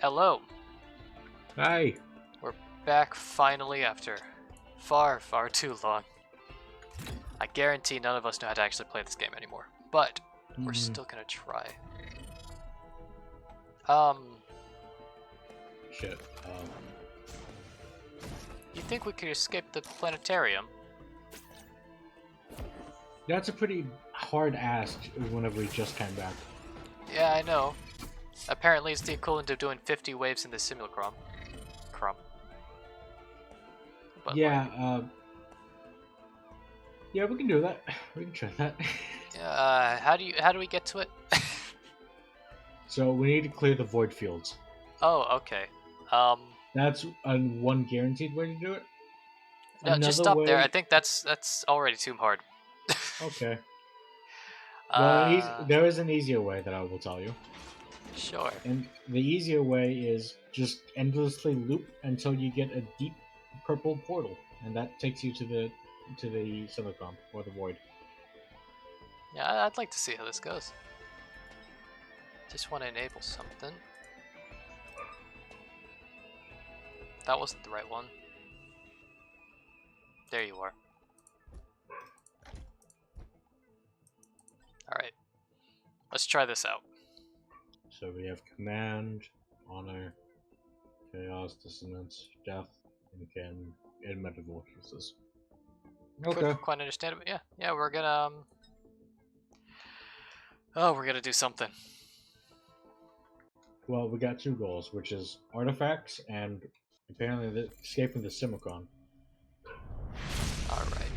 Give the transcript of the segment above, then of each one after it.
Hello, Hi. we're back finally after far, far too long. I guarantee none of us know how to actually play this game anymore, but we're still gonna try. Shit. You think we could escape the planetarium? That's a pretty hard ask whenever we just came back. Yeah, I know. Apparently it's the equivalent of doing 50 waves in the simulacrum. But Yeah, like, yeah, we can do that. We can try that. how do we get to it? So we need to clear the void fields. Oh, okay. Um, That's one guaranteed way to do it. no, just Another stop there. I way. think that's already too hard. Okay. Well, uh, there is an easier way that I will tell you. sure. And the easier way is just endlessly loop until you get a deep purple portal, and that takes you to the silicon or the void. Yeah, I'd like to see how this goes. Just want to enable something. That wasn't the right one. There you are. Alright. Let's try this out. So we have command, honor, chaos, dissonance, death, and metamorphosis. Okay. Couldn't quite understand it, but yeah, we're gonna oh, we're gonna do something. Well, we got two goals, which is artifacts and apparently escaping the Simicron. Alright.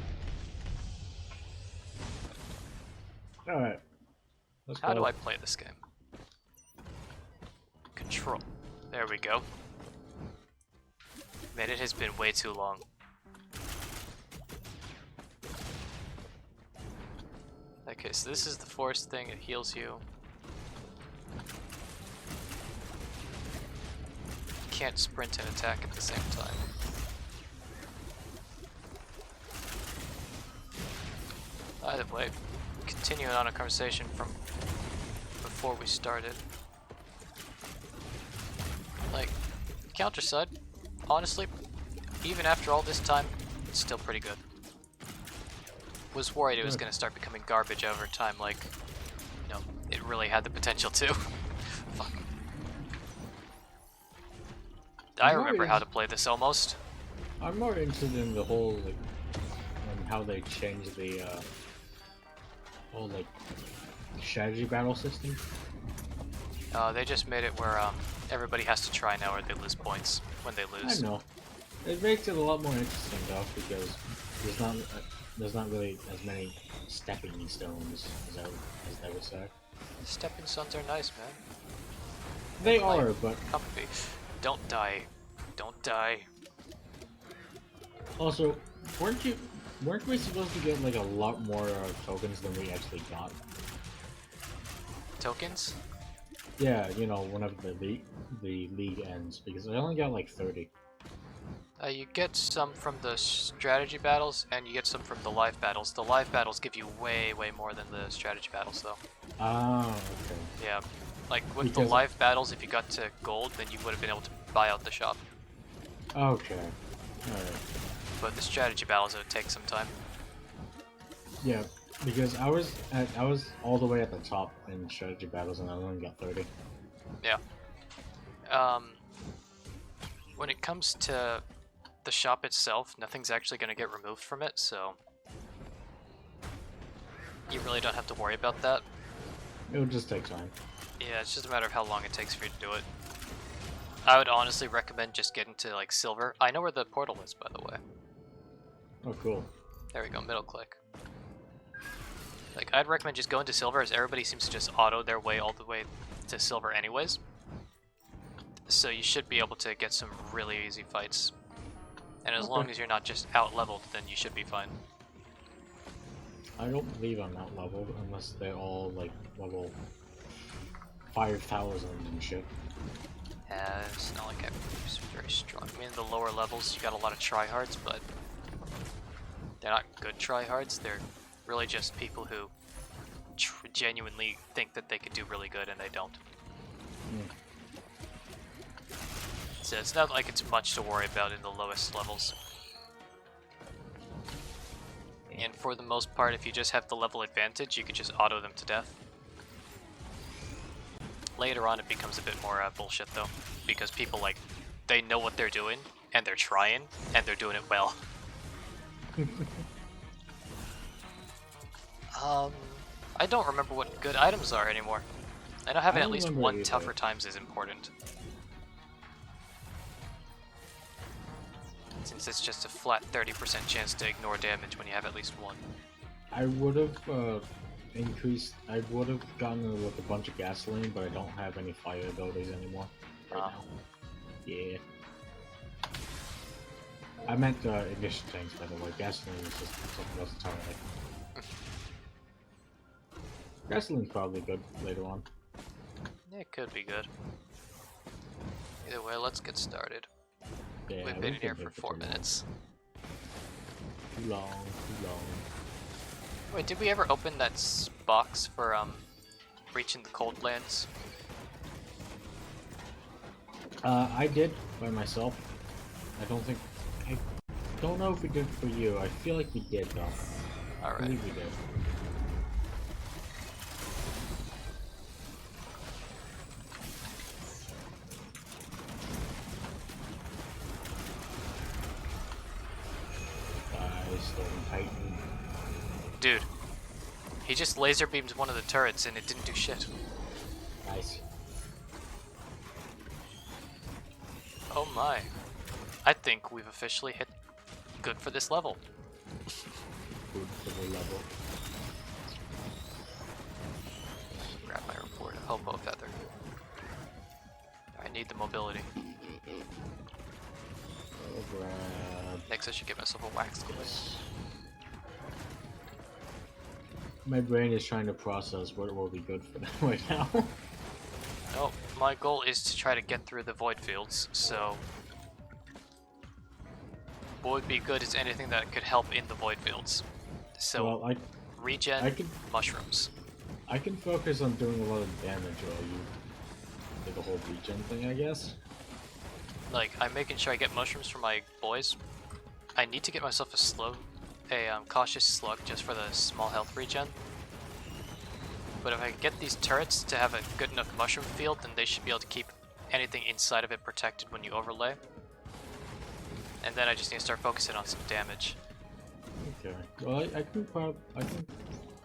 Alright. Let's How go. do I play this game? Control. There we go. Man, it has been way too long. Okay, so this is the force thing, it heals you. Can't sprint and attack at the same time. Either way, continuing on a conversation from before we started. Like, counter side, honestly, even after all this time, it's still pretty good. Was worried it was going to start becoming garbage over time, like, you know, it really had the potential to. Fuck. I remember how to play this almost. I'm more interested in the whole like, how they changed the whole like strategy battle system. They just made it where everybody has to try now or they lose points when they lose. I know. It makes it a lot more interesting though because there's not really as many stepping stones as they would say. Stepping stones are nice, man. They Like, are, but comfy. Don't die. Don't die. also, weren't we supposed to get like a lot more tokens than we actually got? Tokens? Yeah, you know, whenever the league ends, because I only got like 30. You get some from the strategy battles, and you get some from the live battles. The live battles give you way, way more than the strategy battles, though. Ah, okay. Yeah, like with Because the live battles, if you got to gold, then you would have been able to buy out the shop. okay, alright. But the strategy battles, it would take some time. Yeah, because I was all the way at the top in strategy battles, and I only got 30. Yeah. When it comes to the shop itself, nothing's actually going to get removed from it, so you really don't have to worry about that. It would just take time. Yeah, it's just a matter of how long it takes for you to do it. I would honestly recommend just getting to like silver. I know where the portal is, by the way. Oh, cool. There we go, middle click. Like, I'd recommend just going to silver, as everybody seems to just auto their way all the way to silver anyways. So you should be able to get some really easy fights. And as long as you're not just out-leveled, then you should be fine. I don't believe I'm out leveled unless they're all like level 5,000 and shit. It's not like I'm very strong. I mean, the lower levels, you got a lot of tryhards, but they're not good tryhards. They're really just people who genuinely think that they could do really good and they don't. So it's not like it's much to worry about in the lowest levels. And for the most part, if you just have the level advantage, you could just auto them to death. Later on, it becomes a bit more bullshit though, because people they know what they're doing, and they're trying, and they're doing it well. I don't remember what good items are anymore. I know having at least one tougher times is important. Since it's just a flat 30% chance to ignore damage when you have at least one. I would have I would have gotten it with a bunch of gasoline, but I don't have any fire abilities anymore right now. Yeah. I meant ignition tanks, by the way. Gasoline is just something else entirely. Gasoline's probably good later on. It could be good. Either way, let's get started. Yeah, We've been in here for 4 minutes. Too long, too long. Wait, did we ever open that box for reaching the cold lands? I did by myself. I don't know if we did for you. I feel like we did though. Alright. I believe we did. Titan. Dude, he just laser beams one of the turrets and it didn't do shit. Nice. Oh my. I think we've officially hit good for this level. Good for the level. Grab my report. Hobo feather. I need the mobility. Grab. Next I should get myself a wax glove. My brain is trying to process what will be good for them right now. No, my goal is to try to get through the void fields, so what would be good is anything that could help in the void fields. So, well, regen, mushrooms. I can focus on doing a lot of damage while you do the whole regen thing, I guess. Like, I'm making sure I get mushrooms for my boys. I need to get myself a cautious slug just for the small health regen. But if I get these turrets to have a good enough mushroom field, then they should be able to keep anything inside of it protected when you overlay. And then I just need to start focusing on some damage. Okay. Well,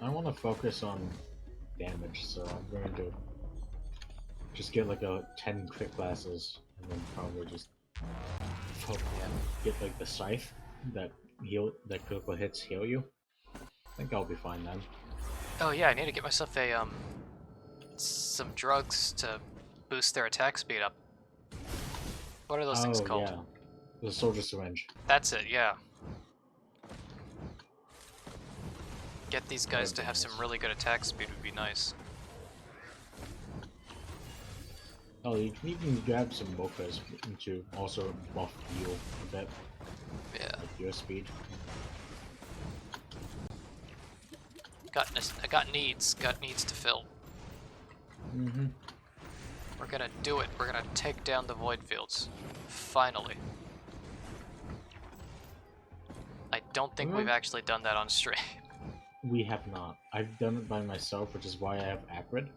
I want to focus on damage, so I'm going to just get like 10 crit classes, and then probably just get like the scythe that critical hits heal you. I think I'll be fine then. Oh yeah, I need to get myself a some drugs to boost their attack speed up. What are those things called? Yeah. The soldier syringe. That's it, yeah. Get these guys to have some really good attack speed would be nice. Oh, you can even grab some mochas to also buff you a bit. Yeah. Like your speed. I got needs to fill. Mm-hmm. We're gonna do it. We're gonna take down the void fields. Finally. I don't think we've actually done that on stream. We have not. I've done it by myself, which is why I have Acrid.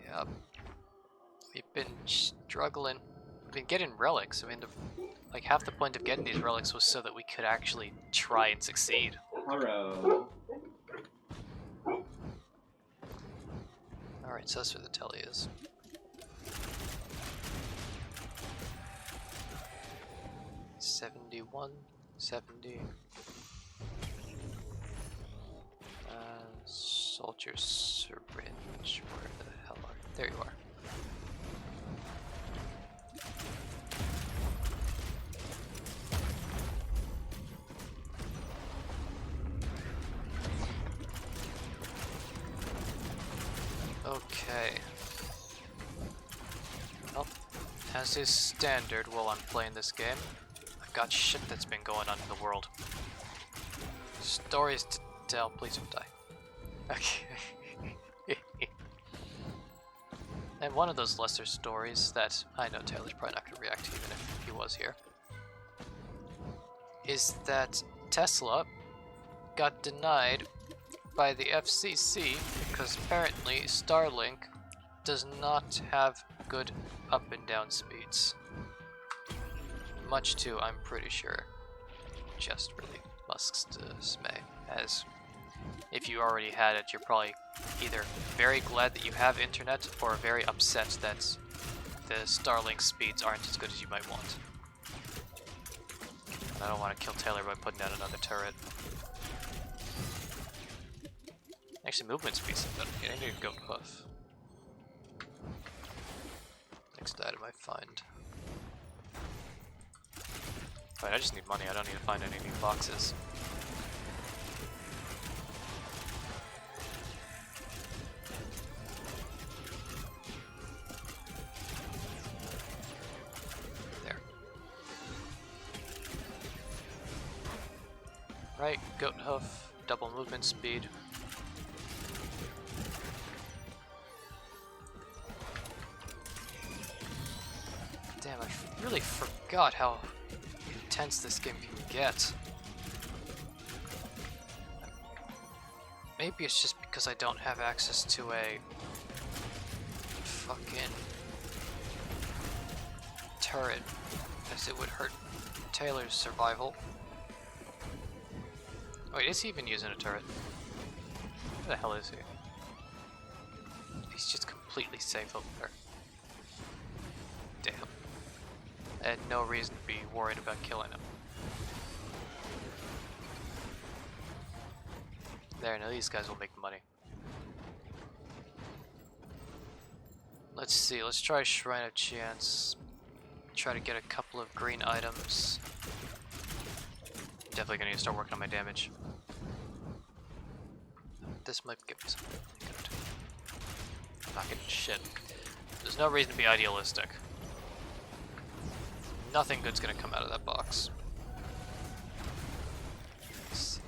Yep. We've been struggling. We've been getting relics. I mean, like half the point of getting these relics was so that we could actually try and succeed. Hello. Alright, so that's where the telly is. $71, 70. Soldier syringe. Where the hell are you? There you are. Okay. Well, as is standard while I'm playing this game, I've got shit that's been going on in the world. Stories to tell, please don't die. Okay. And one of those lesser stories that I know Taylor's probably not going to react to even if he was here, is that Tesla got denied by the FCC because apparently Starlink does not have good up and down speeds. Much to, I'm pretty sure, just really Musk's dismay, as if you already had it, you're probably either very glad that you have internet or very upset that the Starlink speeds aren't as good as you might want. And I don't want to kill Taylor by putting down another turret. Actually, movement speed's better. I need a goat hoof. Next item I find. Wait, I just need money. I don't need to find any new boxes. There. Right, goat hoof, double movement speed. Damn, I really forgot how intense this game can get. Maybe it's just because I don't have access to a fucking turret, as it would hurt Taylor's survival. Wait, is he even using a turret? Where the hell is he? He's just completely safe over there. Damn. I had no reason to be worried about killing him. There, now these guys will make money. Let's see, let's try Shrine of Chance. Try to get a couple of green items. Definitely gonna need to start working on my damage. This might give me something good. I'm not getting shit. There's no reason to be idealistic. Nothing good's gonna come out of that box. Let's see.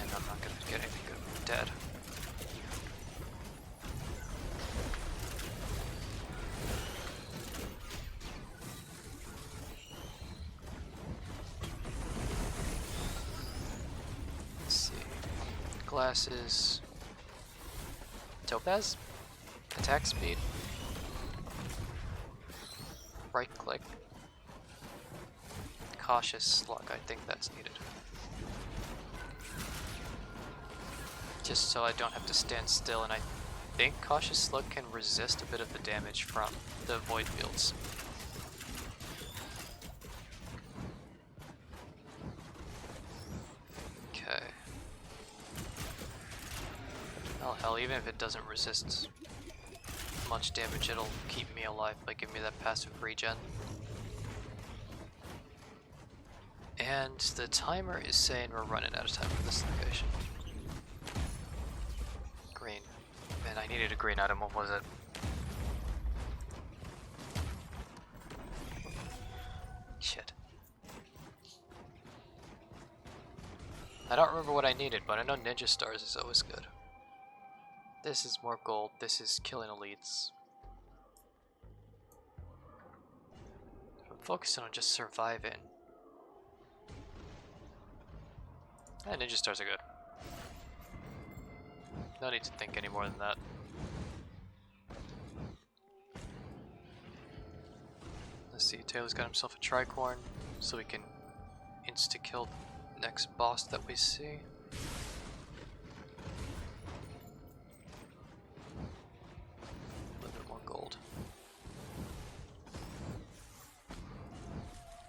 And I'm not gonna get anything good from dead. Let's see. Glasses. Topaz? Attack speed. Right click. Cautious slug, I think that's needed. Just so I don't have to stand still, and I think Cautious Slug can resist a bit of the damage from the void fields. Okay. Oh hell, even if it doesn't resist much damage, it'll keep me alive by giving me that passive regen. And the timer is saying we're running out of time for this location. Green. Man, I needed a green item. What was it? Shit. I don't remember what I needed, but I know Ninja Stars is always good. This is more gold. This is killing elites. I'm focusing on just surviving. Yeah, Ninja Stars are good. No need to think any more than that. Let's see, Taylor's got himself a tricorn, so we can insta-kill the next boss that we see. A little bit more gold.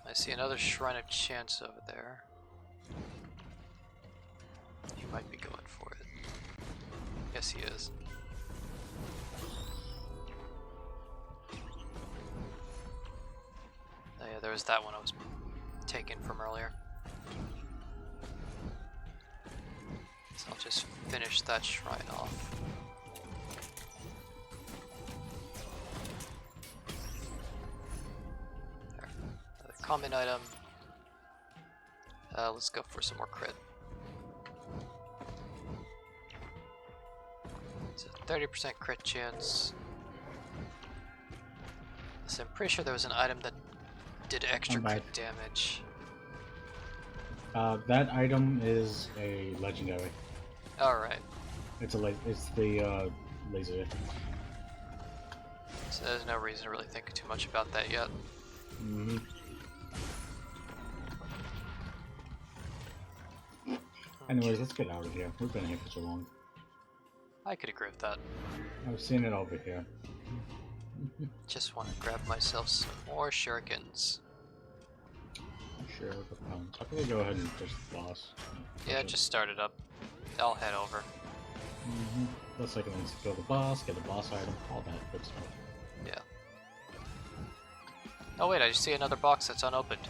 I see another Shrine of Chance over there. He might be going for it. Yes, he is. Oh yeah, there was that one I was taken from earlier. So I'll just finish that shrine off. There. Another common item. Let's go for some more crit. It's a 30% crit chance. So I'm pretty sure there was an item that did extra I'm back. crit damage. That item is a legendary. Alright. It's the laser. So there's no reason to really think too much about that yet. Mm-hmm. Anyways, let's get out of here. We've been here for so long. I could agree with that. I've seen it over here. Just want to grab myself some more shurikens. Sure, the pounds. How can we go ahead and just boss? Yeah, just start it up. I'll head over. Mm-hmm. Plus, I can kill the boss, get the boss item, all that good stuff. Yeah. Oh wait, I just see another box that's unopened.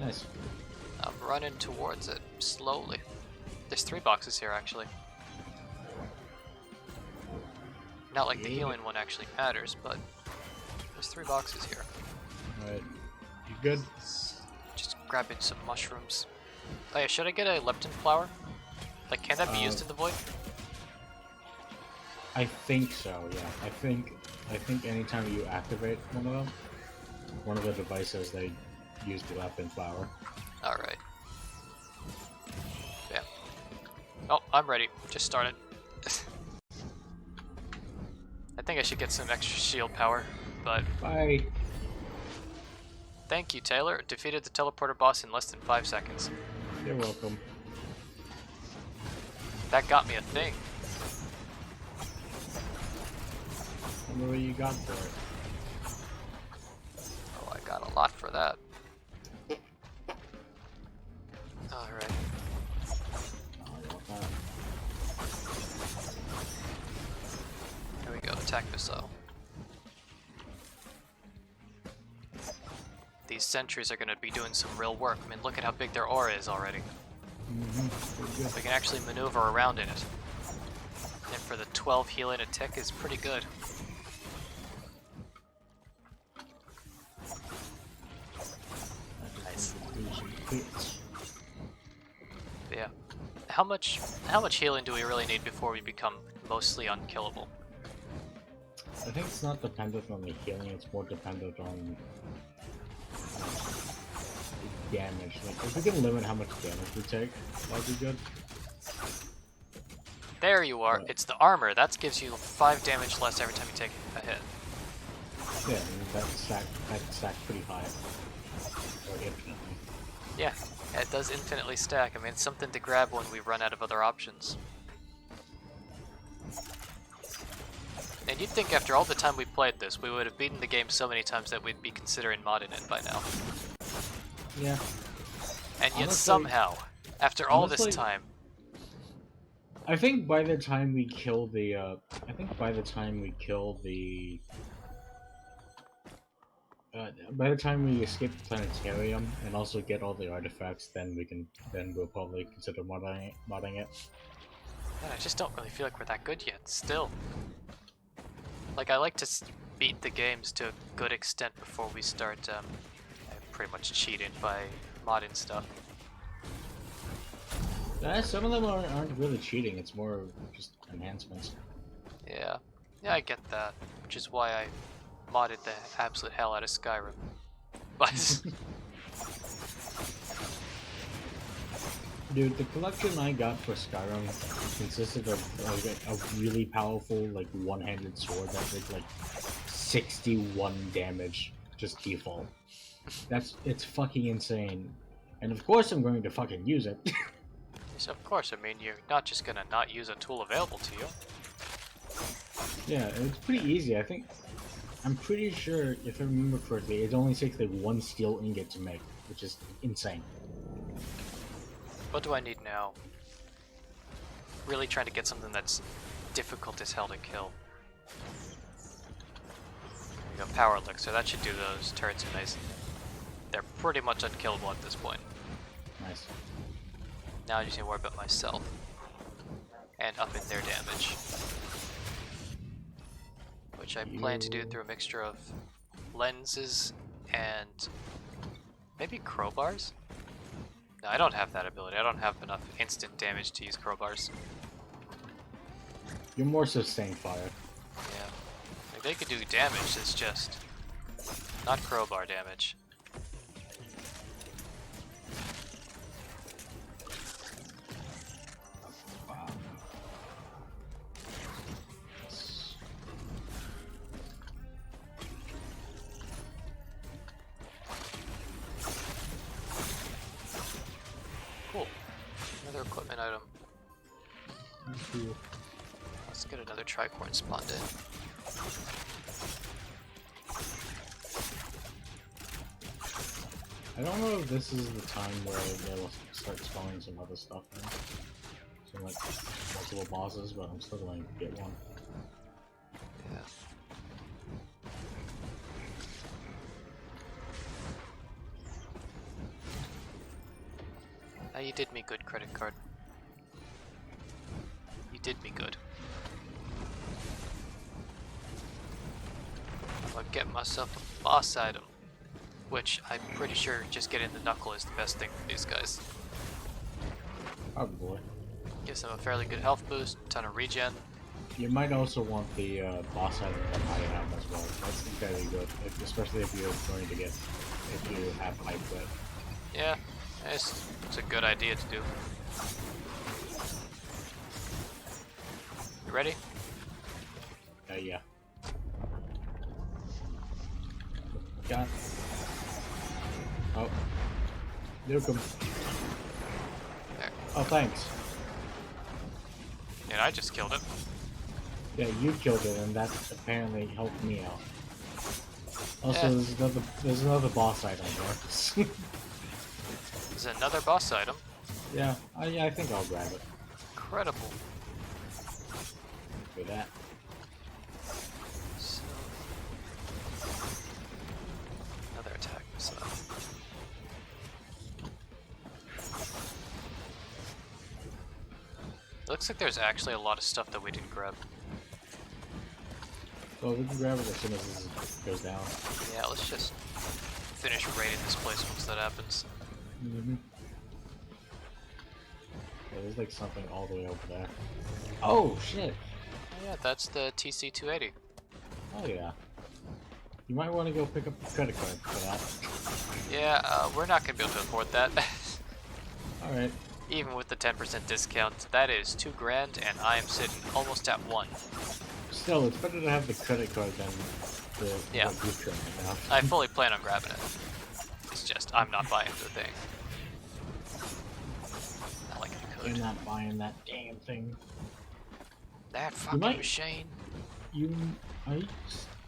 Nice. I'm running towards it, slowly. There's 3 boxes here, actually. Not like the healing one actually matters, but there's 3 boxes here. Alright. You good? Just grabbing some mushrooms. Oh yeah, should I get a leptin flower? Like, can that be used in the void? I think so, yeah. I think anytime you activate one of them, one of the devices, they use the weapon flower. Alright. Yeah. Oh, I'm ready. Just start it. I think I should get some extra shield power, but... Bye! Thank you, Taylor. Defeated the teleporter boss in less than 5 seconds. You're welcome. That got me a thing. Wonder what you got for it. Oh, I got a lot for that. Alright. Oh, I want that. Here we go, attack missile. These sentries are going to be doing some real work. I mean, look at how big their aura is already. Mm-hmm. We can actually maneuver around in it. And for the 12 healing a tick is pretty good. Nice. Yeah. How much healing do we really need before we become mostly unkillable? I think it's not dependent on the healing, it's more dependent on damage. Like, if we can limit how much damage we take, that'd be good. There you are. But, it's the armor. That gives you 5 damage less every time you take a hit. yeah, I mean, that stacked pretty high. Or infinitely. Yeah, it does infinitely stack. I mean, it's something to grab when we run out of other options. And you'd think after all the time we played this, we would have beaten the game so many times that we'd be considering modding it by now. Yeah. And yet Honestly, somehow, after all this time... I think by the time we kill the, by the time we escape the planetarium and also get all the artifacts, then we'll probably consider modding it. Man, I just don't really feel like we're that good yet, still. Like, I like to beat the games to a good extent before we start, pretty much cheating by modding stuff. Some of them aren't really cheating, it's more just enhancements. Yeah. Yeah, I get that. Which is why I modded the absolute hell out of Skyrim. But... Dude, the collection I got for Skyrim consisted of like, a really powerful, like, one-handed sword that did, like, 61 damage, just default. It's fucking insane. And of course I'm going to fucking use it. So of course, I mean, you're not just gonna not use a tool available to you. Yeah, it's pretty easy. I'm pretty sure, if I remember correctly, it only takes like 1 steel ingot to make, which is insane. What do I need now? Really trying to get something that's difficult as hell to kill. There you go, power elixir. That should do those turrets nice. They're pretty much unkillable at this point. Nice. Now I just need to worry about myself. And upping their damage. Which I plan to do through a mixture of lenses and maybe crowbars? No, I don't have that ability. I don't have enough instant damage to use crowbars. You're more sustained fire. Yeah. Like, they could do damage, it's just... not crowbar damage. Wow. Cool. Another equipment item. Cool. Let's get another tricorn spawned in. I don't know if this is the time where they'll start spawning some other stuff in. Some like multiple bosses, but I'm still going to get one. Yeah. Now you did me good, credit card. You did me good. I'm gonna get myself a boss item, which I'm pretty sure just getting the knuckle is the best thing for these guys. Probably. Gives them a fairly good health boost, ton of regen. You might also want the boss item that I have as well. That's fairly good, especially if you're going to get, if you have high crit. Yeah, it's a good idea to do. You ready? Yeah. Got. Oh. Nuke him. There. Oh, thanks. And I just killed it. Yeah, you killed it, and that apparently helped me out. Also, Yeah. there's another boss item there. There's another boss item. Yeah, I think I'll grab it. Incredible. For that. So, another attack missile. Looks like there's actually a lot of stuff that we didn't grab. Well, we can grab it as soon as this goes down. Yeah, let's just finish raiding this place once that happens. Mm-hmm. Yeah, there's like something all the way over there. Oh, shit! Oh, yeah, that's the TC-280. Oh, yeah. You might want to go pick up a credit card for that. Yeah, we're not going to be able to afford that. Alright. Even with the 10% discount, that is $2 grand, and I am sitting almost at 1. Still, it's better to have the credit card than the Yeah. what you currently have. I fully plan on grabbing it. It's just, I'm not buying the thing. Not like I could. You're not buying that damn thing. That fucking might- machine. I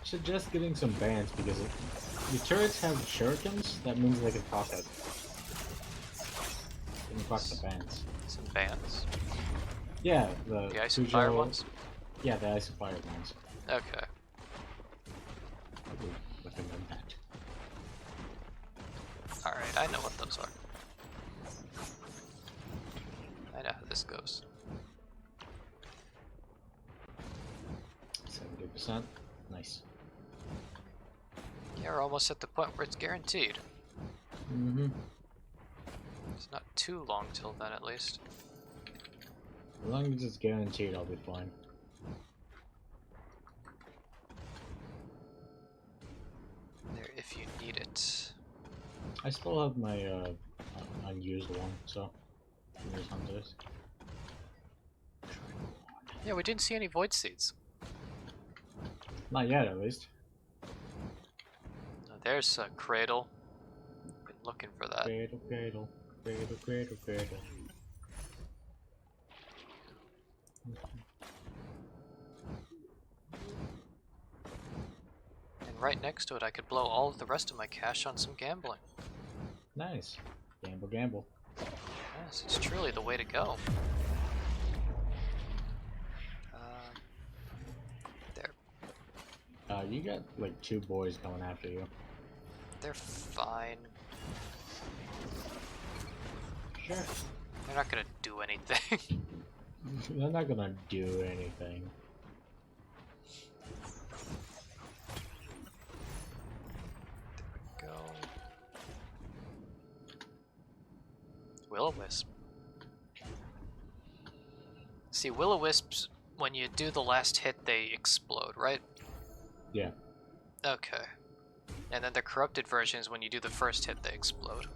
suggest getting some bands because the turrets have shurikens. That means they can proc it. They can proc the bands. Some bands. Yeah, The ice and fire ones? Yeah, the ice and fire ones. Okay. I would recommend that. Alright, I know what those are. I know how this goes. 70%. Nice. Yeah, we're almost at the point where it's guaranteed. Mm-hmm. It's not too long till then, at least. As long as it's guaranteed, I'll be fine. There, if you need it. I still have my unused one, so there's hunters. Yeah, we didn't see any void seeds. Not yet, at least. There's a cradle. Been looking for that. Cradle, cradle, cradle, cradle, cradle. And right next to it, I could blow all of the rest of my cash on some gambling. Nice. Gamble, gamble. Yes, it's truly the way to go. There. You got like 2 boys coming after you. They're fine. Sure. They're not gonna do anything. They're not gonna do anything. There we go. Will-O-Wisp. See, Will-O-Wisps, when you do the last hit, they explode, right? Yeah. Okay. And then the corrupted versions, when you do the first hit, they explode.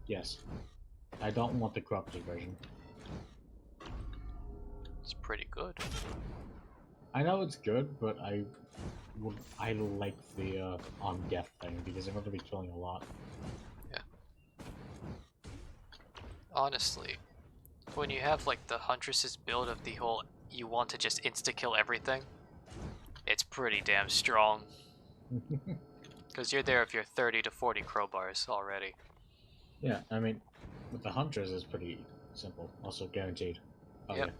Yes. I don't want the corrupted version. It's pretty good. I know it's good, but I like the on death thing because I'm going to be killing a lot. Yeah. Honestly, when you have like the Huntress's build of the whole you want to just insta-kill everything, it's pretty damn strong. Because you're there if you're 30 to 40 crowbars already. Yeah, I mean, with the Hunters is pretty simple. Also guaranteed. Oh Yep.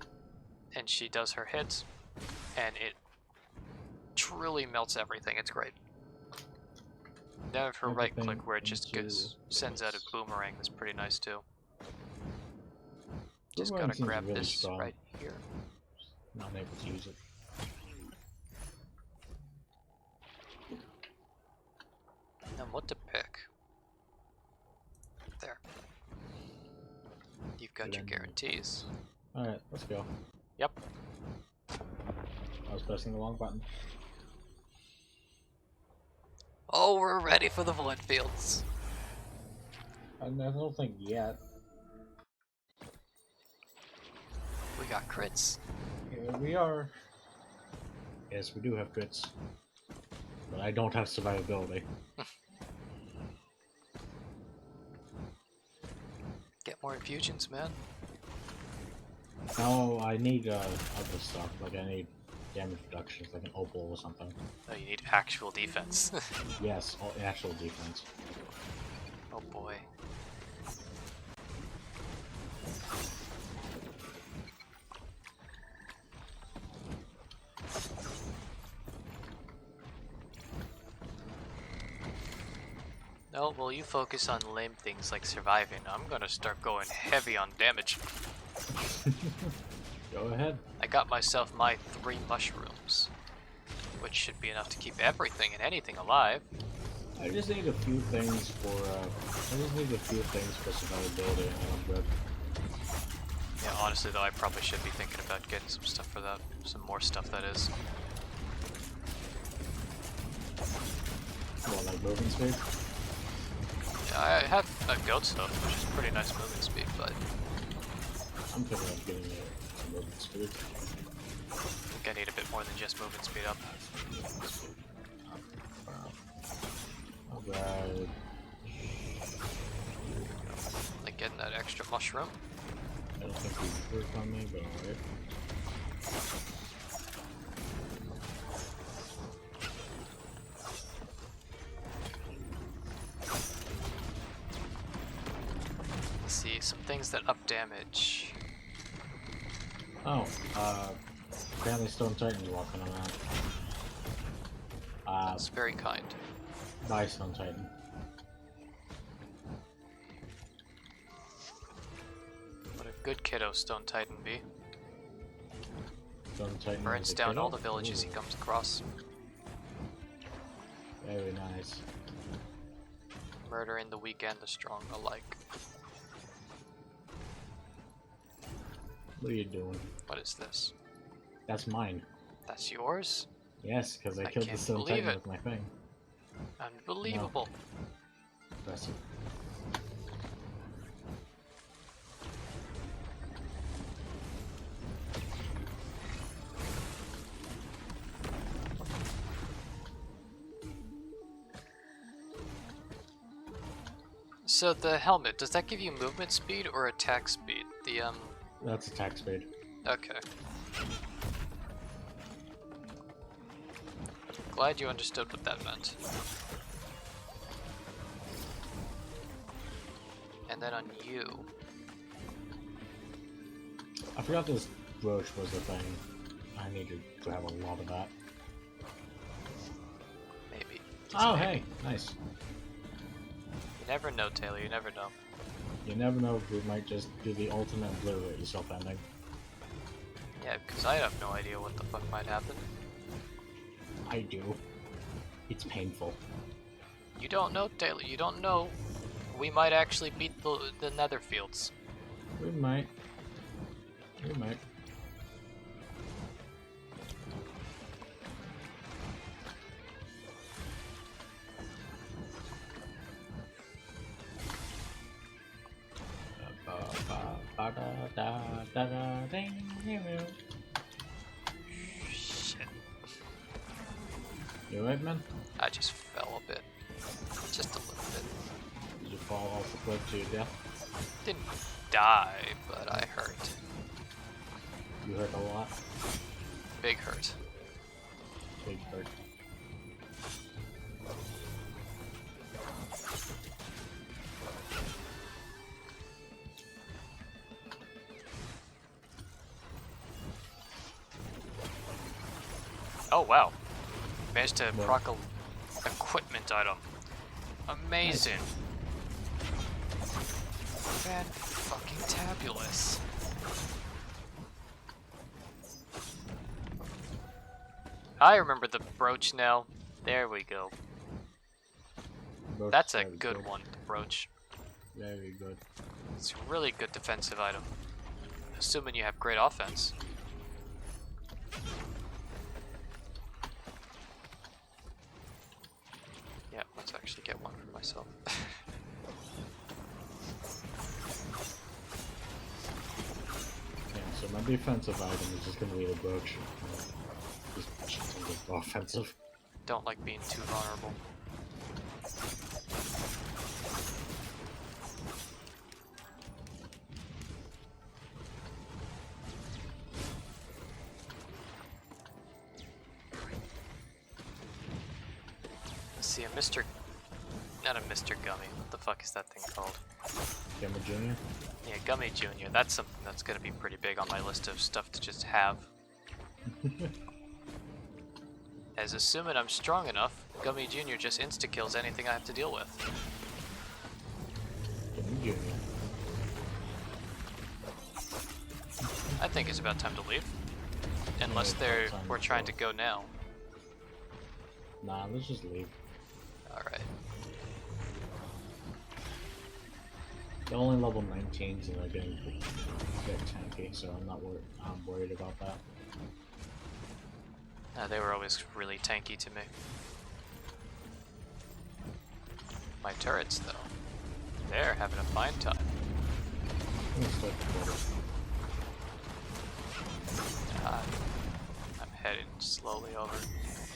And she does her hits, and it truly melts everything. It's great. Then with her right click where it just sends out a boomerang, that's pretty nice too. Just Boomerang gotta seems grab really this strong. right here. Not able to use it. And what to pick? There. You've got your guarantees. Alright, let's go. Yep. I was pressing the wrong button. Oh, we're ready for the void fields. I don't think yet. We got crits. Here we are. Yes, we do have crits. But I don't have survivability. Get more infusions, man. No, I need other stuff. Like I need damage reductions, like an opal or something. Oh, you need actual defense. Yes, actual defense. Oh boy. No, well you focus on lame things like surviving. I'm gonna start going heavy on damage. Go ahead. I got myself my 3 mushrooms, which should be enough to keep everything and anything alive. I just need a few things for survivability and I'm good. Yeah, honestly though, I probably should be thinking about getting some stuff for that. Some more stuff, that is. What, like movement speed? Yeah, I have a goat stuff, which is pretty nice moving speed, but I'm thinking of getting some movement speed. I think I need a bit more than just movement speed up. Alright. Like getting that extra mushroom. I don't think he worked on me, but alright. Let's see, some things that up damage. Oh, apparently Stone Titan's walking around. That's very kind. Bye, Stone Titan. What a good kiddo Stone Titan be. Stone Titan Burns is a down kiddo? all the villages he Ooh, comes across. very nice. Murdering the weak and the strong alike. What are you doing? What is this? That's mine. That's yours? Yes, because I killed the can't Stone believe Titan it. with my thing. Unbelievable. Impressive. So the helmet, does that give you movement speed or attack speed? That's attack speed. Okay. Glad you understood what that meant. And then on you. I forgot this brooch was a thing. I needed to have a lot of that. Maybe. Oh, Maybe. hey, nice. You never know, Taylor, you never know. You never know if we might just do the ultimate blue at yourself ending. Yeah, because I have no idea what the fuck might happen. I do. It's painful. You don't know, Taylor, you don't know. We might actually beat the nether fields. We might. We might. Shit. You alright, man? I just fell a bit. Just a little bit. Did you fall off the cliff to your death? Didn't die, but I hurt. You hurt a lot? Big hurt. Big hurt. Oh wow. Managed to What? proc a equipment item. Amazing. Fan fucking tabulous. I remember the brooch now. There we go. Brooch That's a very good one, the brooch. Very good. It's a really good defensive item. Assuming you have great offense. Yeah, let's actually get one for myself. Yeah, so my defensive item is just gonna be the brooch. Just offensive. Don't like being too vulnerable. Let's see, a Mr. Not a Mr. Gummy. What the fuck is that thing called? Gamma Junior? Yeah, Gummy Junior. That's something that's gonna be pretty big on my list of stuff to just have. As assuming I'm strong enough, Gummy Junior just insta-kills anything I have to deal with. Gamma Junior. I think it's about time to leave. Unless Yeah, it's about time we're to trying go. to go now. Nah, let's just leave. Alright. They're only level 19s and they're getting tanky, so I'm worried about that. They were always really tanky to me. My turrets, though, they're having a fine time. I'm gonna start the quarter. I'm heading slowly over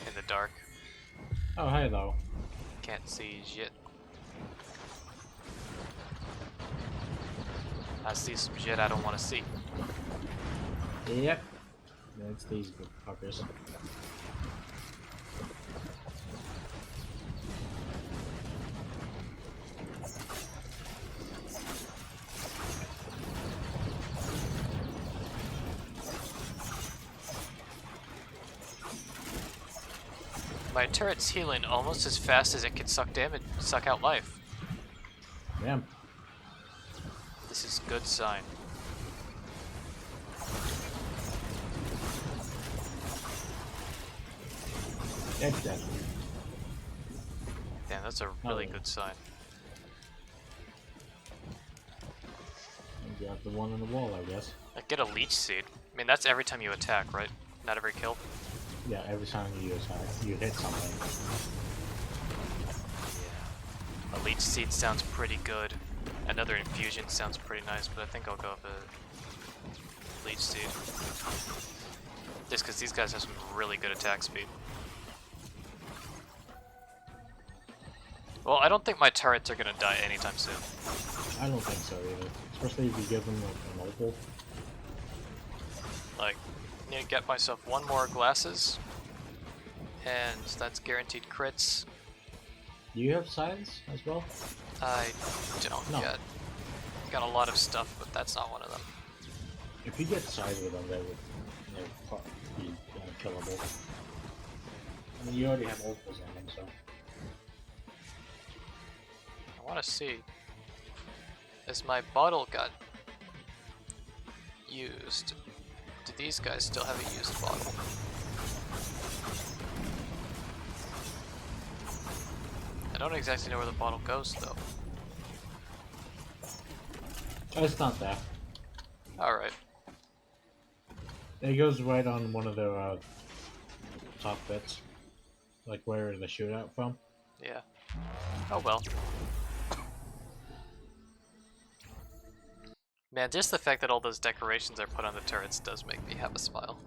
in the dark. Oh, hey though. Can't see shit. I see some shit I don't want to see. Yep. That's these good fuckers. My turret's healing almost as fast as it can suck out life. Damn. This is a good sign. It's dead. Damn, that's a really yeah. good sign. You have the one on the wall, I guess. Like, get a leech seed. I mean, that's every time you attack, right? Not every kill. Yeah, every time you attack, you hit something. Yeah. A leech seed sounds pretty good. Another infusion sounds pretty nice, but I think I'll go with a leech seed. Just because these guys have some really good attack speed. Well, I don't think my turrets are gonna die anytime soon. I don't think so either. Especially if you give them like an opal. Like, need to get myself one more glasses, and that's guaranteed crits. Do you have sides as well? I don't No. yet. Got a lot of stuff, but that's not one of them. If you get sides with them, they would be killable. I mean, you already have opals on them, so. I want to see. As my bottle got used, do these guys still have a used bottle? I don't exactly know where the bottle goes, though. It's not that. Alright. It goes right on one of their top bits. Like where the shootout from. Yeah. Oh well. Man, just the fact that all those decorations are put on the turrets does make me have a smile.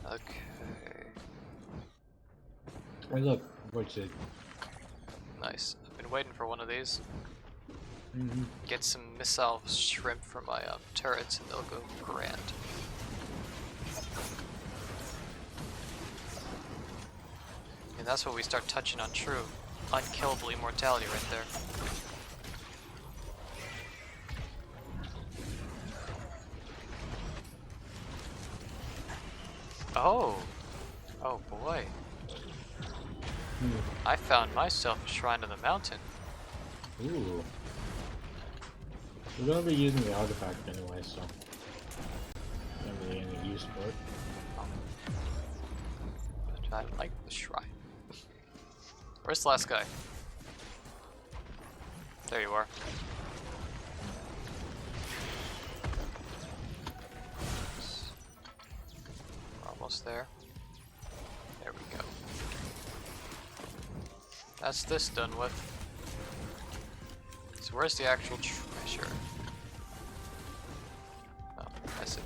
Okay. Hey, look, what's it? Nice. I've been waiting for one of these. Mm-hmm. Get some missile shrimp for my turrets and they'll go grand. And that's when we start touching on true unkillable immortality right there. Oh! Oh boy. I found myself a shrine of the mountain. Ooh. We're gonna be using the artifact anyway, so not really any use for it. But I like the shrine. Where's the last guy? There you are. We're almost there. There we go. That's this done with. So where's the actual treasure? Oh, I see.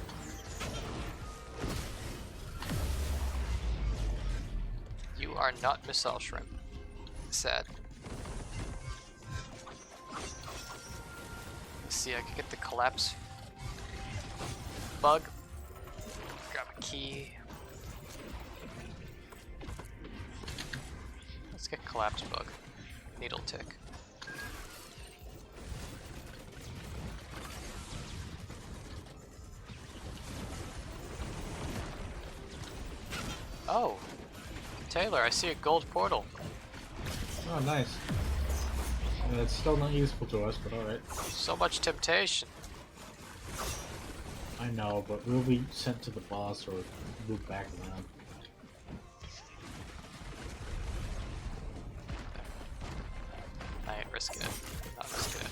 You are not missile shrimp. Sad. Let's see, I can get the collapse bug. Grab a key. Let's get collapse bug. Needle tick. Oh, Taylor, I see a gold portal. Oh, nice. It's still not useful to us, but alright. So much temptation. I know, but we'll be sent to the boss or move back around. I ain't risking it. Not risking it.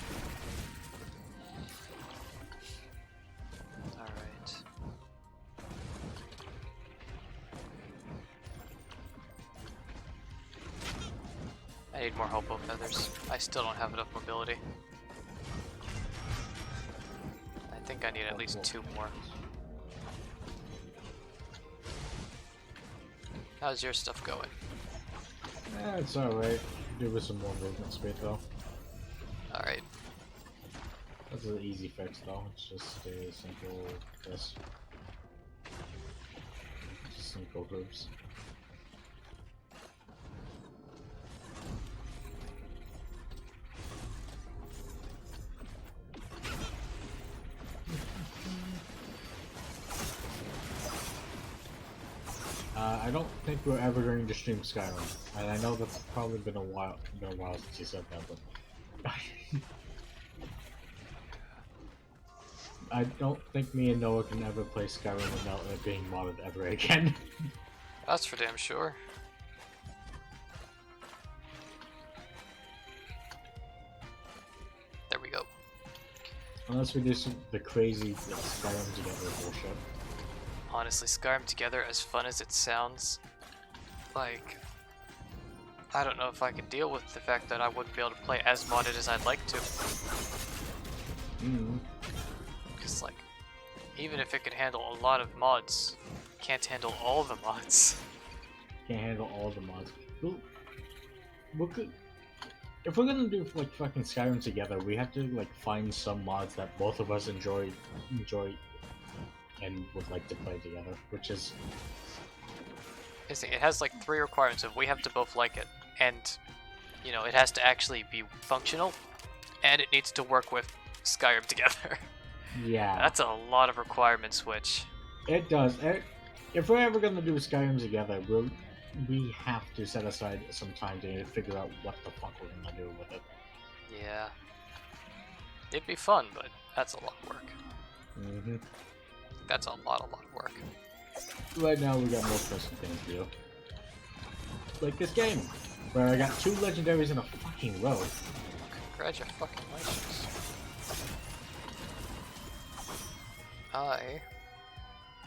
Alright. I need more hopo feathers. I still don't have enough mobility. I think I need at least 2 more. How's your stuff going? Yeah, it's alright. Give us some more movement speed though. Alright. That's an easy fix though. It's just a simple this. Just simple groups. I don't think we're ever going to stream Skyrim, and I know that's probably been a while since you said that, but I don't think me and Noah can ever play Skyrim without it being modded ever again. That's for damn sure. There we go. Unless we do the crazy Skyrim together bullshit. Honestly, Skyrim together, as fun as it sounds, like, I don't know if I could deal with the fact that I wouldn't be able to play as modded as I'd like to. Because, like, even if it could handle a lot of mods, it can't handle all the mods. Can't handle all the mods. If we're gonna do like fucking Skyrim together, we have to like find some mods that both of us enjoy and would like to play together, which is... It has like 3 requirements of we have to both like it, and, you know, it has to actually be functional, and it needs to work with Skyrim together. Yeah. That's a lot of requirements, which... It does. If we're ever gonna do Skyrim together, we have to set aside some time to figure out what the fuck we're gonna do with it. Yeah. It'd be fun, but that's a lot of work. Mm-hmm. That's a lot of work. Right now we got more pressing things to do. Like this game, where I got 2 legendaries in a fucking row. Congratulations. I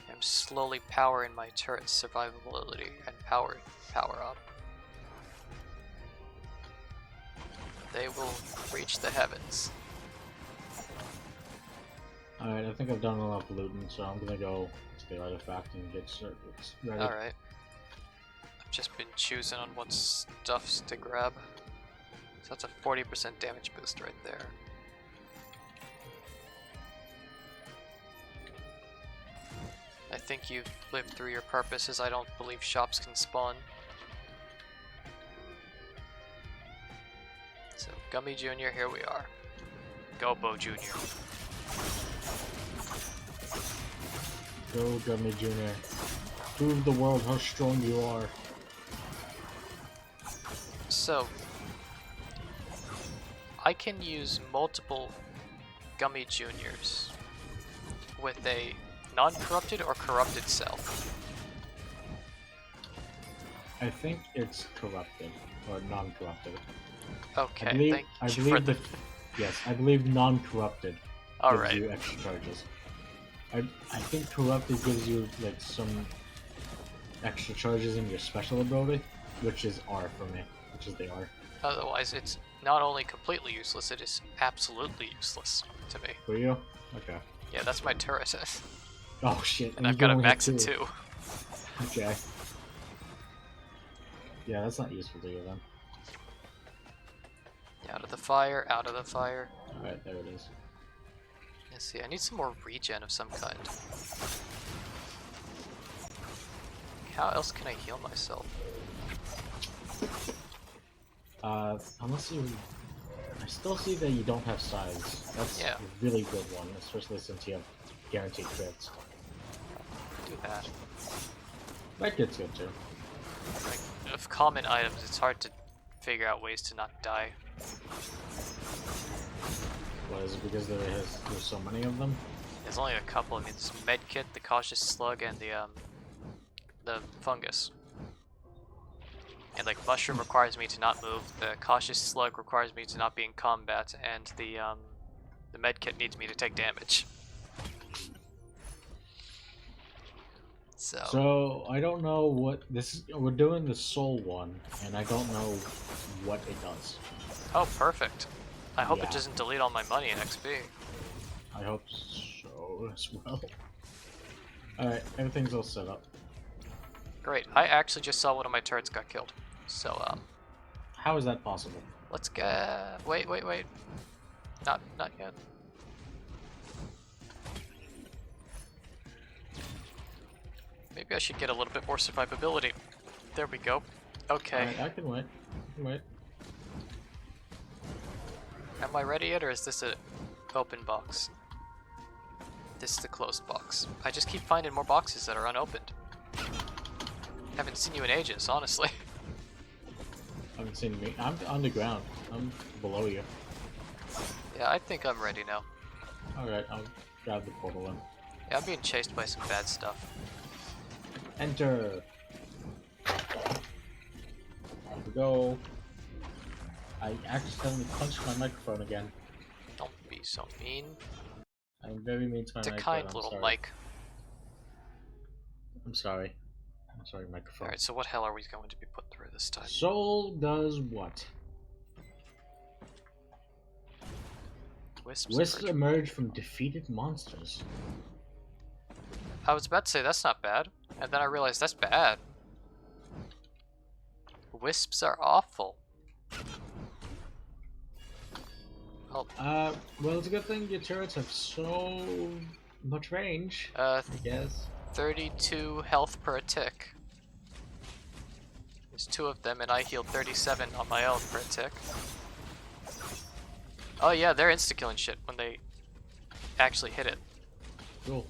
am slowly powering my turret's survivability and power up. They will Reach the heavens. Alright, I think I've done enough looting, so I'm gonna go to the artifact and get circuits ready. Alright. I've just been choosing on what stuffs to grab. So that's a 40% damage boost right there. I think you've lived through your purposes. I don't believe shops can spawn. So, Gummy Jr., here we are. Go, Bo Jr. Go, Gummy Jr. Prove the world how strong you are. So, I can use multiple Gummy Juniors with a non-corrupted or corrupted self. I think it's corrupted, or non-corrupted. Okay, I believe yes, I believe non-corrupted gives Alright. you extra charges. I think corrupted gives you like some extra charges in your special ability, which is R for me, which is the R. Otherwise, it's not only completely useless, it is absolutely useless to me. For you? Okay. Yeah, that's my turret. Oh shit. And I've got a max at 2. Okay. Yeah, that's not useful to you then. Out of the fire, out of the fire. Alright, there it is. Let's see, I need some more regen of some kind. How else can I heal myself? Unless you... I still see that you don't have sides. That's Yeah. a really good one, especially since you have guaranteed crits. Do that. That gets good too. Like, of common items, it's hard to figure out ways to not die. What, is it because there's so many of them? There's only a couple. I mean, it's Medkit, the Cautious Slug, and the Fungus. And like Mushroom requires me to not move, the Cautious Slug requires me to not be in combat, and the Medkit needs me to take damage. So I don't know what this is. We're doing the soul one, and I don't know what it does. Oh, perfect. I hope Yeah. it doesn't delete all my money in XP. I hope so as well. Alright, everything's all set up. Great. I actually just saw one of my turrets got killed. So, How is that possible? let's get... Wait. Not yet. Maybe I should get a little bit more survivability. There we go. Okay. Alright, I can wait. Am I ready yet, or is this a open box? This is the closed box. I just keep finding more boxes that are unopened. Haven't seen you in ages, honestly. Haven't seen me. I'm on the ground. I'm below you. Yeah, I think I'm ready now. Alright, I'll grab the portal in. Yeah, I'm being chased by some bad stuff. Enter! Here we go. I accidentally punched my microphone again. Don't be so mean. I'm very mean to my It's a microphone. kind I'm little sorry. mic. I'm sorry. I'm sorry, microphone. Alright, so what hell are we going to be put through this time? Soul does what? Wisps emerge from defeated monsters. I was about to say that's not bad, and then I realized that's bad. Wisps are awful. Oh, Well, it's a good thing your turrets have so much range, I guess. 32 health per tick. There's 2 of them, and I healed 37 on my own per tick. Oh yeah, they're insta-killing shit when they actually hit it. Cool.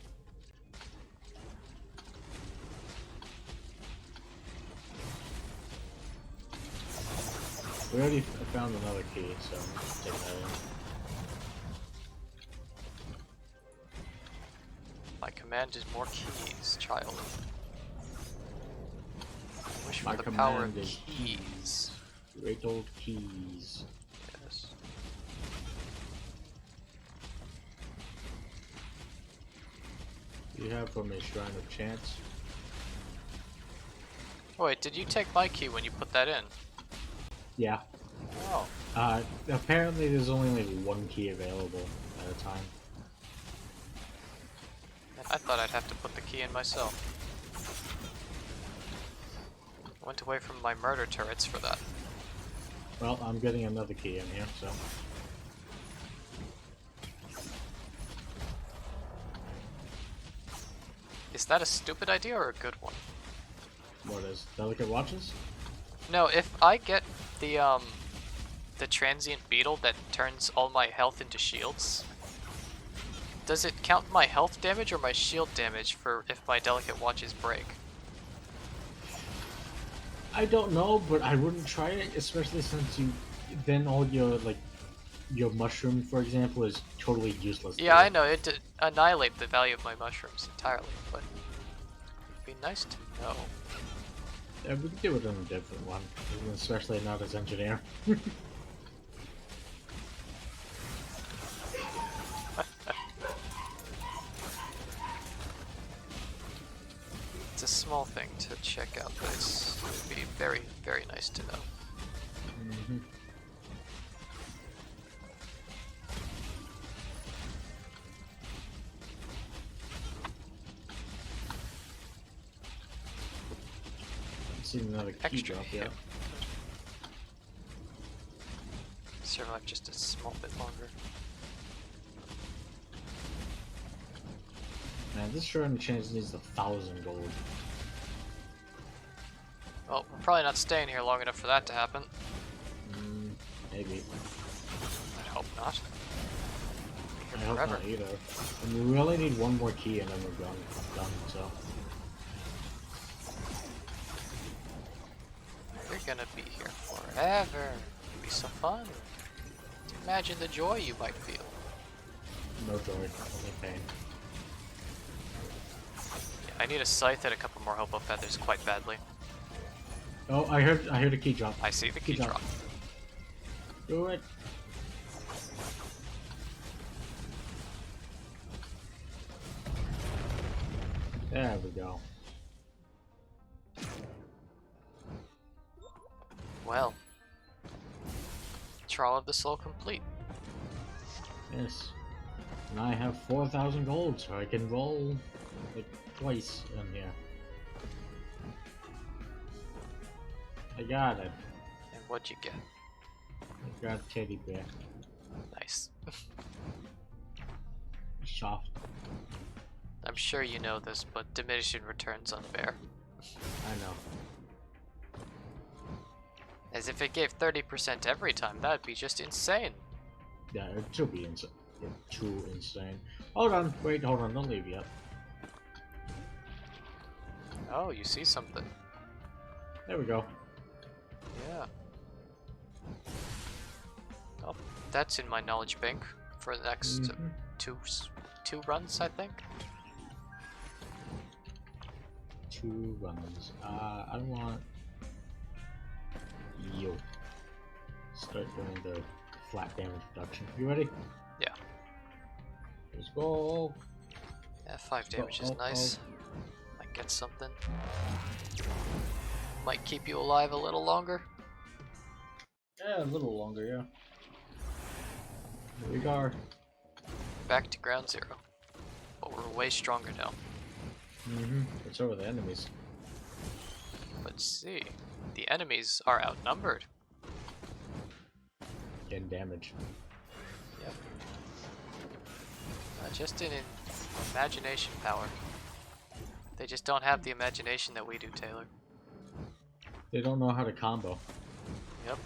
We already found another key, so I'm just taking that in. My command is more keys, child. I wish My for the power of command is keys. Great old keys. Yes. You have from a Shrine of Chance. Oh, wait, did you take my key when you put that in? Yeah. Oh, Apparently there's only like one key available at a time. I thought I'd have to put the key in myself. I went away from my murder turrets for that. Well, I'm getting another key in here, so. Is that a stupid idea or a good one? What is delicate watches? No, if I get the transient beetle that turns all my health into shields, does it count my health damage or my shield damage for if my delicate watches break? I don't know, but I wouldn't try it, especially since then all your like your mushroom, for example, is totally useless. Yeah, I know, it did annihilate the value of my mushrooms entirely, but it'd be nice to know. Yeah, we could do it on a different one, especially not as engineer. It's a small thing to check out, but it would be very, very nice to know. Mm-hmm. Seen another key Extra drop hit. yet. Survive just a small bit longer. Man, this shroud chance needs 1,000 gold. Well, we're probably not staying here long enough for that to happen. Maybe. I'd hope not. I hope Forever. not either. And we only need one more key and then we're done, so. You're gonna be here forever. It'll be so fun. Imagine the joy you might feel. No joy, only pain. Yeah, I need a scythe and a couple more hobo feathers quite badly. Oh, I heard a key drop. I see the key Key drop. drop. Do it. There we go. Well, Trial of the Soul complete. Yes. And I have 4,000 gold, so I can roll like twice in here. I got it. And what'd you get? I got teddy bear. Nice. Soft. I'm sure you know this, but diminishing returns on bear. I know. As if it gave 30% every time, that'd be just insane. Yeah, it should be insane. Too insane. Hold on, wait, hold on, don't leave yet. Oh, you see something. There we go. Yeah. Oh, that's in my knowledge bank for the next two runs, I think. 2 runs. I want you. Start doing the flat damage reduction. You ready? Yeah. Let's go. Yeah, 5 damage is nice. Might get something. Might keep you alive a little longer. Yeah, a little longer, yeah. Here we go. Back to ground zero. But we're way stronger now. It's over the enemies. Let's see. The enemies are outnumbered. Getting damage. Yep. Just in imagination power. They just don't have the imagination that we do, Taylor. They don't know how to combo. Yep.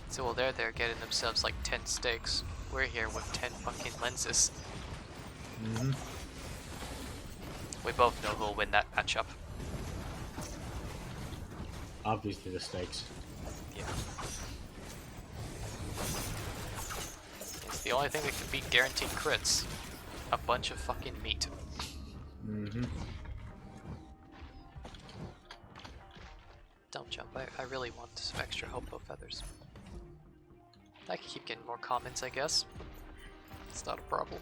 So while they're there getting themselves like 10 steaks, we're here with 10 fucking lenses. We both know who'll win that matchup. Obviously the stakes. Yeah. It's the only thing that can beat guaranteed crits. A bunch of fucking meat. Don't jump. I really want some extra hopo feathers. I can keep getting more comments, I guess. It's not a problem.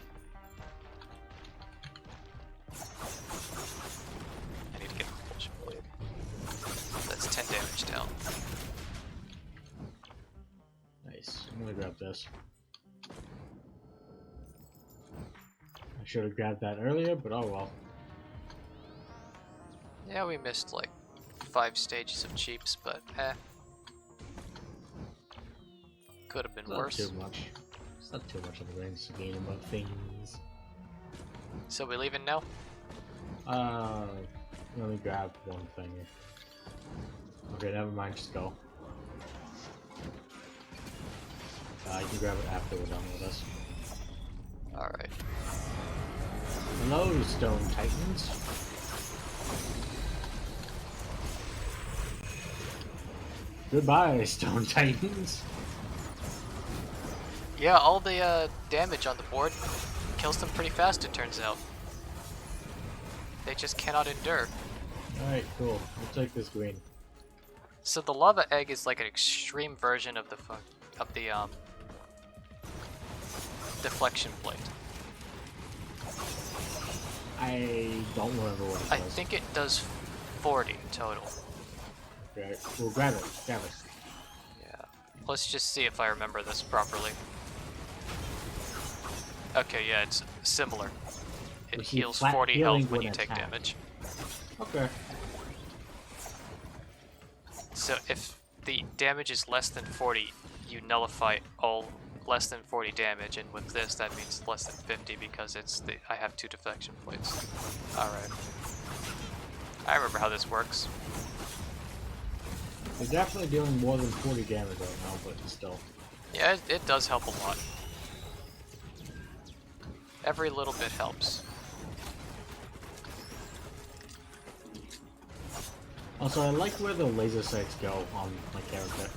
I need to get a propulsion blade. That's 10 damage down. I'm gonna grab this. I should have grabbed that earlier, but oh well. Yeah, we missed like 5 stages of cheaps, but could have been It's not worse. too much. It's not too much of the grand scheme of things. So we leaving now? Let me grab one thing. Okay, never mind, just go. You can grab it after we're done with this. Alright. Hello, Stone Titans. Goodbye, Stone Titans. Yeah, all the damage on the board kills them pretty fast, it turns out. They just cannot endure. Alright, cool. We'll take this green. So the lava egg is like an extreme version of the deflection plate. I don't remember what it I does. think it does 40 total. Okay, we'll grab it. Grab it. Yeah. Let's just see if I remember this properly. Okay, yeah, it's similar. It Receive heals flat 40 healing health when when you take attacked. damage. Okay. So if the damage is less than 40, you nullify all less than 40 damage, and with this that means less than 50 because I have 2 deflection plates. Alright. I remember how this works. We're definitely doing more than 40 damage right now, but still. Yeah, it does help a lot. Every little bit helps. Also, I like where the laser sights go on my character.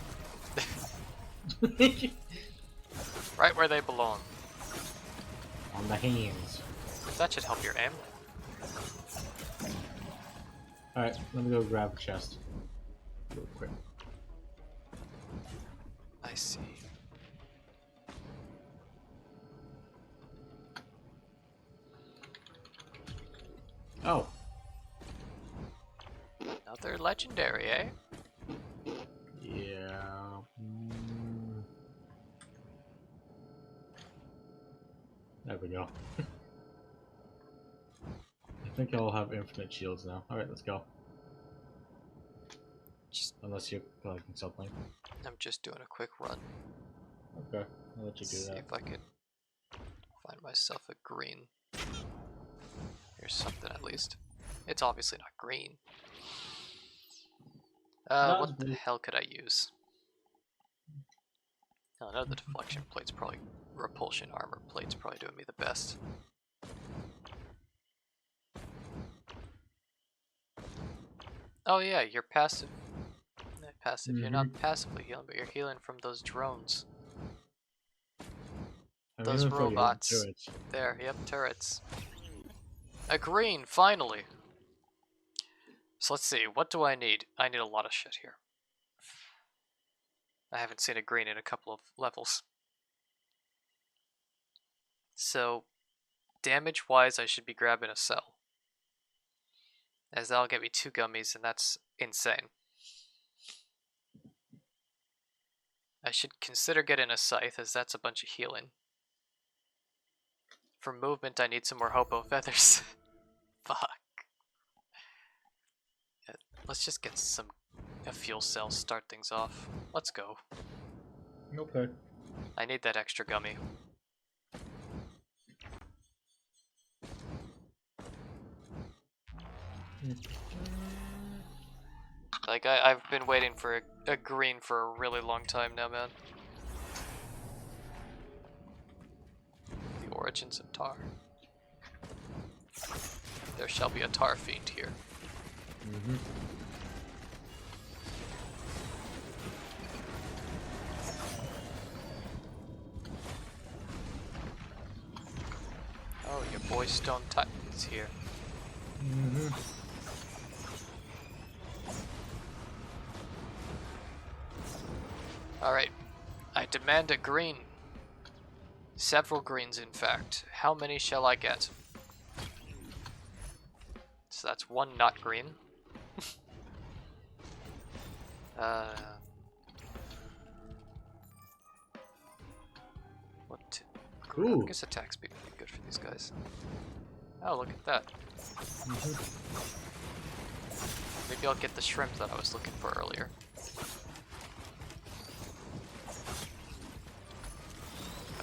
Right where they belong. On the hands. That should help your aim. Alright, let me go grab a chest. Real quick. I see. Oh. Another legendary, eh? Yeah. There we go. I think I'll have infinite shields now. Alright, let's go. Just, Unless you're collecting something. I'm just doing a quick run. Okay, I'll let you do See that. if I could find myself a green. Here's something at least. It's obviously not green. What the hell could I use? Oh, no, the deflection plate's probably... repulsion armor plate's probably doing me the best. Oh yeah, you're passive. Not passive. You're not passively healing, but you're healing from those drones. I'm Those even for your robots. turrets. There, yep, turrets. A green, finally! So let's see, what do I need? I need a lot of shit here. I haven't seen a green in a couple of levels. So, damage-wise, I should be grabbing a cell. As that'll get me 2 gummies, and that's insane. I should consider getting a scythe, as that's a bunch of healing. For movement, I need some more hopo feathers. Fuck. Yeah, let's just get a fuel cell, start things off. Let's go. Okay. I need that extra gummy. Like, I've been waiting for a green for a really long time now, man. The origins of tar. There shall be a tar fiend here. Mm-hmm. Oh, your boy Stone Titan is here. Mm-hmm. Alright. I demand a green. Several greens, in fact. How many shall I get? So that's 1 not green. I Ooh. guess attack speed would be good for these guys. Oh, look at that. Maybe I'll get the shrimp that I was looking for earlier.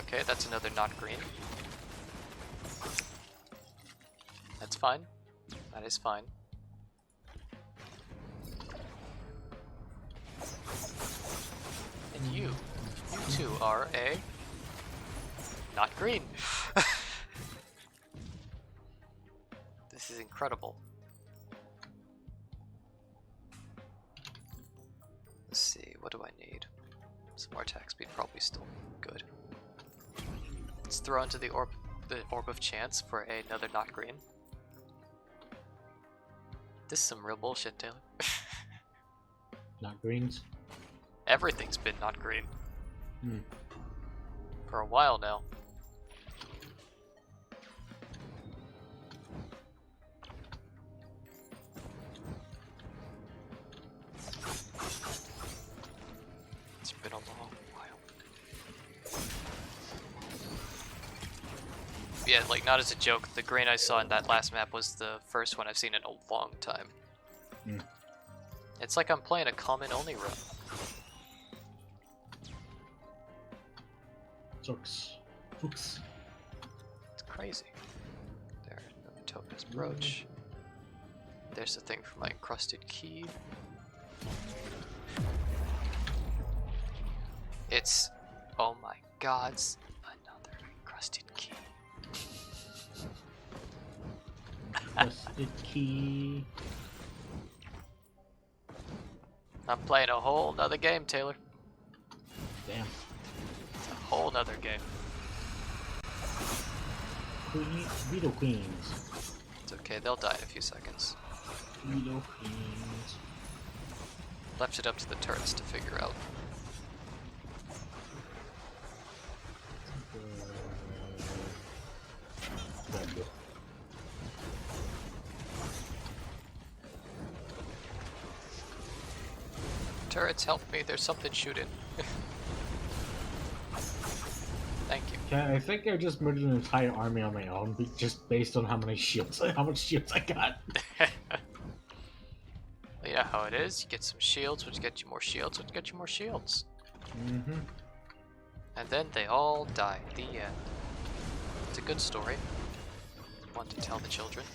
Okay, that's another not green. That's fine. That is fine. And you two are a not green. This is incredible. Let's see, what do I need? Some more attack speed, probably still good. Let's throw into the orb of chance for another not green. This is some real bullshit, Taylor. Not greens. Everything's been not green. Hmm. For a while now. It's been a long while. Yeah, like, not as a joke, the grain I saw in that last map was the first one I've seen in a long time. Hmm. It's like I'm playing a common only run. Sucks. Fuchs. It's crazy. There, another topaz brooch. There's the thing for my encrusted key. It's, oh my gods, another encrusted key. Rusted key. I'm playing a whole nother game, Taylor. Damn. It's a whole nother game. Queen. Beetle Queens. It's okay, they'll die in a few seconds. Beetle Queens. Left it up to the turrets to figure out. Turrets, help me, there's something shooting. Thank you. Okay, I think I just murdered an entire army on my own, just based on how much shields I got. Yeah, how it is. You get some shields, which get you more shields, which get you more shields. Mm-hmm. And then they all die. The end. It's a good story. One to tell the children.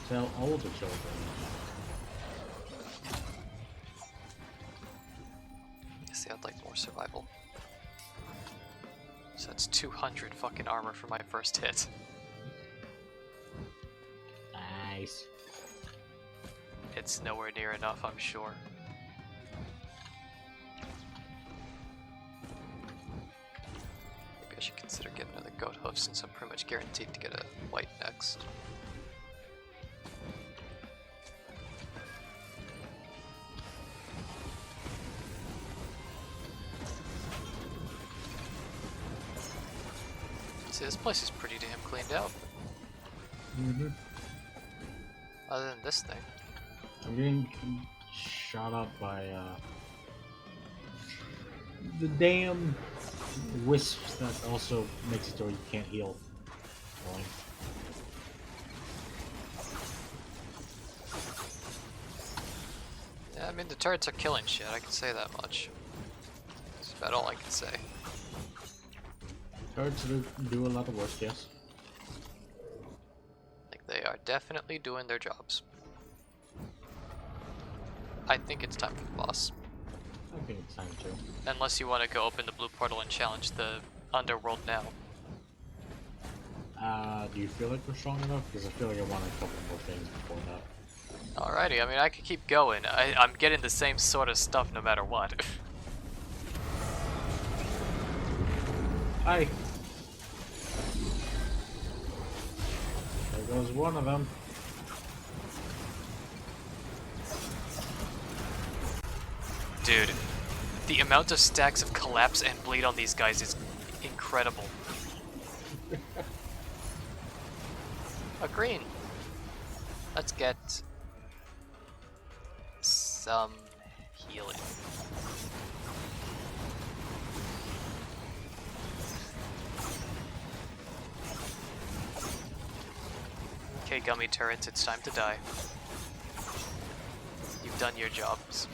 Tell all the children. See, I'd like more survival. So that's 200 fucking armor for my first hit. Nice. It's nowhere near enough, I'm sure. Maybe I should consider getting another goat hoof since I'm pretty much guaranteed to get a white next. See, this place is pretty damn cleaned out. Mm-hmm. Other than this thing. I'm getting shot up by the damn wisps that also makes it so you can't heal. Going. Yeah, I mean the turrets are killing shit, I can say that much. That's about all I can say. Turrets do a lot of work, yes. Like, they are definitely doing their jobs. I think it's time for the boss. I think it's time to. Unless you want to go open the blue portal and challenge the underworld now. Do you feel like we're strong enough? Because I feel like I want a couple more things before that. Alrighty, I mean I could keep going. I'm getting the same sort of stuff no matter what. Hi! There goes one of them. Dude, the amount of stacks of collapse and bleed on these guys is incredible. Oh, green. Let's get some healing. Okay, gummy turrets, it's time to die. You've done your jobs.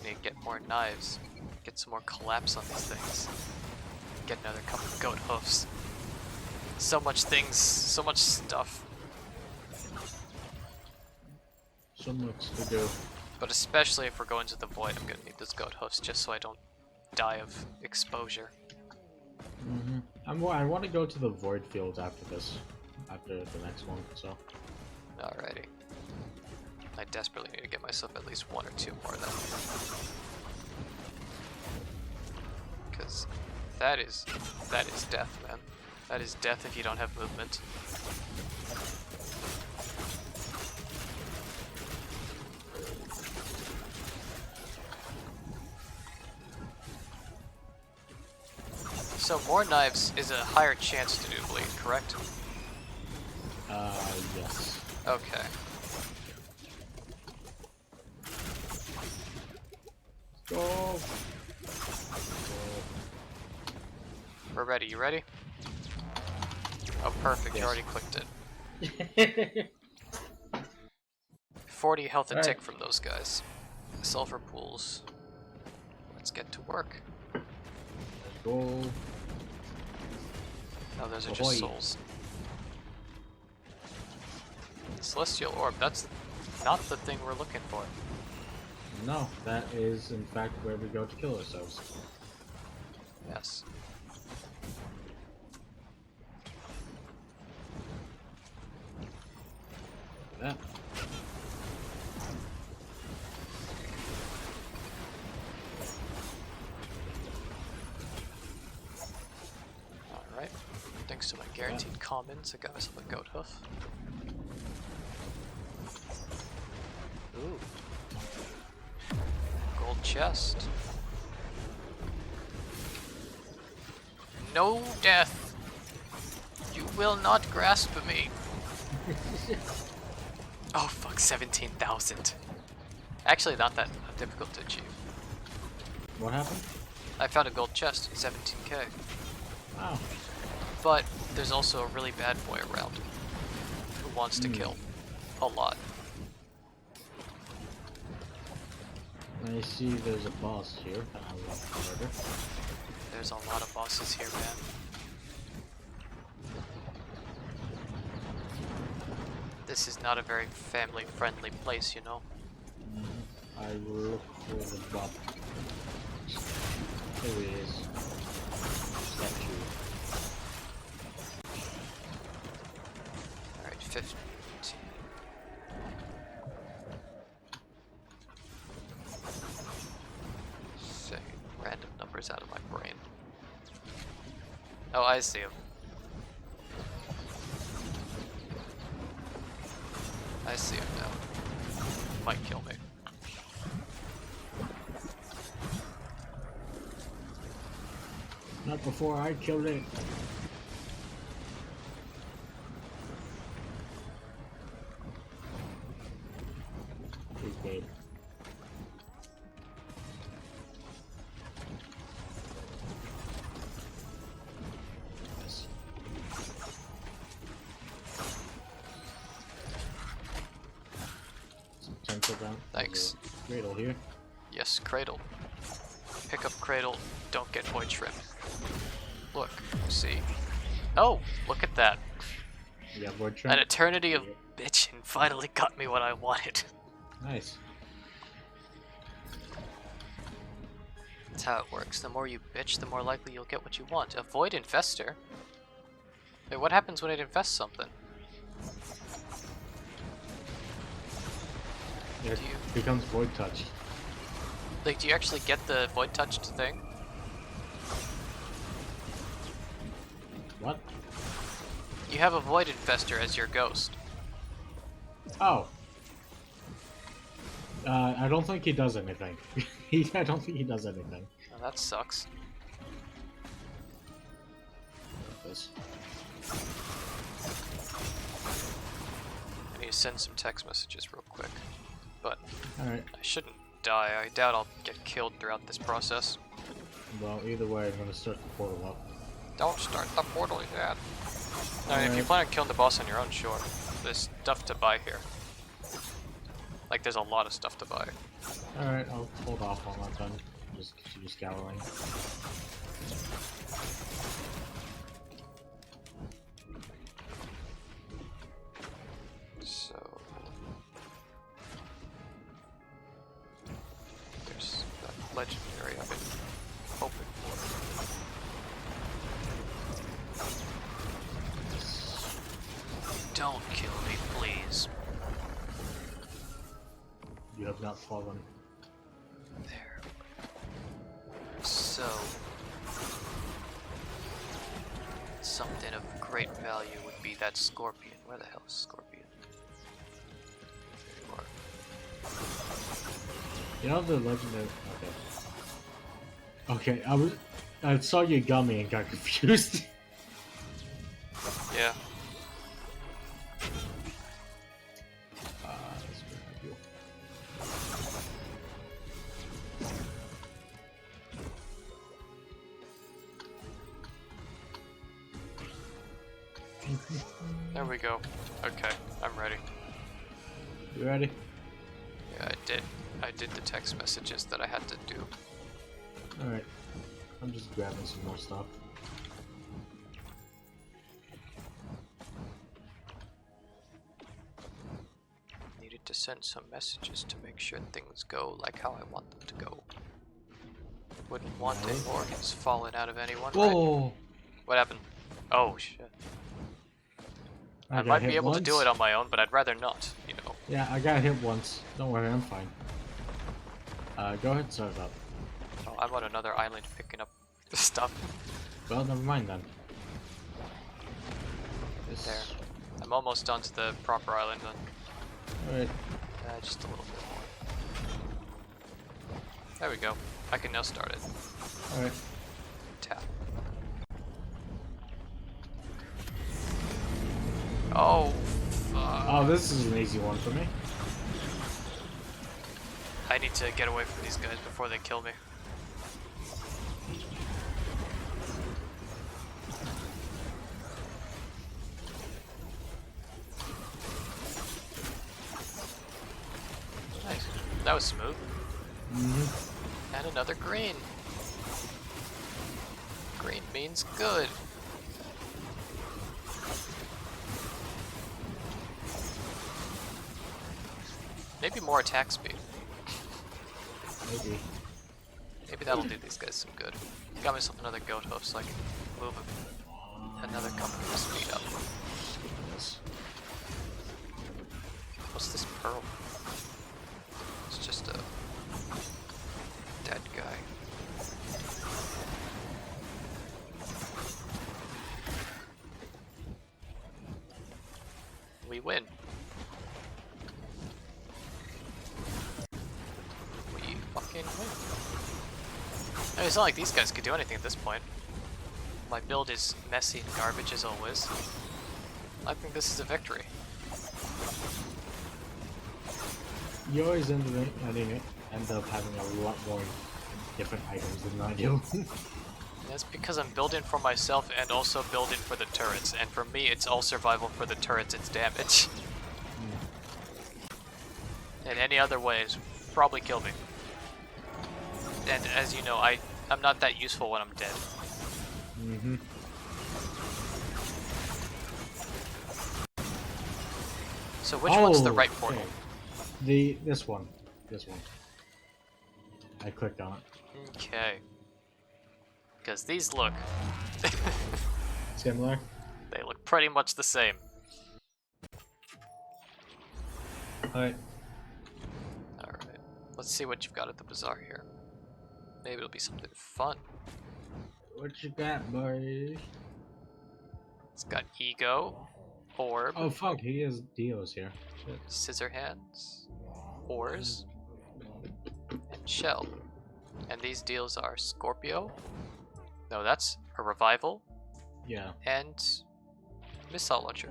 Need to get more knives. Get some more collapse on these things. Get another couple of goat hoofs. So much things, so much stuff. So much to do. But especially if we're going to the void, I'm gonna need those goat hoofs just so I don't die of exposure. I want to go to the void fields after this, after the next one. So. Alrighty. I desperately need to get myself at least 1 or 2 more of them. Because that is death, man. That is death if you don't have movement. So more knives is a higher chance to do bleed, correct? Yes. Okay. Go. We're ready. You ready? Oh, perfect. Yes. You already clicked it. 40 health a tick from those guys. Sulfur pools. Let's get to work. Let's go. No, those are Ahoy. just souls. Celestial orb. That's not the thing we're looking for. No, that is in fact where we go to kill ourselves. Yes. That. Alright. Thanks to my guaranteed commons, I got myself a goat hoof. Ooh. Gold chest. No death! You will not grasp me! Oh fuck, 17,000. Actually not that difficult to achieve. What happened? I found a gold chest, 17k. Oh. But there's also a really bad boy around who wants to kill a lot. I see there's a boss here that I want to murder. There's a lot of bosses here, man. This is not a very family-friendly place, you know? I will look for the bot. There he is. Statue. Alright, 15. Say random numbers out of my brain. Oh, I see him. I see him now. Might kill me. Not before I killed it. He's dead. Yes. Some temple down. Thanks. There's a cradle here. Yes, cradle. Pick up cradle, don't get void shrimp. Look, see. Oh, look at that. Yeah, void An shrimp. eternity of bitching finally got me what I wanted. Nice. That's how it works. The more you bitch, the more likely you'll get what you want. A void infester? Wait, what happens when it infests something? It Do you- becomes void touch. Like, do you actually get the void touched thing? What? You have a void infester as your ghost. Oh. I don't think he does anything. I don't think he does anything. Oh, that sucks. This. I need to send some text messages real quick. But Alright. I shouldn't die. I doubt I'll get killed throughout this process. Well, either way, I'm gonna start the portal up. Don't start the portal yet. I mean, if you plan on killing the boss on your own, sure. There's stuff to buy here. Like, there's a lot of stuff to buy. Alright, I'll hold off on that then. Just continue scouring. So... there's that legendary I've been hoping for. Don't kill me, please. You have not fallen. There. So... something of great value would be that scorpion. Where the hell is Scorpion? There you are. You know the legendary. Okay. Okay, I saw you gummy and got confused. Yeah. That's a good idea. There we go. Okay, I'm ready. You ready? Yeah, I did. I did the text messages that I had to do. Alright. I'm just grabbing some more stuff. Needed to send some messages to make sure things go like how I want them to go. Wouldn't want any organs falling out of anyone, right? Whoa! What happened? Oh, shit. I got might hit be able to do once. it on my own, but I'd rather not, you know. Yeah, I got hit once. Don't worry, I'm fine. Go ahead and start it up. Oh, I'm on another island picking up stuff. Well, never mind then. There. I'm almost done to the proper island then. Alright. Just a little bit more. There we go. I can now start it. Alright. Tap. Oh, fuck. Oh, this is an easy one for me. I need to get away from these guys before they kill me. Nice. That was smooth. Mm-hmm. And another green. Green means good. Maybe more attack speed. Maybe. Maybe that'll do these guys some good. Got myself another goat hoof so I can move another company to speed up. Yes. What's this pearl? It's just a dead guy. We win. We fucking win. I mean, it's not like these guys could do anything at this point. My build is messy and garbage as always. I think this is a victory. You always end up having a lot more different items than I do. That's because I'm building for myself and also building for the turrets, and for me it's all survival, for the turrets it's damage. In any other ways, probably kill me. And as you know, I'm not that useful when I'm dead. Mm-hmm. So which one's the right portal? Okay. This one. This one. I clicked on it. Okay. Because these look... Similar? they look pretty much the same. Alright. Alright. Let's see what you've got at the bazaar here. Maybe it'll be something fun. What you got, boy? It's got Ego, Orb, Oh fuck, he has Dio's here. Shit. Scissor Hands, Ores, and Shell. And these deals are Scorpio. No, that's a Revival. Yeah. And Missile Launcher.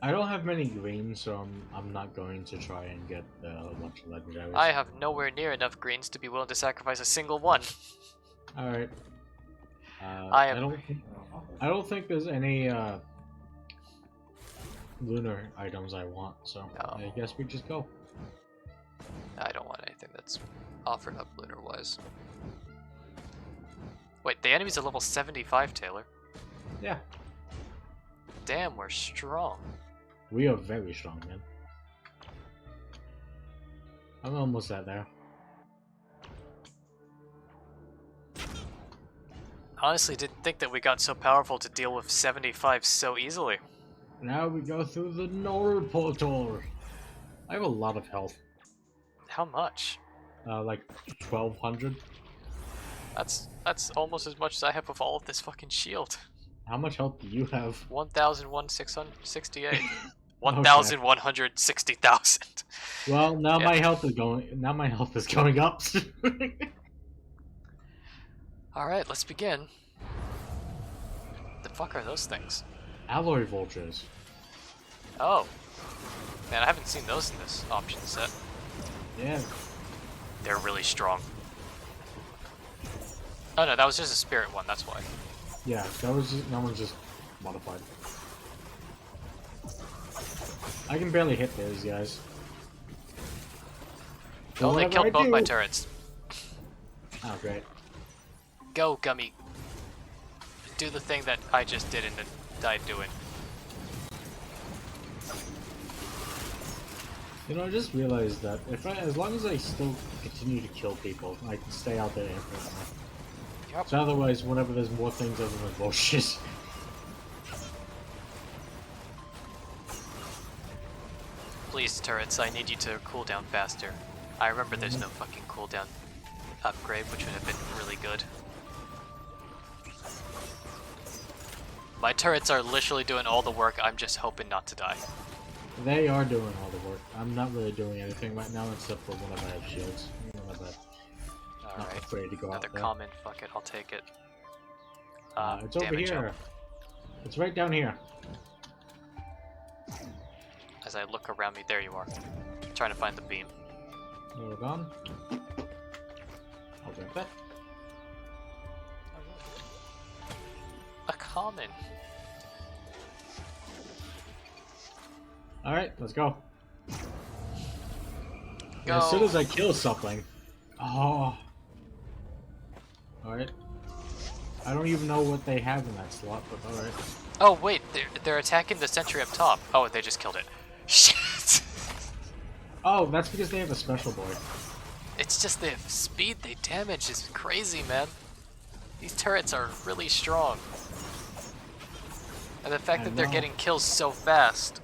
I don't have many greens, so I'm not going to try and get a bunch of legendaries. I have nowhere near enough greens to be willing to sacrifice a single one. All right. I I am. don't. I don't think there's any lunar items I want, so No. I guess we just go. I don't want anything that's offered up lunar wise. Wait, the enemy's at level 75, Taylor. Yeah, Damn, we're strong. we are very strong, man. I'm almost at there. Honestly, didn't think that we got so powerful to deal with 75 so easily. Now we go through the Nord portal. I have a lot of health. How much? Like 1200. That's almost as much as I have with all of this fucking shield. How much health do you have? 1,668. 1,160,000. Well, now Yeah. my health is going. Now my health is going up. Alright, let's begin. The fuck are those things? Alloy vultures. Oh. Man, I haven't seen those in this option set. Yeah. They're really strong. Oh no, that was just a spirit one, that's why. Yeah, that one's just modified. I can barely hit those guys. Oh, they Whatever killed I both do- my turrets. Oh, great. Go, Gummy. Do the thing that I just did and then died doing. You know, I just realized that as long as I still continue to kill people, I can stay out there infinitely. Yep. So otherwise, whenever there's more things other than bullshit. Please, turrets, I need you to cool down faster. I remember there's no fucking cooldown upgrade, which would have been really good. My turrets are literally doing all the work, I'm just hoping not to die. They are doing all the work. I'm not really doing anything right now except for whenever I have shields. Whenever I'm not Alright, afraid to go another out there. common, fuck it, I'll take it. It's over damage here. up. It's right down here. As I look around me, there you are. Trying to find the beam. Hold on. I'll grab that. A common. Alright, let's go. Go. As soon as I kill something. Oh. Alright. I don't even know what they have in that slot, but alright. Oh wait, they're attacking the sentry up top. Oh, they just killed it. Shit! Oh, that's because they have a special boy. It's just the speed they damage is crazy, man. These turrets are really strong. And the fact I that they're know. getting kills so fast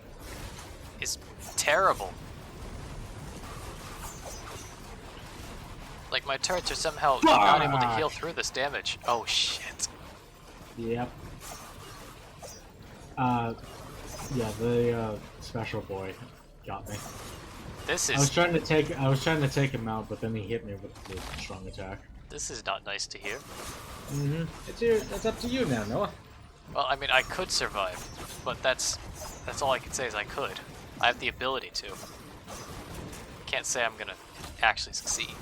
is terrible. Like, my turrets are somehow not able to heal through this damage. Oh shit. Yep. Yeah, the special boy got me. This I was is trying to take him out, but then he hit me with the strong attack. not nice to hear. That's up to you now, Noah. Well, I mean, I could survive, but that's all I can say is I could. I have the ability to. Can't say I'm gonna actually succeed.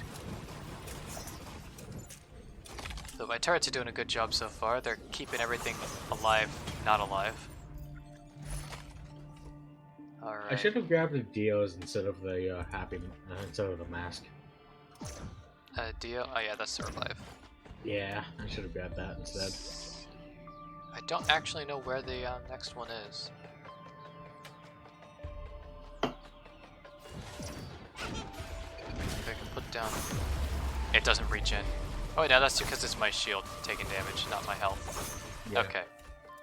So my turrets are doing a good job so far. They're keeping everything alive, not alive. Alright. I should have grabbed the Dios instead of the instead of the mask. Dio? Oh yeah, that's survive. Yeah, I should have grabbed that instead. I don't actually know where the next one is. If I can put down... It doesn't regen. Oh, no, that's because it's my shield taking damage, not my health. Yeah. Okay.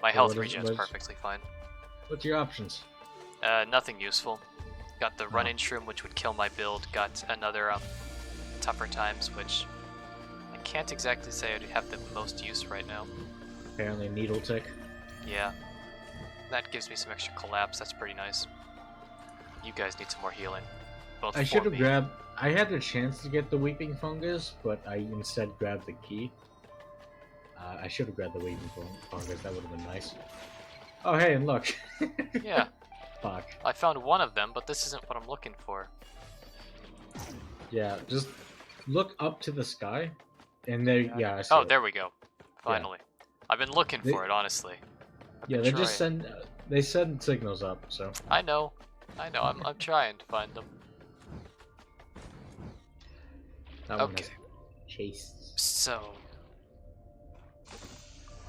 My So health what is- regens perfectly fine. What's your options? Nothing useful. Got the run-in shroom, which would kill my build. Got another tougher times, which I can't exactly say I'd have the most use right now. Apparently, needle tick. Yeah. That gives me some extra collapse. That's pretty nice. You guys need some more healing. Both I for should have me. grabbed. I had the chance to get the weeping fungus, but I instead grabbed the key. I should have grabbed the weeping fungus. That would have been nice. Oh, hey, and look. Yeah. Fuck. I found one of them, but this isn't what I'm looking for. Yeah, just look up to the sky, And there, yeah, I see Oh, it. there we go. Finally. I've been looking They- for it, honestly. I've Yeah, been they trying. just send they send signals up. So I know. I'm trying to find them. that one Okay. has chase. So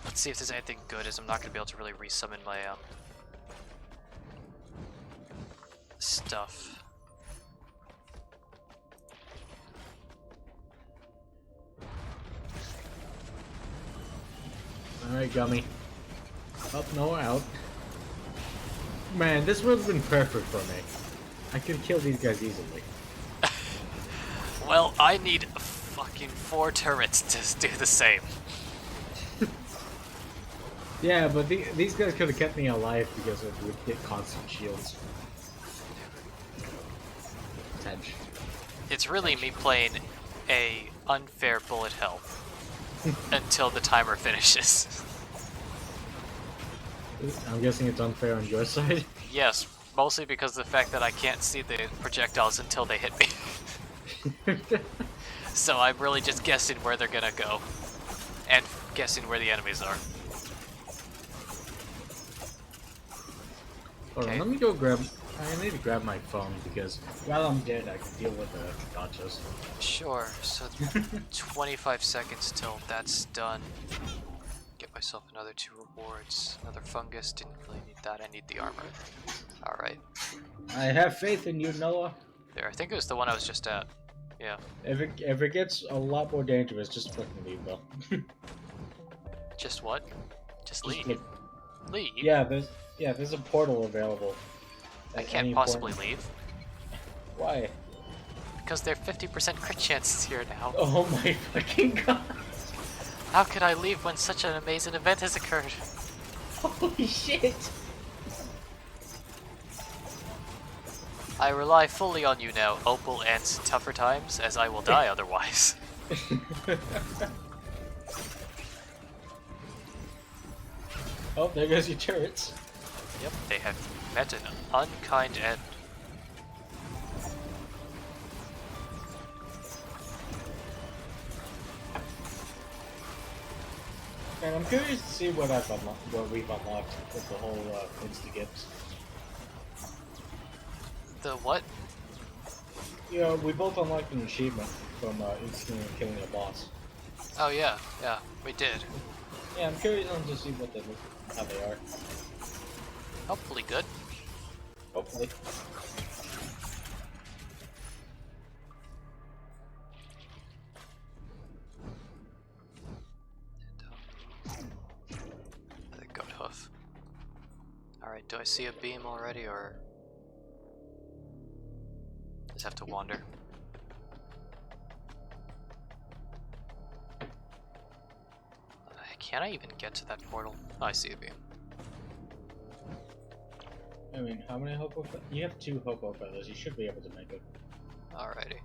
let's see if there's anything good, as I'm not gonna be able to really resummon my stuff. Alright, Gummy. Up, no, out. Man, this would have been perfect for me. I could kill these guys easily. Well, I need fucking 4 turrets to do the same. Yeah, but these guys could have kept me alive because it would get constant shields. Tench. It's really me playing a unfair bullet hell until the timer finishes. I'm guessing it's unfair on your side. Yes, mostly because of the fact that I can't see the projectiles until they hit me. So I'm really just guessing where they're gonna go. And guessing where the enemies are. Hold on, Okay. let me go grab. I need to grab my phone because while I'm dead, I can deal with the gotchas. Sure, so 25 seconds till that's done. Get myself another 2 rewards. Another fungus, didn't really need that, I need the armor. Alright, I have faith in you, Noah. there, I think it was the one I was just at. Yeah. If it gets a lot more dangerous, just fucking leave though. Just what? Just leave. Just Leave? yeah, there's a portal available. I at can't any possibly point. leave. Why? Because there are 50% crit chances here now. Oh my fucking god! How could I leave when such an amazing event has occurred? Holy shit! I rely fully on you now, Opal and Tougher Times, as I will die otherwise. Oh, there goes your turrets. Yep, they have met an unkind end. And I'm curious to see what we've unlocked with the whole insta-gips. The what? You know, we both unlocked an achievement from instantly killing a boss. Oh yeah, we did. Yeah, I'm curious on to see what they look, how they are. Hopefully good. Hopefully. The goat hoof. Alright, do I see a beam already, or... just have to wander? Can I even get to that portal? Oh, I see a beam. I mean, how many hopo feathers? You have 2 hopo feathers. You should be able to make it. Alrighty.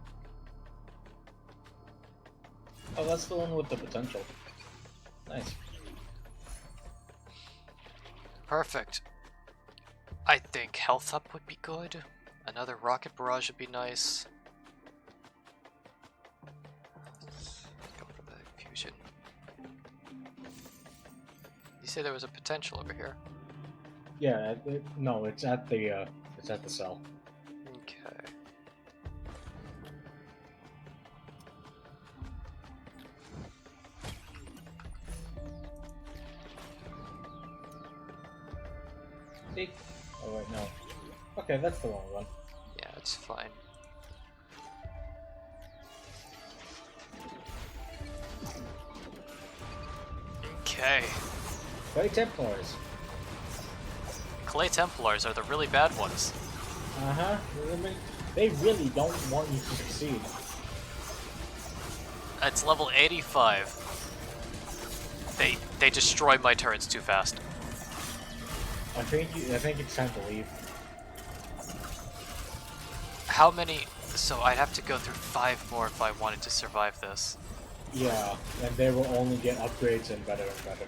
Oh, that's the one with the potential. Nice. Perfect. I think health up would be good. Another rocket barrage would be nice. Go for the fusion. You say there was a potential over here. Yeah, no, it's at the cell. Okay. See? Oh wait, no. Okay, that's the wrong one. Yeah, it's fine. Okay. Clay Templars. Clay Templars are the really bad ones. Uh-huh. They really don't want you to succeed. It's level 85. They destroy my turrets too fast. I think it's time to leave. How many? So I'd have to go through 5 more if I wanted to survive this. Yeah, and they will only get upgrades and better and better.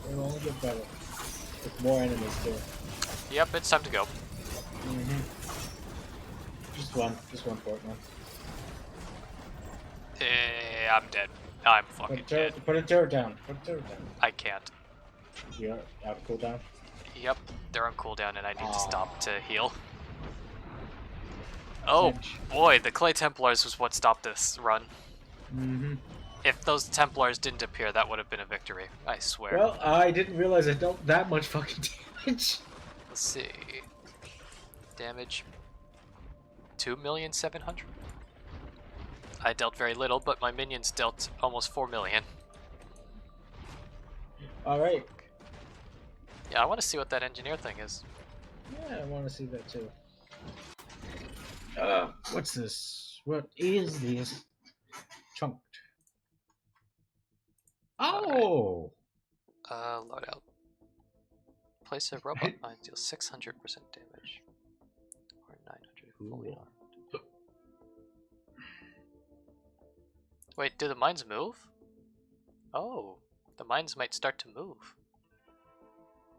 They will only get better. With more enemies too. Yep, it's time to go. Just one port now. Yeah, I'm dead. I'm fucking dead. Put a turret down. Put a turret down. I can't. You're out of cooldown? Yep, they're on cooldown and I need to stop to heal. Oh boy, the Clay Templars was what stopped this run. Mm-hmm. If those Templars didn't appear, that would have been a victory. I swear. Well, I didn't realize I dealt that much fucking damage. Let's see. Damage. 2,700,000. I dealt very little, but my minions dealt almost 4 million. Alright. Yeah, I want to see what that engineer thing is. Yeah, I want to see that too. What's this? What is this? Chunked. Oh! Loadout. Place a robot mine, deals 600% damage. Or 900 fully armed. Wait, do the mines move? Oh, the mines might start to move.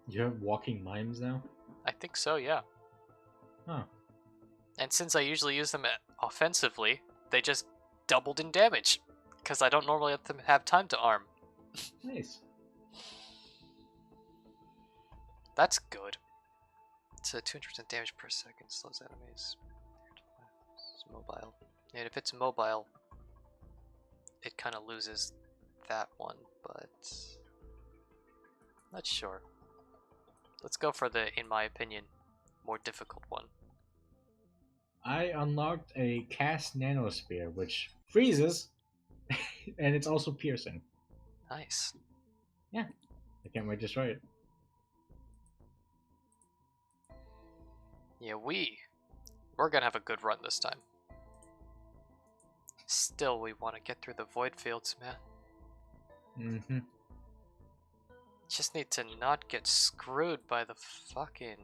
You have walking mines now? I think so, yeah. Huh. And since I usually use them offensively, they just doubled in damage. Because I don't normally have time to arm. Nice. That's good. It's a 200% damage per second, slows enemies. It's mobile. And if it's mobile, it kind of loses that one, but not sure. Let's go for the, in my opinion, more difficult one. I unlocked a cast nanosphere, which freezes, and it's also piercing. Nice. Yeah, I can't wait to try it. Yeah, we're gonna have a good run this time. Still, we want to get through the void fields, man. Mm-hmm. Just need to not get screwed by the fucking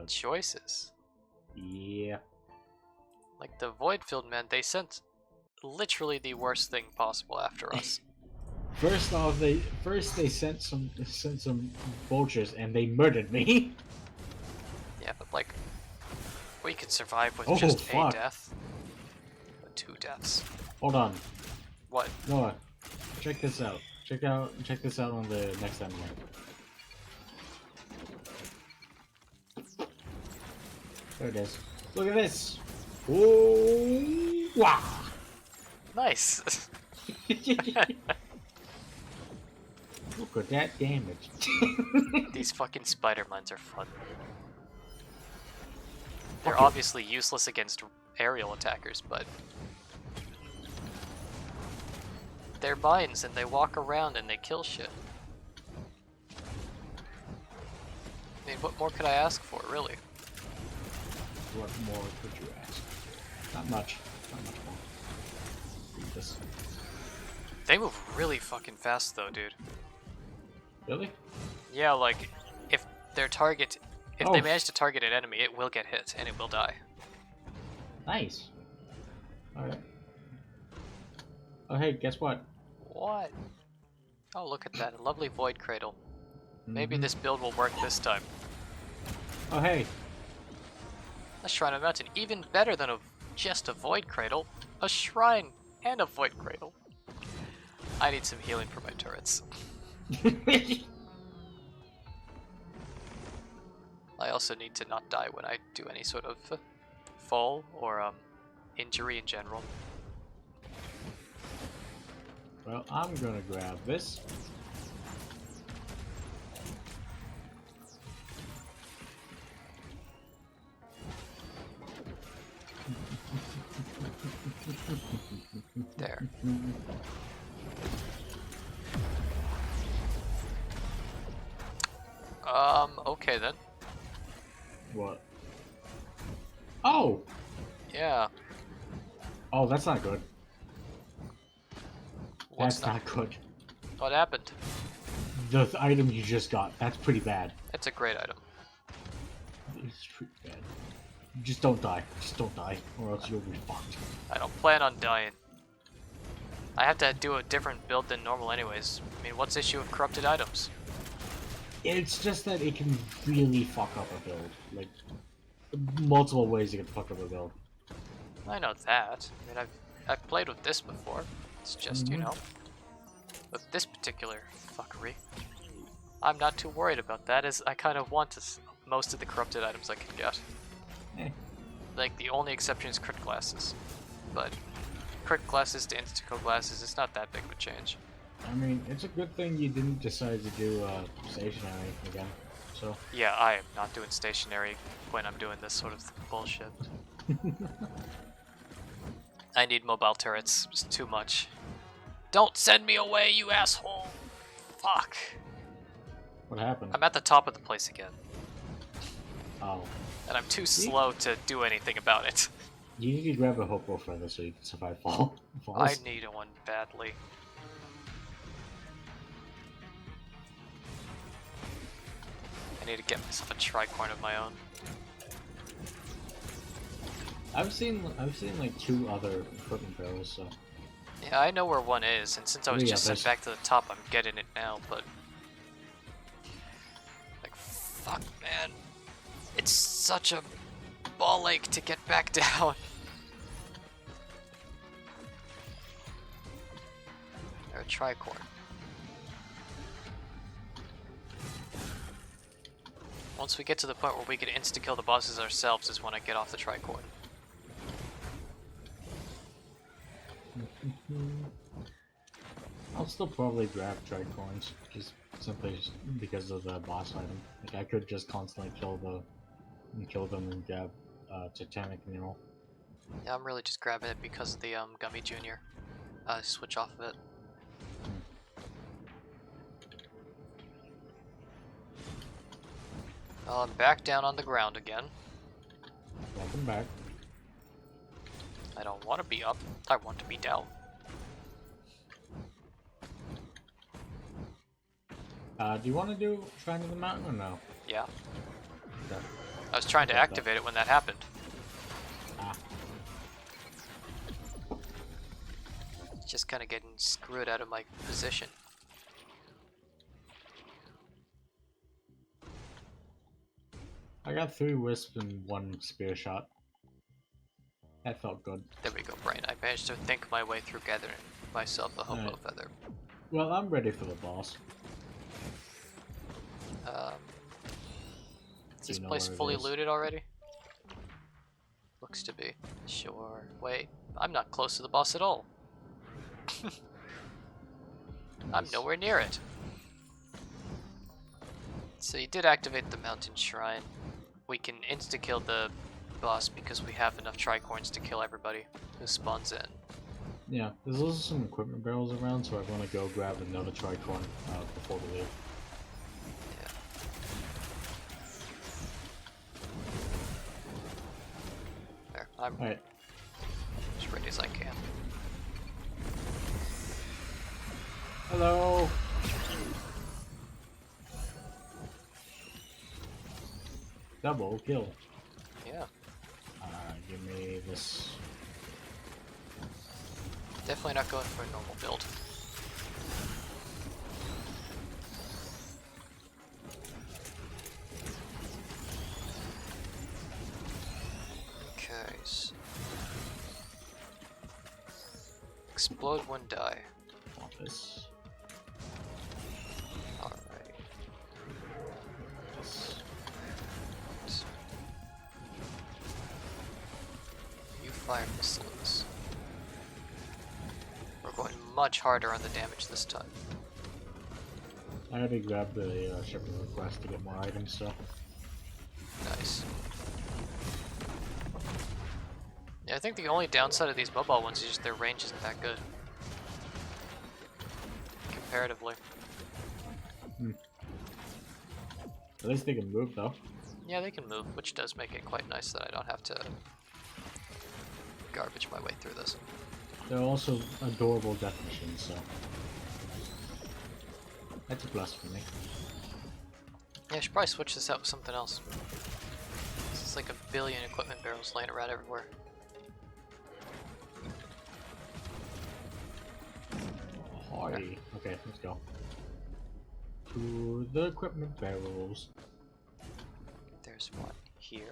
choices. Yeah. Like the void field, man, they sent literally the worst thing possible after us. First off, they sent some vultures and they murdered me. Yeah, but like we could survive with Oh, just fuck. a death. But 2 deaths. Hold on. What? Noah, check this out. Check this out on the next enemy. There it is. Look at this. Oh, wow. Nice. Look at that damage. These fucking spider mines are fun. They're Okay. obviously useless against aerial attackers, but they're mines and they walk around and they kill shit. I mean, what more could I ask for, really? What more could you ask? Not much. Not much more. Read this. They move really fucking fast though, dude. Really? Yeah, like, if their target... If Oh. they manage to target an enemy, it will get hit, and it will die. Nice. Alright. Oh hey, guess what? What? Oh, look at that. A lovely void cradle. Maybe Mhm. this build will work this time. Oh hey. A shrine of mountain. Even better than just a void cradle. A shrine and a void cradle. I need some healing for my turrets. I also need to not die when I do any sort of fall or injury in general. Well, I'm gonna grab this. There. Okay then. What? Oh! Yeah. Oh, that's not good. What's That's not good. What happened? The item you just got, that's pretty bad. It's a great item. It's pretty bad. Just don't die. Just don't die, or else you'll be fucked. I don't plan on dying. I have to do a different build than normal anyways. I mean, what's the issue of corrupted items? It's just that it can really fuck up a build. Like, multiple ways you can fuck up a build. I know that. I mean, I've played with this before. It's just, you Mhm. know, with this particular fuckery. I'm not too worried about that, as I kind of want most of the corrupted items I can get. Eh. Like, the only exception is crit glasses. But crit glasses to insta-kill glasses, it's not that big of a change. I mean, it's a good thing you didn't decide to do stationary again. So. Yeah, I am not doing stationary when I'm doing this sort of bullshit. I need mobile turrets. It's too much. Don't send me away, you asshole! Fuck. What happened? I'm at the top of the place again. Oh. And I'm too slow to do anything about it. You need to grab a Hoppo feather so you can survive falls. I need one badly. I need to get myself a tricorn of my own. I've seen like 2 other equipment barrels, so. Yeah, I know where one is, and since I was Yeah, just sent there's- back to the top, I'm getting it now, but... Like, fuck, man. It's such a ball ache to get back down. Or a tricorn. Once we get to the point where we can insta-kill the bosses ourselves is when I get off the tricorn. I'll still probably grab tricorns, just simply because of the boss item. Like I could just constantly kill them and grab titanic mineral. Yeah, I'm really just grabbing it because of the Gummy Junior. Switch off of it. Well, I'm back down on the ground again. Welcome back. I don't want to be up, I want to be down. Do you want to do Shrine of the Mountain or no? Yeah. Okay. I was trying to activate it when that happened. Ah. Just kind of getting screwed out of my position. I got 3 wisps and 1 spear shot. That felt good. There we go, Brian. I managed to think my way through gathering myself a hobo Alright. feather. Well, I'm ready for the boss. Is this know place where it fully is? looted already? Looks to be. Sure. Wait, I'm not close to the boss at all. I'm Nice. nowhere near it. So you did activate the mountain shrine. We can insta-kill the boss because we have enough tricorns to kill everybody who spawns in. Yeah, there's also some equipment barrels around, so I want to go grab another tricorn before we leave. Yeah. There, I'm Alright. as ready as I can. Hello! Double kill. Yeah, Give me this. definitely not going for a normal build. Okay, so explode when die. Want this. Alright. This. You fire missiles. We're going much harder on the damage this time. I had to grab the shipping request to get more items, so. Nice. Yeah, I think the only downside of these mobile ones is just their range isn't that good. Comparatively. At least they can move, though. Yeah, they can move, which does make it quite nice that I don't have to garbage my way through this. They're also adorable death machines, so. That's a plus for me. Yeah, I should probably switch this out with something else. This is like a billion equipment barrels laying around everywhere. Hardy. Okay, let's go. To the equipment barrels. There's one here.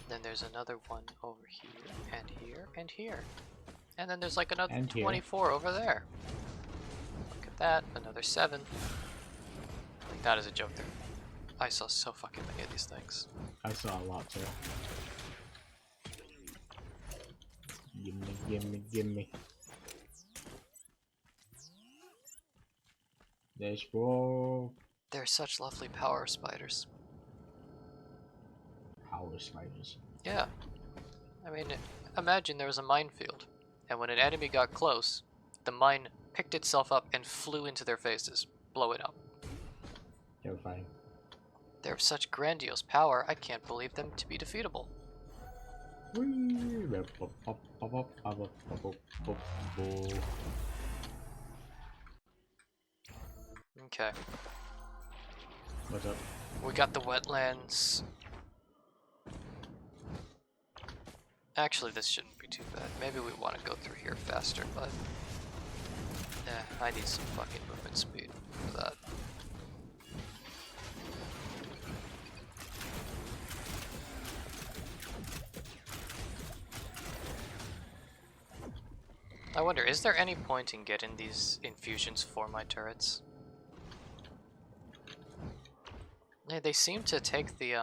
Then there's another one over here, and here, and here. And then there's like another And here. 24 over there. Look at that, another 7. Like, that is a joke there. I saw so fucking many of these things. I saw a lot too. Gimme, gimme, gimme. There's bro. They're such lovely power spiders. Power spiders. Yeah. I mean, imagine there was a minefield, and when an enemy got close, the mine picked itself up and flew into their faces, blowing up. Terrifying. They're of such grandiose power, I can't believe them to be defeatable. Okay. What's up? We got the wetlands. Actually, this shouldn't be too bad. Maybe we want to go through here faster, but... I need some fucking movement speed for that. I wonder, is there any point in getting these infusions for my turrets? Yeah, they seem to take the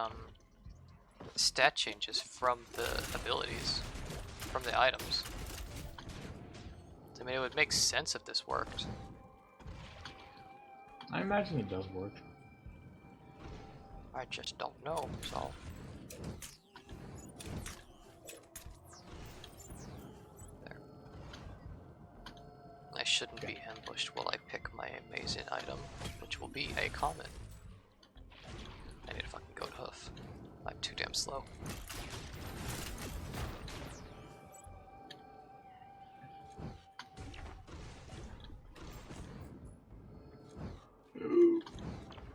stat changes from the abilities, from the items. I mean, it would make sense if this worked. I imagine it does work. I just don't know, so... There. I shouldn't be ambushed while I pick my amazing item, which will be a common. I need to fucking goat hoof. I'm too damn slow.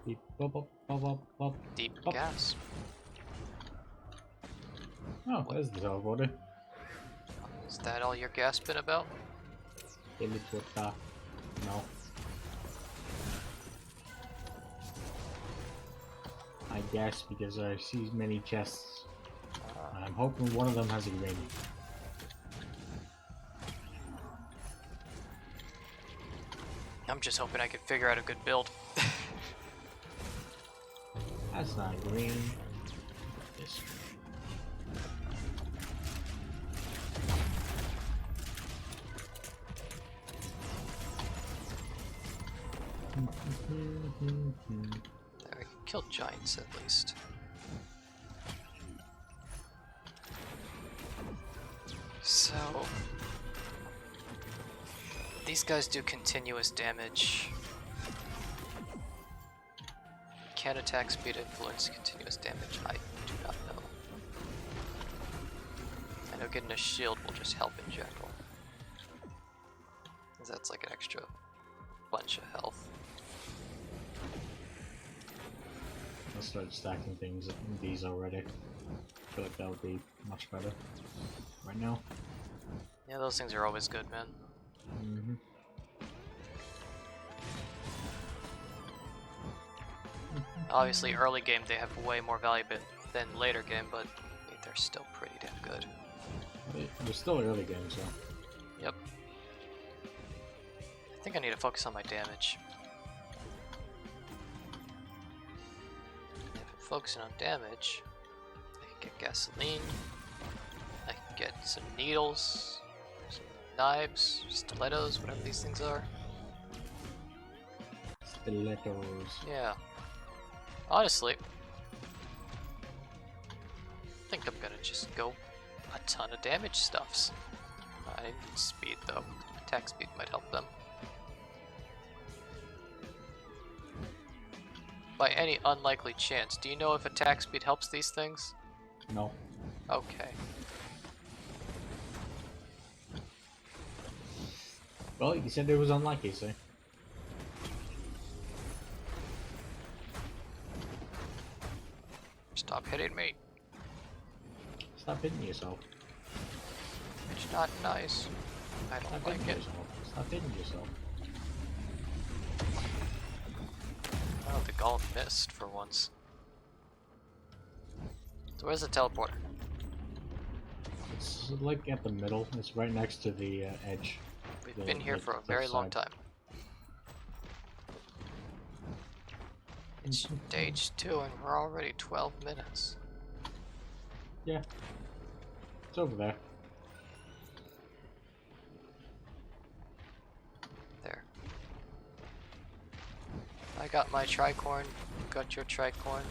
Beep, bop, bop, bop, bop, bop. Deep Bop. gas. Oh, there's the teleporter. Is that all you're gasping about? Teleporter. No. I guess because I see many chests. I'm hoping one of them has a ring. I'm just hoping I can figure out a good build. That's not green. This There, we can kill giants at least. So... these guys do continuous damage. Can attack speed influence continuous damage? I do not know. I know getting a shield will just help in general. 'Cause that's like an extra bunch of health. I'll start stacking things in these already. I feel like that would be much better right now. Yeah, those things are always good, man. Mm-hmm. Obviously, early game they have way more value than later game, but they're still pretty damn good. They're still early game, so. Yep. I think I need to focus on my damage. If I'm focusing on damage, I can get gasoline, I can get some needles, some knives, stilettos, whatever these things are. Stilettos. Yeah. Honestly, I think I'm gonna just go a ton of damage stuffs. I need speed though. Attack speed might help them. By any unlikely chance, do you know if attack speed helps these things? No. Okay. Well, you said it was unlucky, so. Stop hitting me. Stop hitting yourself. It's not nice. I don't Stop like hitting it. yourself. Stop hitting yourself. Oh, the golem missed for once. So where's the teleporter? It's like at the middle. It's right next to the edge. We've been here for a very long time. It's stage 2 and we're already 12 minutes. Yeah. It's over there. There. I got my tricorn. You got your tricorn.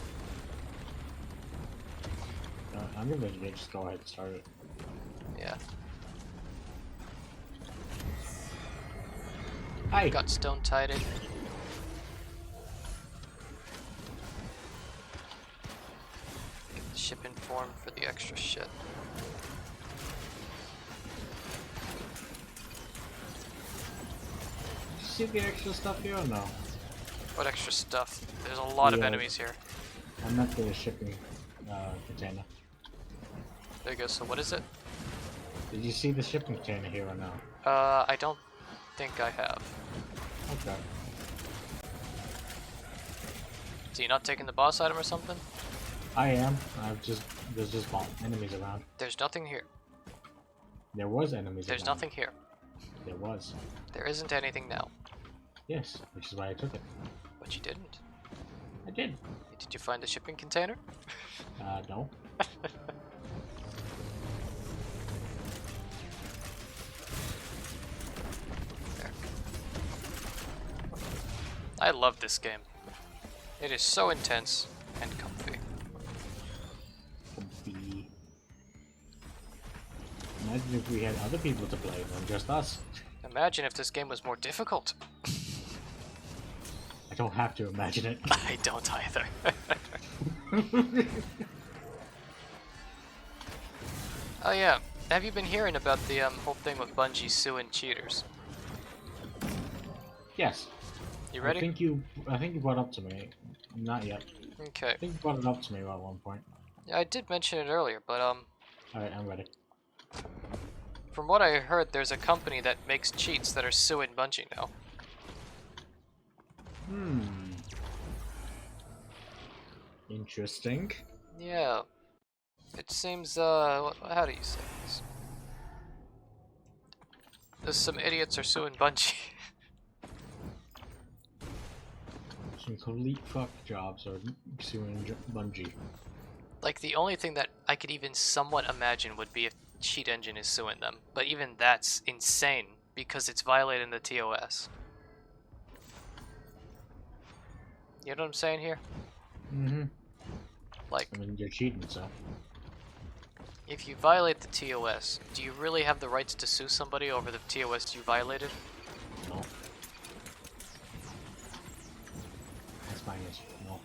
I'm gonna just go ahead and start it. Yeah. Hi! Got stone tided. Get the ship informed for the extra shit. Did you see the extra stuff here or no? What extra stuff? There's a lot of Yeah. enemies here. I meant the shipping container. There you go, so what is it? Did you see the shipping container here or no? I don't think I have. Okay. So you're not taking the boss item or something? I am. There's just enemies around. There's nothing here. There was enemies There's around. nothing here. There was. There isn't anything now. Yes, which is why I took it. But you didn't. I did. Did you find the shipping container? No. There. I love this game. It is so intense and comfy. Comfy. Imagine if we had other people to play than just us. Imagine if this game was more difficult. I don't have to imagine it. I don't either. Oh yeah, have you been hearing about the whole thing with Bungie suing cheaters? Yes. You ready? I think you brought up to me. Not yet. Okay. I think you brought it up to me at one point. Yeah, I did mention it earlier, but Alright, I'm ready. from what I heard, there's a company that makes cheats that are suing Bungie now. Interesting. Yeah. It seems, how do you say this? There's some idiots are suing Bungie. Some complete fuck jobs are suing Bungie. Like, the only thing that I could even somewhat imagine would be if Cheat Engine is suing them. But even that's insane, because it's violating the TOS. You know what I'm saying here? Mm-hmm. Like, I mean, you're cheating, so. if you violate the TOS, do you really have the rights to sue somebody over the TOS you violated? No. That's my answer. No.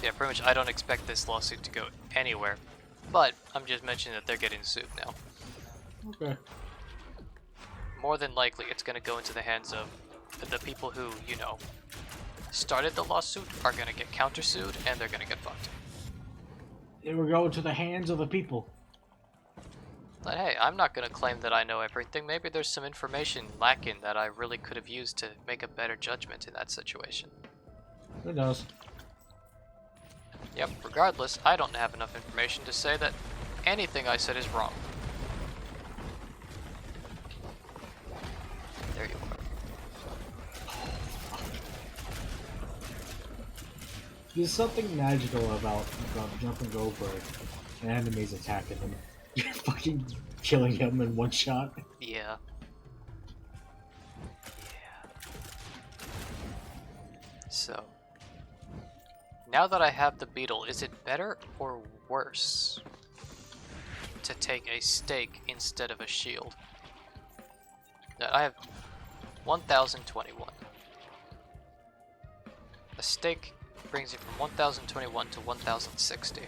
Yeah, pretty much I don't expect this lawsuit to go anywhere. But I'm just mentioning that they're getting sued now. Okay. More than likely, it's going to go into the hands of the people who, you know, started the lawsuit are going to get countersued, and they're going to get fucked. It will go to the hands of the people. But hey, I'm not going to claim that I know everything. Maybe there's some information lacking that I really could have used to make a better judgment in that situation. Who knows? Yep, regardless, I don't have enough information to say that anything I said is wrong. There you are. There's something magical about jumping over an enemy's attacking him. You're fucking killing him in one shot. Yeah. So, now that I have the beetle, is it better or worse to take a stake instead of a shield? Now, I have 1021. A stake brings you from 1021 to 1060.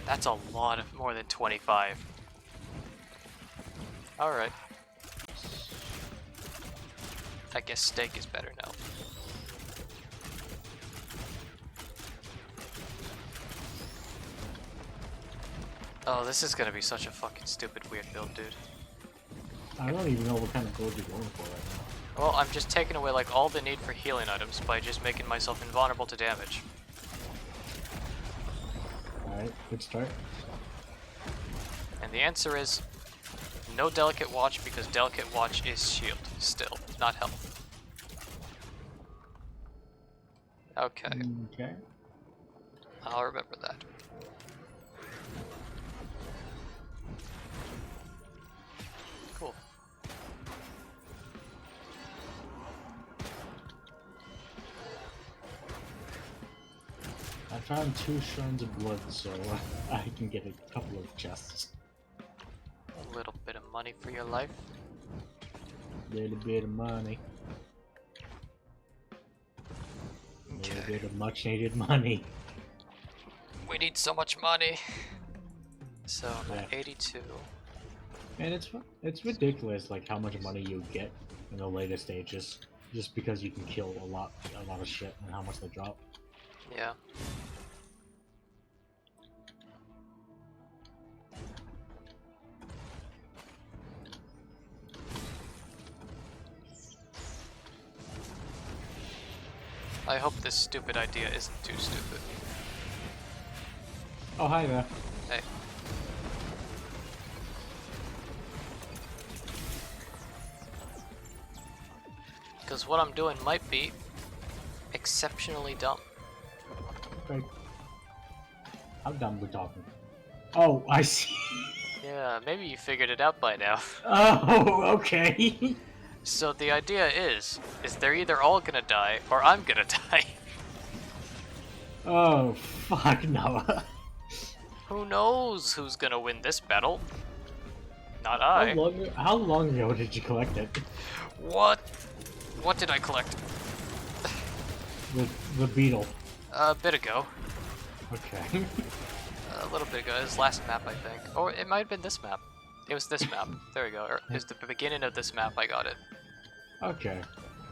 That's a lot of more than 25. Alright. I guess stake is better now. Oh, this is gonna be such a fucking stupid weird build, dude. I don't even know what kind of build you're going for right now. Well, I'm just taking away like all the need for healing items by just making myself invulnerable to damage. Alright, good start. the answer is no Delicate Watch, because Delicate Watch is shield still, not health. Okay, Okay. I'll remember that. Cool. I found 2 shrines of blood, so I can get a couple of chests. A little bit of money for your life. Little bit of money. Little bit of much needed money. We need so much money. So, Yeah. 82. And it's ridiculous, like how much money you get in the later stages, just because you can kill a lot of shit and how much they drop. Yeah. I hope this stupid idea isn't too stupid. Oh, hi there. Hey. Because what I'm doing might be exceptionally dumb. Okay. How dumb we talking? Oh, I see. Yeah, maybe you figured it out by now. Oh, okay. So the idea is they're either all gonna die or I'm gonna die. Oh, fuck no. Who knows who's gonna win this battle? Not How I. long ago did you collect it? What? What did I collect? The beetle. A bit ago. Okay. A little bit ago. It was last map, I think. Or it might have been this map. It was this map. There we go. Or it was the beginning of this map I got it. Okay.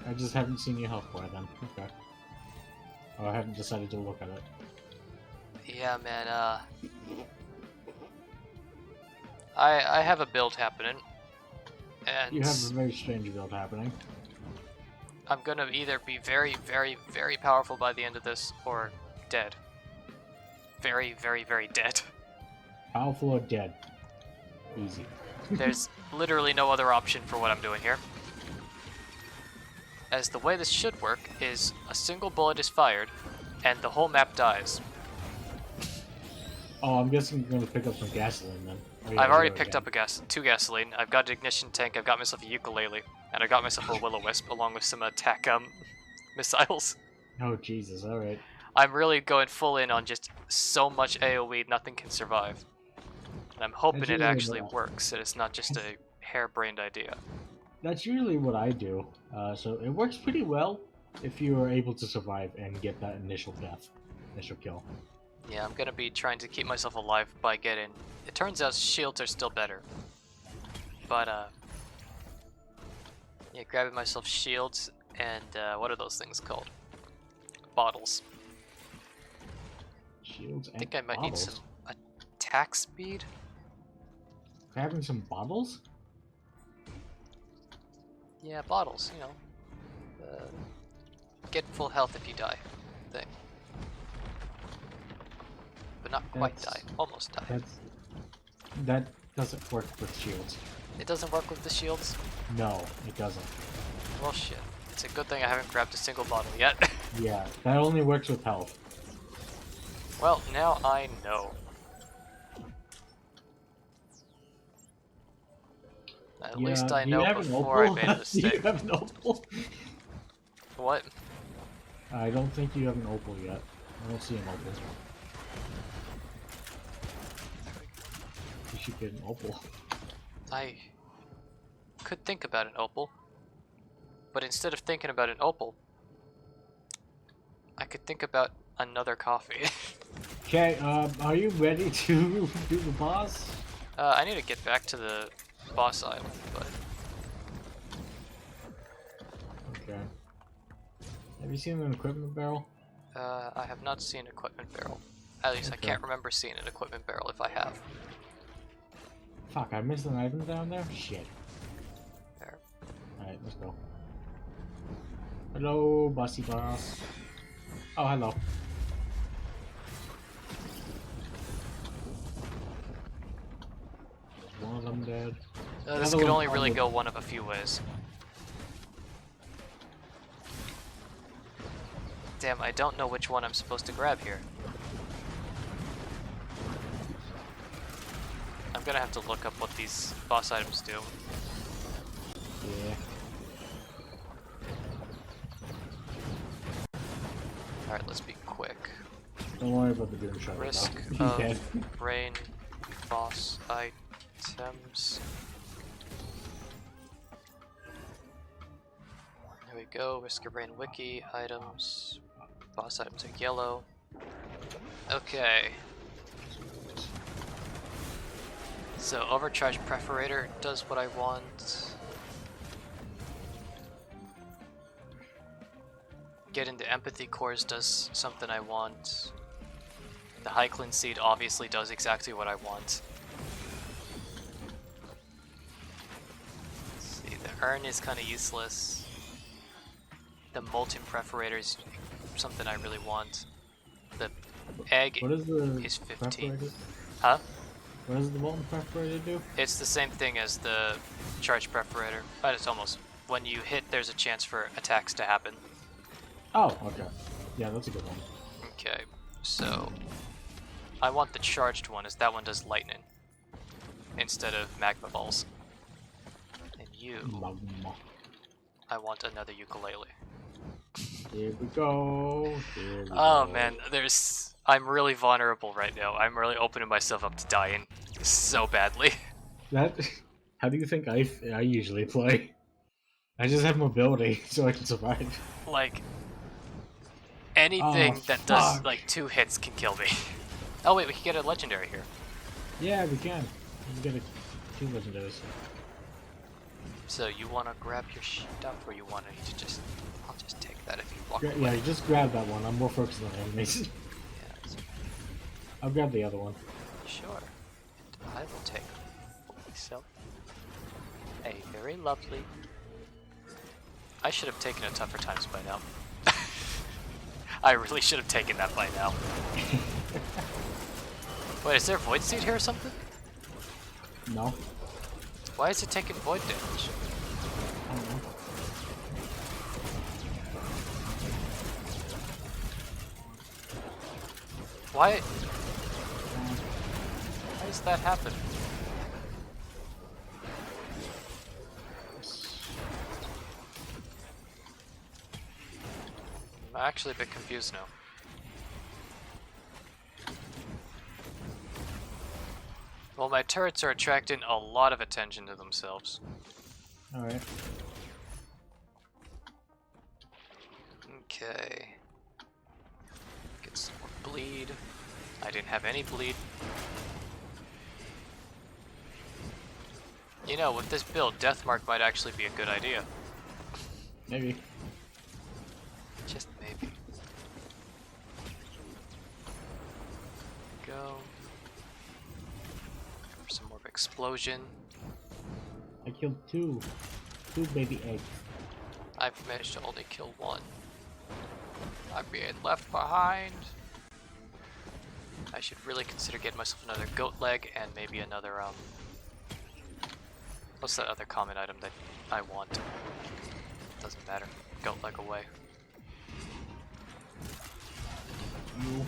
I just haven't seen your health bar then. Okay. Oh, I haven't decided to look at it. Yeah, man, I have a build happening. And You have a very strange build happening. I'm gonna either be very, very, very powerful by the end of this, or dead. Very, very, very dead. Powerful or dead? Easy. There's literally no other option for what I'm doing here. As the way this should work is a single bullet is fired, and the whole map dies. Oh, I'm guessing you're gonna pick up some gasoline then. Oh, yeah, I've already there picked again. up two gasoline, I've got an ignition tank, I've got myself a ukulele, and I got myself a will-o-wisp along with some attack missiles. Oh, Jesus, alright. I'm really going full in on just so much AoE, nothing can survive. And I'm hoping That's it really actually what works, that it's not just a harebrained idea. That's usually what I do. So it works pretty well if you are able to survive and get that initial death. Initial kill. Yeah, I'm gonna be trying to keep myself alive by getting... It turns out shields are still better. But, yeah, grabbing myself shields and, what are those things called? Bottles. Shields and I think I might need bottles. some attack speed? Having some bottles? Yeah, bottles, you know. Get full health if you die thing. But not quite die. That's- Almost die. That doesn't work with shields. It doesn't work with the shields? No, it doesn't. Well, shit. It's a good thing I haven't grabbed a single bottle yet. Yeah, that only works with health. Well, now I know. At least I do you know have an before I opal? made a Do mistake. you have an opal? What? I don't think you have an opal yet. I don't see an opal. You should get an opal. I could think about an opal. But instead of thinking about an opal, I could think about another coffee. Okay, are you ready to do the boss? I need to get back to the boss island, but Okay. Have you seen an equipment barrel? I have not seen equipment barrel. At least Okay. I can't remember seeing an equipment barrel if I have. Fuck, I missed an item down there? Shit. There. Alright, let's go. Hello, bossy boss. Oh, hello. one of them dead. This Another could one only really probably- go one of a few ways. Damn, I don't know which one I'm supposed to grab here. I'm gonna have to look up what these boss items do. Yeah. Alright, let's be quick. Don't worry about the doom shot. Risk though. Yeah. of brain boss items. There we go. Risk of brain wiki items. Boss items are yellow. Okay. So overcharge perforator does what I want. Get into empathy cores does something I want. The Hyclin seed obviously does exactly what I want. Let's see, the urn is kind of useless. The molten perforator is something I really want. The egg What is the is 15. perforator? Huh? What does the molten perforator do? It's the same thing as the charge perforator, but it's almost when you hit, there's a chance for attacks to happen. Oh, okay. Yeah, that's a good one. Okay, so I want the charged one, as that one does lightning instead of magma balls. And you, Magma. I want another ukulele. Here we go. Here we Oh go. man, I'm really vulnerable right now. I'm really opening myself up to dying so badly. That. How do you think I usually play? I just have mobility, so I can survive. Like, anything Oh, that does fuck. like 2 hits can kill me. Oh wait, we can get a legendary here. Yeah, we can. We get a 2 legendaries. So you want to grab your stuff, or you want to just? I'll just take that if you walk Yeah, away. just grab that one. I'm more focused on enemies. Yeah, that's I'll grab the other one. sure. And I will take for myself a very lovely. I should have taken a tougher times by now. I really should have taken that by now. Wait, is there void seed here or something? No. Why is it taking void damage? I don't know. Why does that happen? I'm actually a bit confused now. Well, my turrets are attracting a lot of attention to themselves. Alright. Okay. Get some more bleed. I didn't have any bleed. You know, with this build, Deathmark might actually be a good idea. Maybe. Just maybe. Go. For some more of explosion. I killed 2. 2 baby eggs. I've managed to only kill 1. I'm being left behind. I should really consider getting myself another goat leg and maybe another, what's that other common item that I want? Doesn't matter. Goat leg away. You.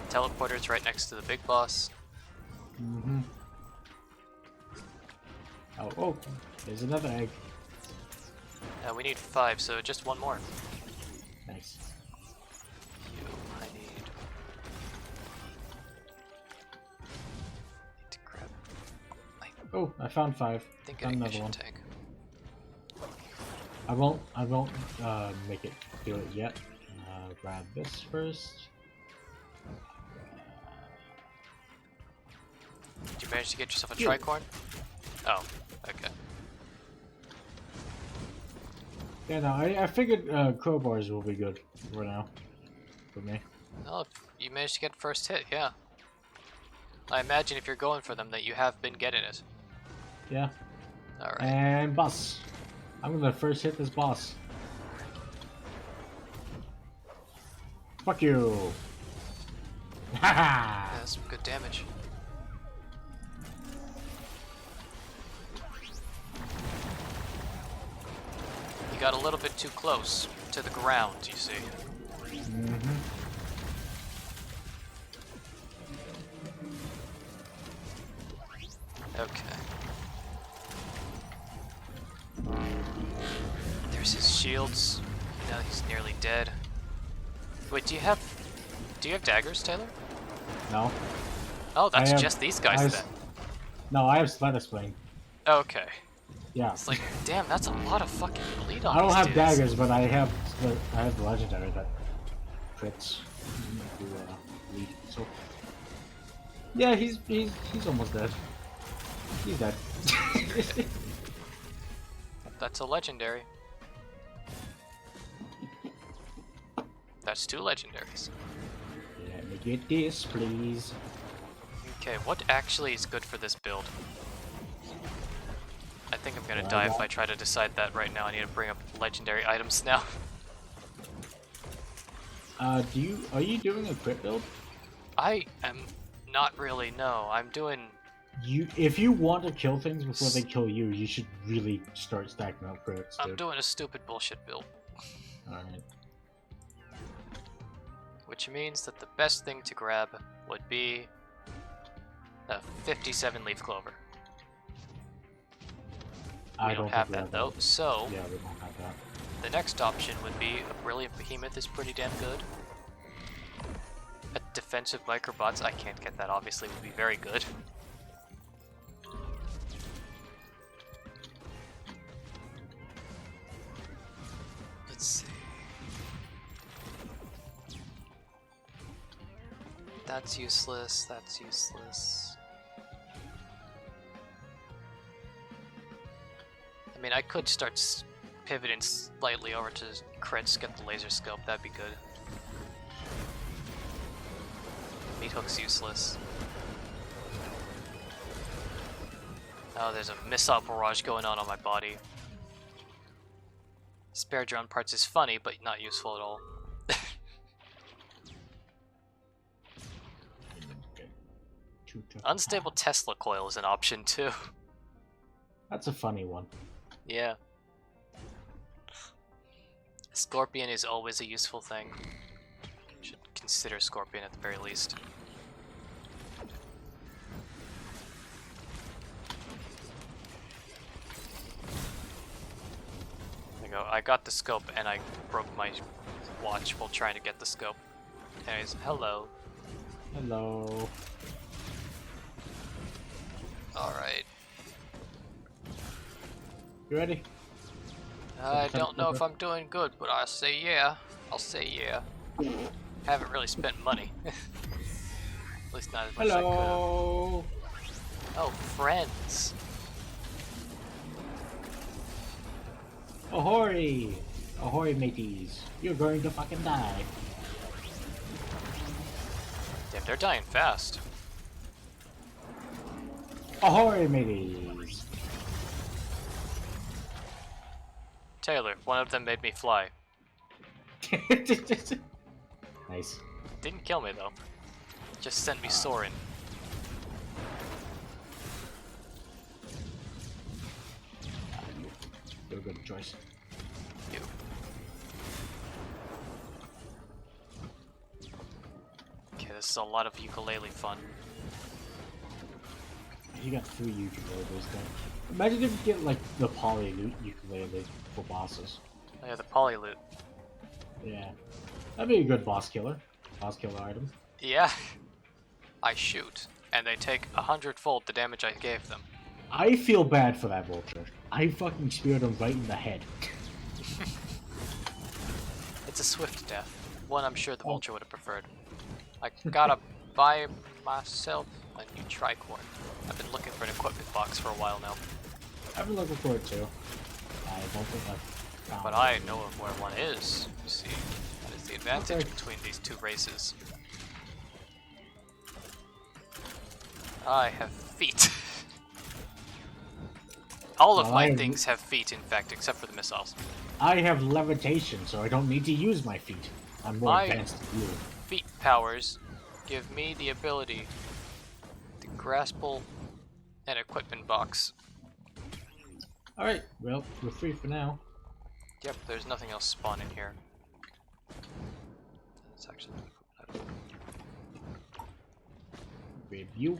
Teleporter's right next to the big boss. Mm-hmm. Oh, there's another egg. We need 5, so just 1 more. Nice. You, I need to grab. I Oh, I found 5. think Found an another ignition one. tank. I won't make it do it yet. Grab this first. Did you manage to get yourself a Yeah. tricorn? Oh, okay. Yeah, no, I figured crowbars will be good for now. For me. Well, if you managed to get first hit, yeah. I imagine if you're going for them that you have been getting it. Yeah. Alright. And boss. I'm gonna first hit this boss. Fuck you! Yeah, Haha! that's some good damage. You got a little bit too close to the ground, you see. Mm-hmm. Okay. There's his shields. Now he's nearly dead. Wait, do you have daggers, Taylor? No. Oh, that's have- just these guys then. No, I have Splatter Spring. Okay. Yeah. It's like, damn, that's a lot of fucking bleed on I don't these have dudes. daggers, but I have the legendary that crits to lead. So yeah, he's almost dead. He's dead. That's a legendary. That's 2 legendaries. Let me get this, please. Okay, what actually is good for this build? I think I'm gonna Well, die if I try to decide that right now. I need to bring up legendary items now. Are you doing a crit build? I am not really, no. I'm doing... If you want to kill things before they kill you, you should really start stacking up crits. I'm doing a stupid bullshit build. Alright. Which means that the best thing to grab would be a 57 leaf clover. We don't have that though, so Yeah, we don't have that. the next option would be a brilliant behemoth is pretty damn good. A defensive microbots, I can't get that obviously, would be very good. Let's see. That's useless, that's useless. I mean, I could start pivoting slightly over to crits, get the laser scope, that'd be good. Meat hook's useless. Oh, there's a missile barrage going on my body. Spare drone parts is funny, but not useful at all. Unstable Tesla coil is an option too. That's a funny one. Yeah. Scorpion is always a useful thing. Should consider Scorpion at the very least. There you go. I got the scope and I broke my watch while trying to get the scope. Anyways, hello. Hello. Alright. You ready? I don't know if I'm doing good, but I'll say yeah. I'll say yeah. Haven't really spent money. At least not as much as I could. Hello. Oh, friends. Ahoy! Ahoy, mateys. You're going to fucking die. Damn, they're dying fast. Ahoy, mateys. Taylor, one of them made me fly. Nice. Didn't kill me though. Just sent me soaring. You're a good choice. You. Okay, this is a lot of ukulele fun. You got 3 ukuleles then. Imagine if you get like the poly loot ukulele for bosses. Oh yeah, the poly loot. Yeah. That'd be a good boss killer. Boss killer item. Yeah. I shoot, and they take 100-fold the damage I gave them. I feel bad for that vulture. I fucking speared him right in the head. It's a swift death. One I'm sure the vulture would have preferred. I gotta buy myself a new tricorn. I've been looking for an equipment box for a while now. I've been looking for it too. I don't think I've found But it. I know of where one is. You see, that is the advantage between these two races. I have feet. All of Well, my things have feet, in fact, except for the missiles. I have levitation, so I don't need to use my feet. I'm more My advanced than you. feet powers give me the ability to grapple an equipment box. Alright, well, we're free for now. Yep, there's nothing else spawning here. It's actually not With you.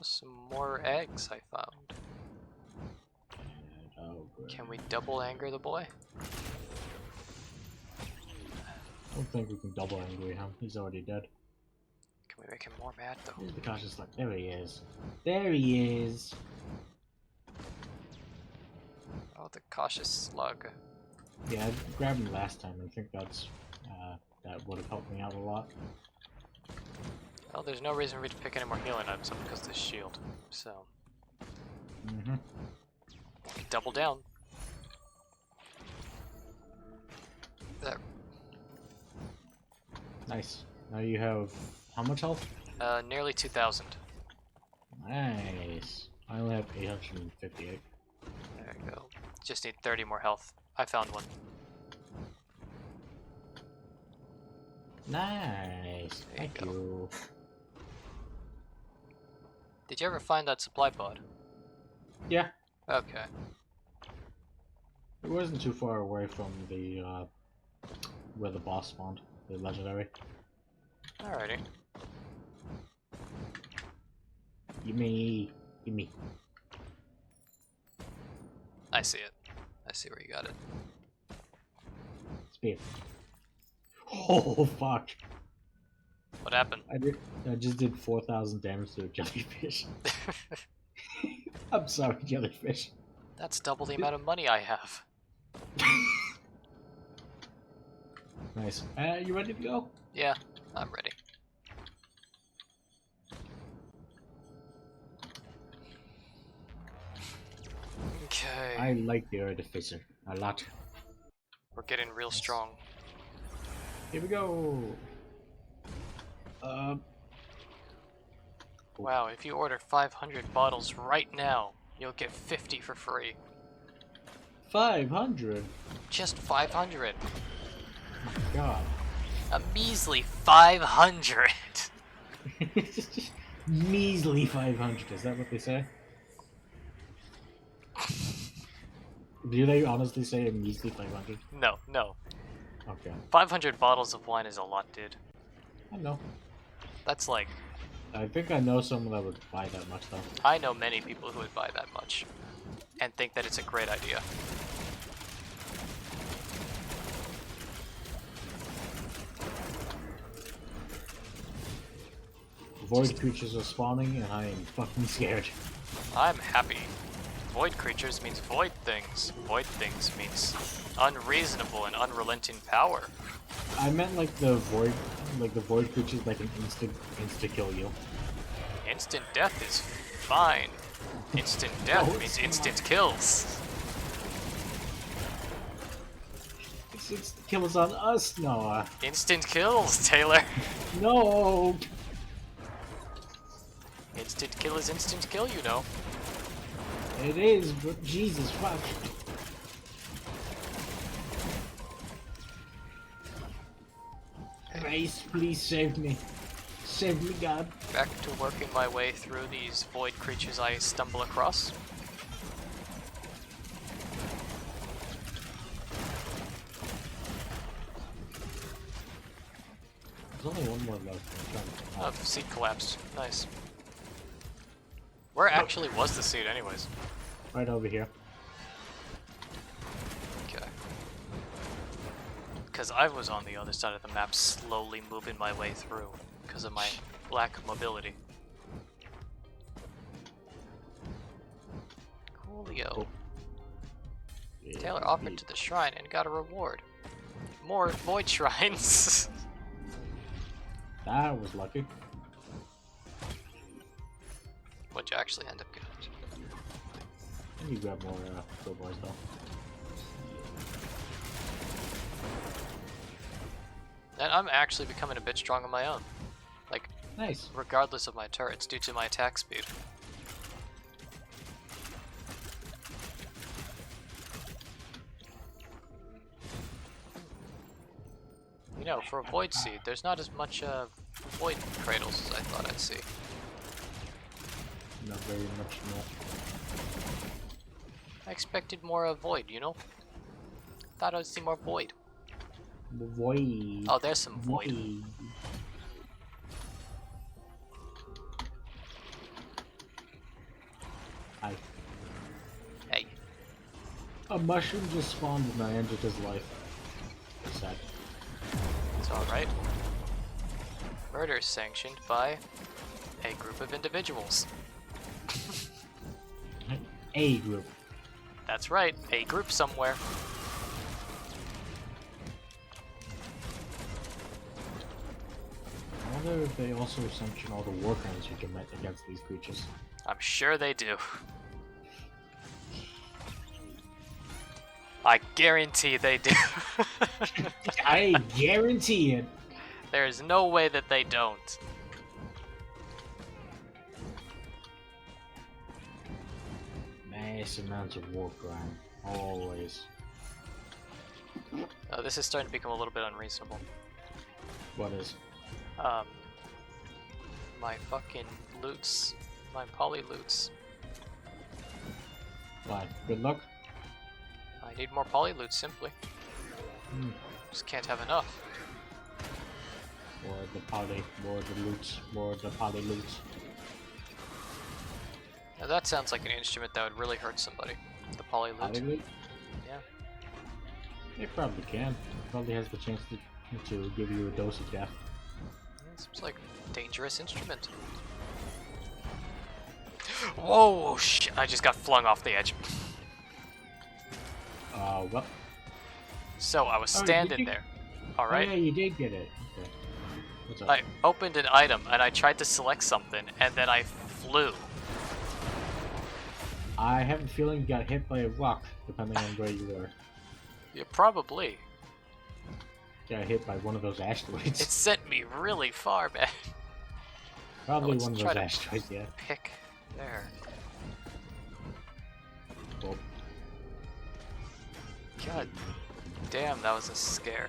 some more eggs I found. Oh, good. Can we double anger the boy? I don't think we can double angry him. He's already dead. Can we make him more mad though? Here's the cautious slug. There he is. There he is. Oh, the cautious slug. Yeah, I grabbed him last time. I think that would have helped me out a lot. Well, there's no reason for me to pick any more healing items up because of this shield. So, double down. There. Nice. Now you have how much health? Nearly 2,000. Nice. I only have 858. There you go. Just need 30 more health. I found one. Nice. There you Thank go. you. Did you ever find that supply pod? Yeah, Okay. it wasn't too far away from the where the boss spawned, the legendary. Alrighty. Gimme. I see it. I see where you got it. Speed. Oh fuck! What happened? I just did 4,000 damage to a jellyfish. I'm sorry, jellyfish. That's double the amount of money I have. Nice. You ready to go? Yeah, I'm ready. Okay. I like the artificer a lot. We're getting real strong. Here we go. Wow, if you order 500 bottles right now, you'll get 50 for free. 500. Just 500. God. A measly 500. Measly 500. Is that what they say? Do they honestly say a measly 500? No, no. Okay. 500 bottles of wine is a lot, dude. I know. That's like, I think I know someone that would buy that much though. I know many people who would buy that much and think that it's a great idea. Void creatures are spawning and I am fucking scared. I'm happy. Void creatures means void things. Void things means unreasonable and unrelenting power. I meant like the void creatures that can insta kill you. Instant death is fine. Instant death No, means it's instant kills. It's the killers on us, Noah. Instant kills, Taylor. No. Instant kill is instant kill, you know. It is, but Jesus fuck. Christ, please save me. Save me, God. Back to working my way through these void creatures I stumble across. There's only one more left. Oh, the seed collapsed. Nice. Where actually was the seed anyways? Right over here. Okay. Because I was on the other side of the map slowly moving my way through because of my lack of mobility. Coolio. Taylor offered to the shrine and got a reward. More void shrines. That was lucky. What'd you actually end up getting? I need to grab more crowbars though. And I'm actually becoming a bit strong on my own. Like, Nice. regardless of my turrets, due to my attack speed. You know, for a Void Seed, there's not as much Void Cradles as I thought I'd see. Not very much more. I expected more Void, you know? Thought I'd see more Void. Void. Oh, there's some Void. Hi. Hey. A mushroom just spawned and I ended his life. Sad. It's alright. Murder is sanctioned by a group of individuals. A group. That's right, a group somewhere. I wonder if they also sanction all the war crimes you commit against these creatures. I'm sure they do. I guarantee they do. I guarantee it. There's no way that they don't. Mass amounts of war crime. Always. This is starting to become a little bit unreasonable. What is? My fucking loots. My poly loots. Why? Good luck? I need more poly loots, simply. Just can't have enough. More the poly, more the loots, more the poly loots. Now that sounds like an instrument that would really hurt somebody. The poly loot. Poly loot? Yeah. It probably can. It probably has the chance to give you a dose of death. Yeah, seems like a dangerous instrument. Whoa, shit, I just got flung off the edge. Well. So I was standing there. Alright. Oh, yeah, you did get it. Okay. What's up? I opened an item and I tried to select something and then I flew. I have a feeling you got hit by a rock, depending on where you were. Yeah, probably. Got hit by one of those asteroids. It sent me really far, man. Probably let's one of try those to asteroids, yeah. Pick there. Well, God damn, that was a scare.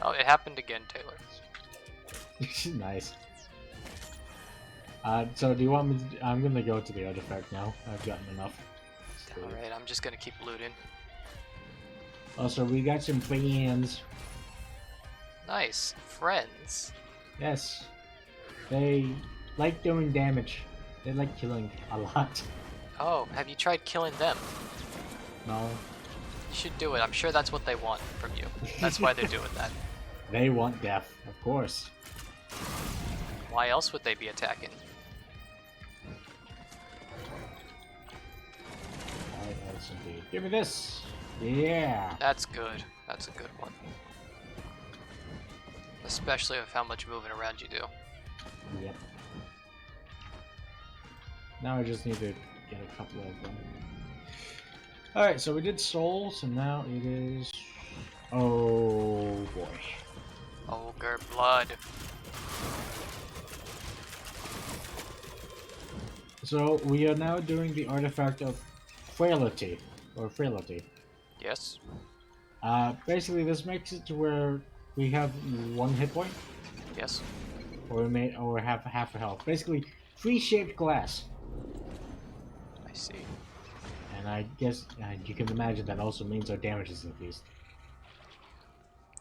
Oh, it happened again, Taylor. nice. So do you want me to... I'm gonna go to the artifact now. I've gotten enough. Alright, I'm just gonna keep looting. Also, we got some friends. Nice. Friends. Yes. They like doing damage. They like killing a lot. Oh, have you tried killing them? No. You should do it. I'm sure that's what they want from you. That's why they're doing that. They want death, of course. Why else would they be attacking? Yes, indeed. Give me this! Yeah! That's good. That's a good one. Especially with how much moving around you do. Yep. Now I just need to get a couple of them. Alright, so we did souls, and now it is... Oh boy. Ogre blood. So we are now doing the artifact of frailty, or frailty. Yes. Basically this makes it to where we have 1 hit point, Yes. or have half a health. Basically, free-shaped glass. I see. And I guess you can imagine that also means our damage is increased.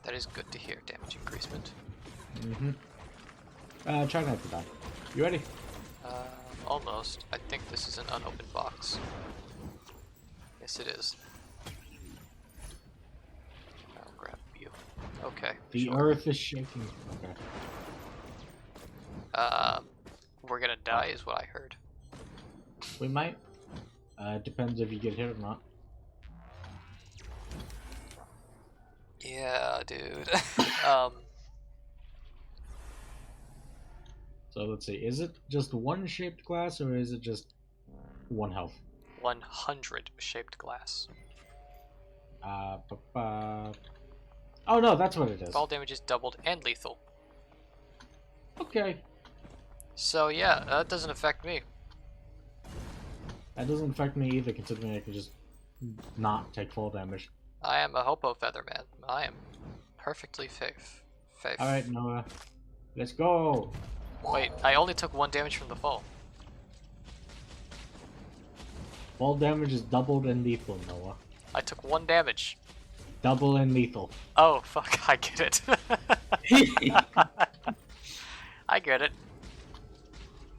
That is good to hear, damage increasement. Try not to die. You ready? Almost. I think this is an unopened box. Yes, it is. I'll grab you. Okay. The sure. earth is shaking. Okay. We're gonna die is what I heard. We might. Depends if you get hit or not. Yeah, dude. So let's see. Is it just 1 shaped glass, or is it just 1 health? 100 shaped glass. Oh no, that's what it is. Fall damage is doubled and lethal. Okay. So yeah, that doesn't affect me. That doesn't affect me either, considering I can just not take fall damage. I am a Hopo Feather Man. I am. Perfectly safe. Safe. Alright, Noah. Let's go! Wait, I only took 1 damage from the fall. Fall damage is doubled and lethal, Noah. I took 1 damage. Double and lethal. Oh, fuck, I get it. I get it.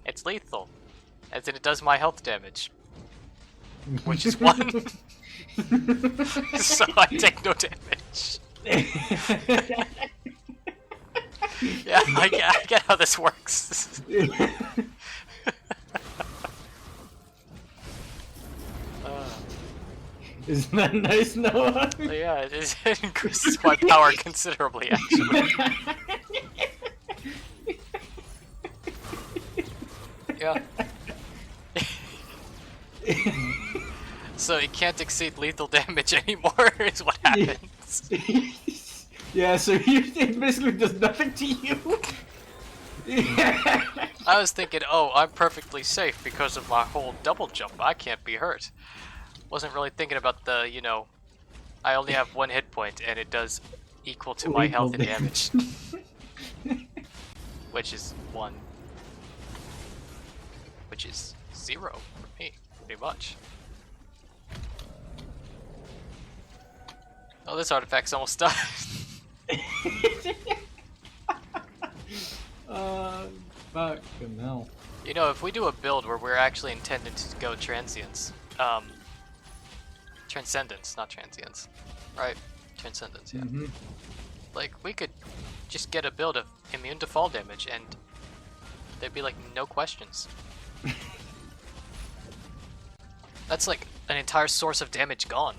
It's lethal. As in it does my health damage. Which is 1. So I take no damage. Yeah, I get how this works. Isn't that nice, Noah? Yeah, it increases my power considerably, actually. Yeah. So it can't exceed lethal damage anymore, is what happens. Yeah, so it basically does nothing to you. I was thinking, oh, I'm perfectly safe because of my whole double jump. I can't be hurt. Wasn't really thinking about the, you know, I only have 1 hit point and it does equal to my health and damage. Which is 1. Which is 0 for me, pretty much. Oh, this artifact's almost done. Fucking hell. You know, if we do a build where we're actually intended to go transients, transcendence, not transients, right? Transcendence, yeah. Mm-hmm. Like, we could just get a build of immune to fall damage and there'd be like no questions. That's like an entire source of damage gone.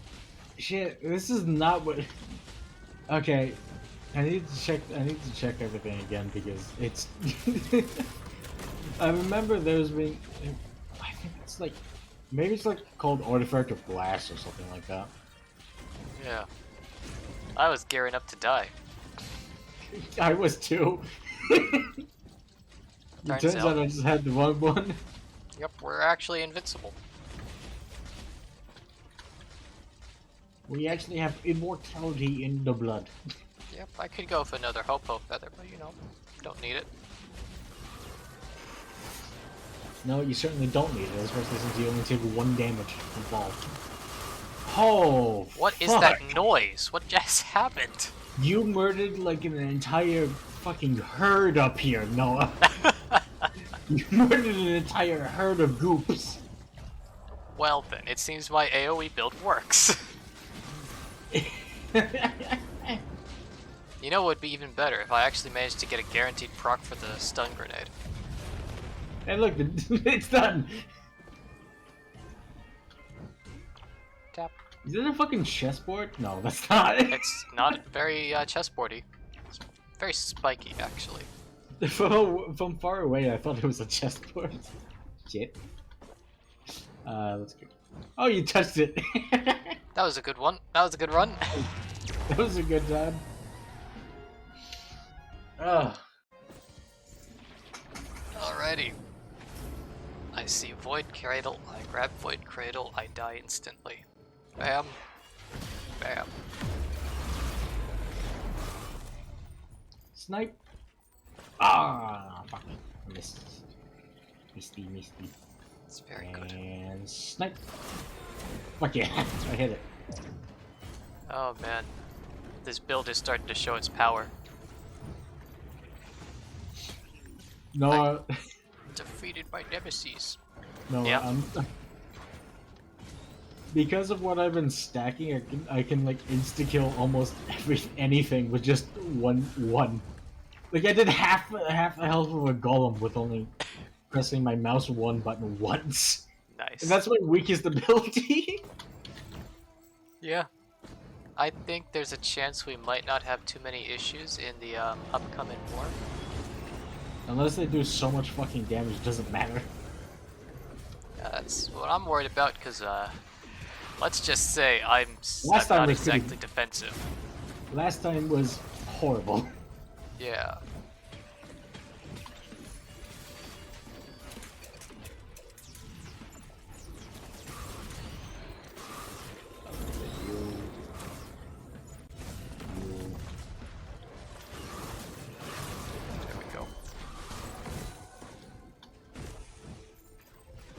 Shit, this is not what. Okay, I need to check everything again because it's. I remember there's been. I think it's like, maybe it's like called Artifact of Glass or something like that. Yeah. I was gearing up to die. I was too. Turns out I just had the wrong one. Yep, we're actually invincible. We actually have immortality in the blood. Yep, I could go for another Hopo Feather, but you know, don't need it. No, you certainly don't need it, especially since you only take 1 damage from fall. Oh, what is that noise? What just happened? You murdered like an entire fucking herd up here, Noah. You murdered an entire herd of goops. Well then, it seems my AoE build works. You know what would be even better if I actually managed to get a guaranteed proc for the stun grenade. And look, it's done. Tap. Is it a fucking chessboard? No, that's not. It's not very chessboardy. It's very spiky, actually. From far away, I thought it was a chessboard. Shit. Let's go. Oh, you touched it. That was a good one. That was a good run. That was a good time. Ugh. Alrighty. I see Void Cradle, I grab Void Cradle, I die instantly. Bam. Bam. Snipe. Ah, fuck. I missed. Misty. It's very good. And snipe. Fuck yeah, I hit it. Oh man. This build is starting to show its power. No, Defeated by Nemesis. no, Yeah. Because of what I've been stacking, I can like insta kill almost anything with just one. Like I did half the health of a golem with only pressing my mouse 1 button once. Nice. And that's my weakest ability. Yeah. I think there's a chance we might not have too many issues in the upcoming war. Unless they do so much fucking damage, it doesn't matter. That's what I'm worried about, because, let's just say I'm Last time not was pretty- exactly defensive. Last time was horrible. Yeah.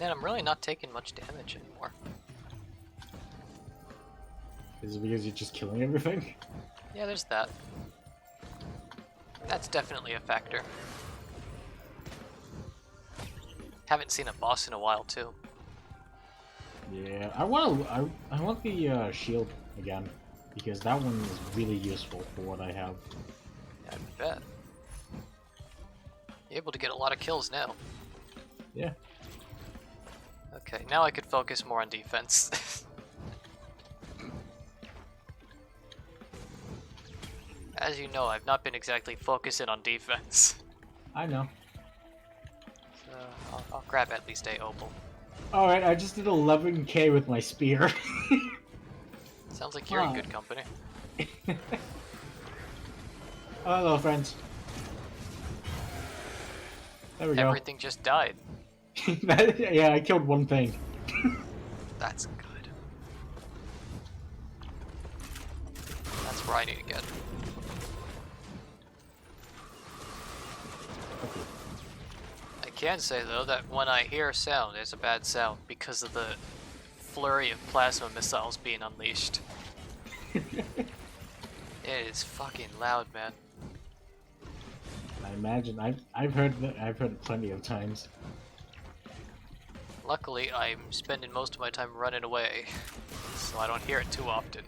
Man, I'm really not taking much damage anymore. Is it because you're just killing everything? Yeah, there's that. That's definitely a factor. Haven't seen a boss in a while, too. Yeah, I want the shield again, because that one is really useful for what I have. I bet. You're able to get a lot of kills now. Yeah. Okay, now I could focus more on defense. As you know, I've not been exactly focusing on defense. I know. So I'll grab at least a opal. Alright, I just did 11k with my spear. Sounds like you're in good company. Hello, friends. There we Everything just died. go. Yeah, I killed one thing. That's good. That's where I need to get. I can say though that when I hear a sound, it's a bad sound because of the flurry of plasma missiles being unleashed. It is fucking loud, man. I imagine I've heard it plenty of times. Luckily, I'm spending most of my time running away, so I don't hear it too often.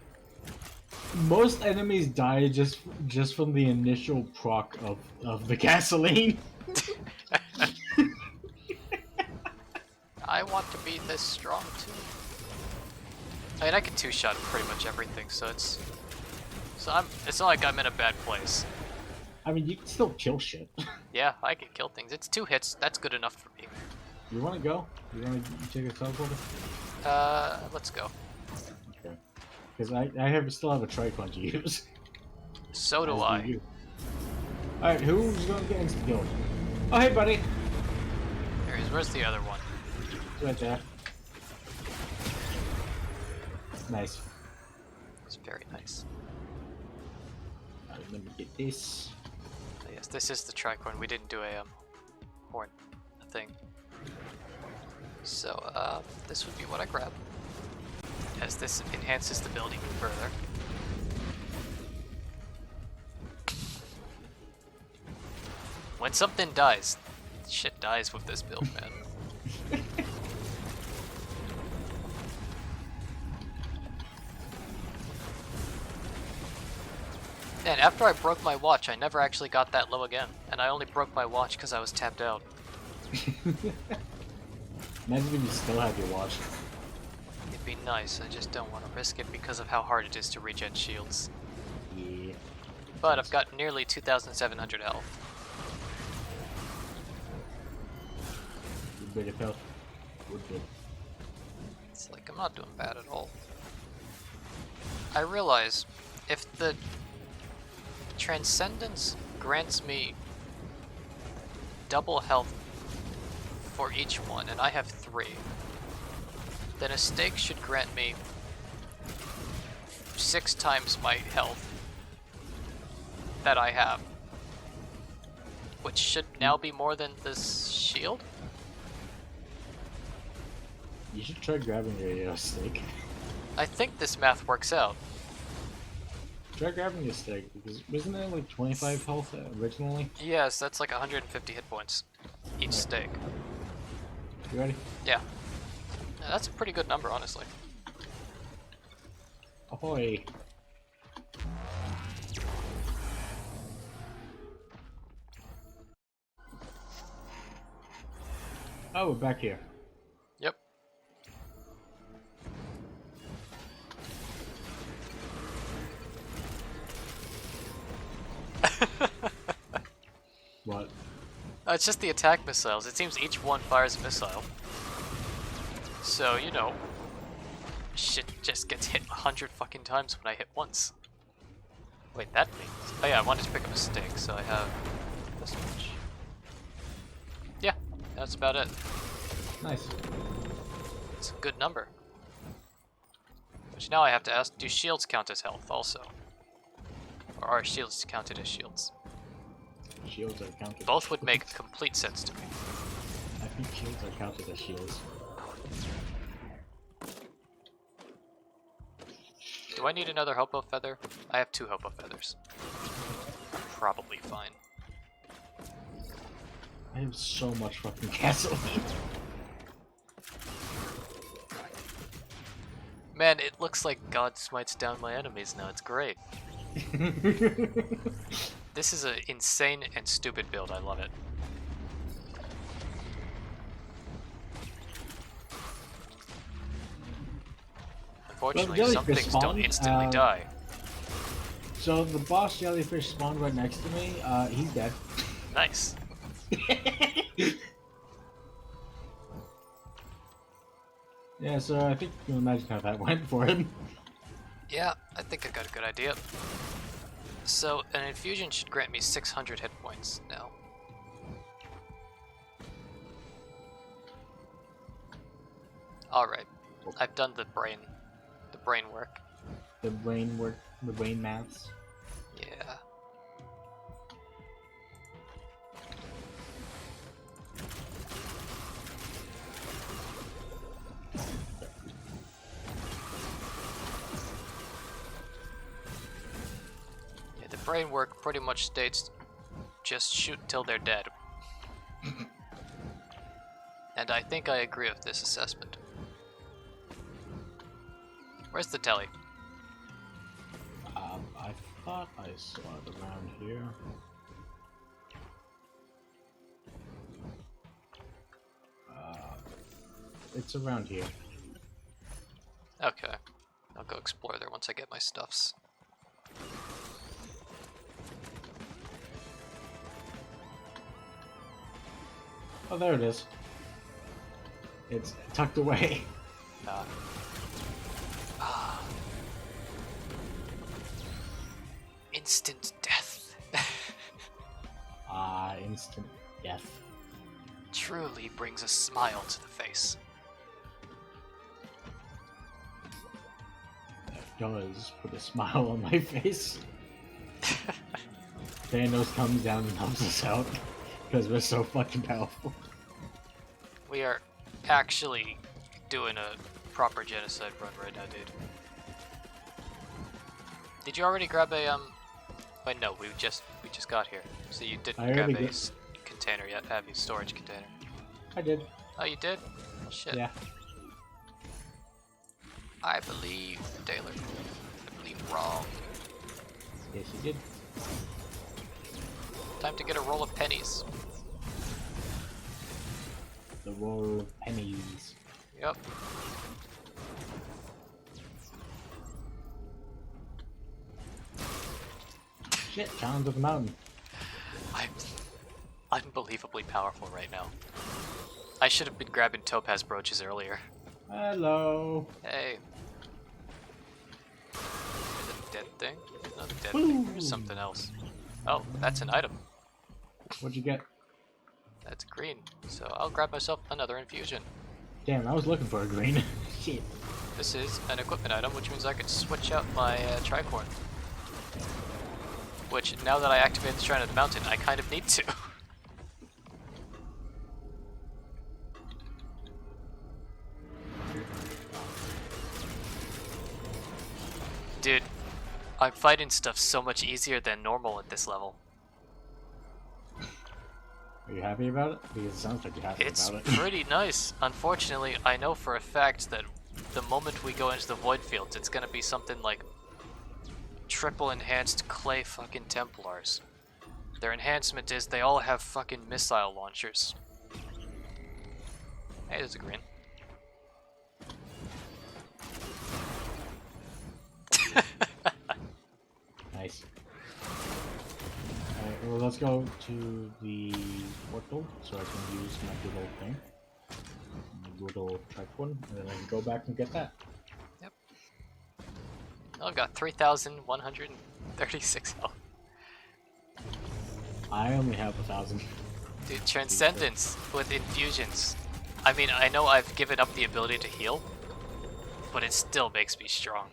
Most enemies die just from the initial proc of the gasoline. I want to be this strong too. I mean, I can two-shot pretty much everything, so it's not like I'm in a bad place. I mean, you can still kill shit. Yeah, I can kill things. It's 2 hits. That's good enough for me. You want to go? You want to take a teleporter? Let's go. Okay. Because I still have a tricon to use. So do I. Alright, who's going to get insta-killed? Oh, hey, buddy. There he is. Where's the other one? Right there. Nice. It's very nice. Alright, let me get this. Oh, yes, this is the tricorn. We didn't do a horn thing. So, this would be what I grab, as this enhances the build even further. When something dies, shit dies with this build, man. And after I broke my watch, I never actually got that low again. And I only broke my watch because I was tapped out. Imagine if you still have your watch. It'd be nice, I just don't want to risk it because of how hard it is to regen shields. Yeah. But I've got nearly 2,700 health. Good bit of health. Good. It's like I'm not doing bad at all. I realize if the Transcendence grants me double health for each one, and I have 3, then a stake should grant me 6 times my health that I have, which should now be more than this shield. You should try grabbing your stake. I think this math works out. Try grabbing your stake, because wasn't it like 25 health originally? Yes, that's like 150 hit points each stake. You ready? Yeah. Yeah, that's a pretty good number, honestly. Ahoy! Oh, we're back here. Yep. What? It's just the attack missiles. It seems each one fires a missile. So, you know, shit just gets hit 100 fucking times when I hit once. Wait, that means... Oh yeah, I wanted to pick up a stake, so I have this much. Yeah, that's about it. Nice. It's a good number. Which now I have to ask, do shields count as health also? Or are shields counted as shields? Shields are counted. Both would make complete sense to me. I think shields are counted as shields. Do I need another Hopo Feather? I have 2 Hopo Feathers. I'm probably fine. I have so much fucking gasoline. Man, it looks like God smites down my enemies now. It's great. This is an insane and stupid build. I love it. Unfortunately, some jellyfish things don't spawn, instantly die. So the boss jellyfish spawned right next to me. He's dead. Nice. Yeah, so I think you can imagine how that went for him. Yeah, I think I got a good idea. So, an infusion should grant me 600 hit points now. Alright, I've done the brain work. The brain maths. Yeah. Yeah, the brain work pretty much states just shoot till they're dead. And I think I agree with this assessment. Where's the telly? I thought I saw it around here. It's around here. Okay. I'll go explore there once I get my stuffs. Oh, there it is. It's tucked away. Instant death. Instant death. Truly brings a smile to the face. Does put a smile on my face. Thanos comes down and helps us out because we're so fucking powerful. We are actually doing a proper genocide run right now, dude. Did you already grab a Wait, no, we just got here, so you didn't grab a container yet, have you? Storage container. I did. Oh, you did? Shit. Yeah. I believe Taylor. I believe wrong. Yes, you did. Time to get a roll of pennies. The roll of pennies. Yep. Shit, Challenge of the Mountain. I'm unbelievably powerful right now. I should have been grabbing topaz brooches earlier. Hello. Hey. There's a dead thing? Another dead thing. There's something else. Oh, that's an item. What'd you get? That's green. So I'll grab myself another infusion. Damn, I was looking for a green. Shit. This is an equipment item, which means I could switch out my tricorn. Which, now that I activate the Shrine of the Mountain, I kind of need to. Dude, I'm fighting stuff so much easier than normal at this level. Are you happy about it? Because it sounds like you're happy It's about it. pretty nice. Unfortunately, I know for a fact that the moment we go into the void fields, it's gonna be something like triple enhanced clay fucking Templars. Their enhancement is they all have fucking missile launchers. Hey, there's a green. Nice. Alright, well let's go to the portal so I can use my good old thing. My good old tricorn, and then I can go back and get that. Yep. Oh, I've got 3,136 health. I only have 1,000. Dude, Transcendence with infusions. I mean, I know I've given up the ability to heal, but it still makes me strong.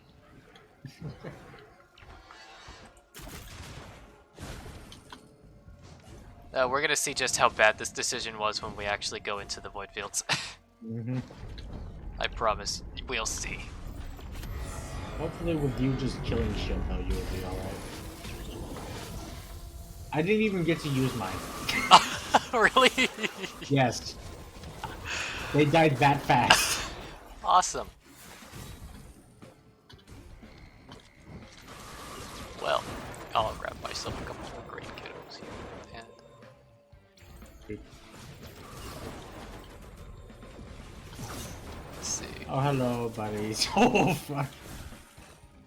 We're gonna see just how bad this decision was when we actually go into the void fields. Mm-hmm. I promise. We'll see. Hopefully with you just killing shit though, you will be alright. I didn't even get to use mine. Really? Yes. They died that fast. Awesome. Well, I'll grab myself a couple of green kiddos here. And let's see. Oh, hello, buddies. Oh, fuck.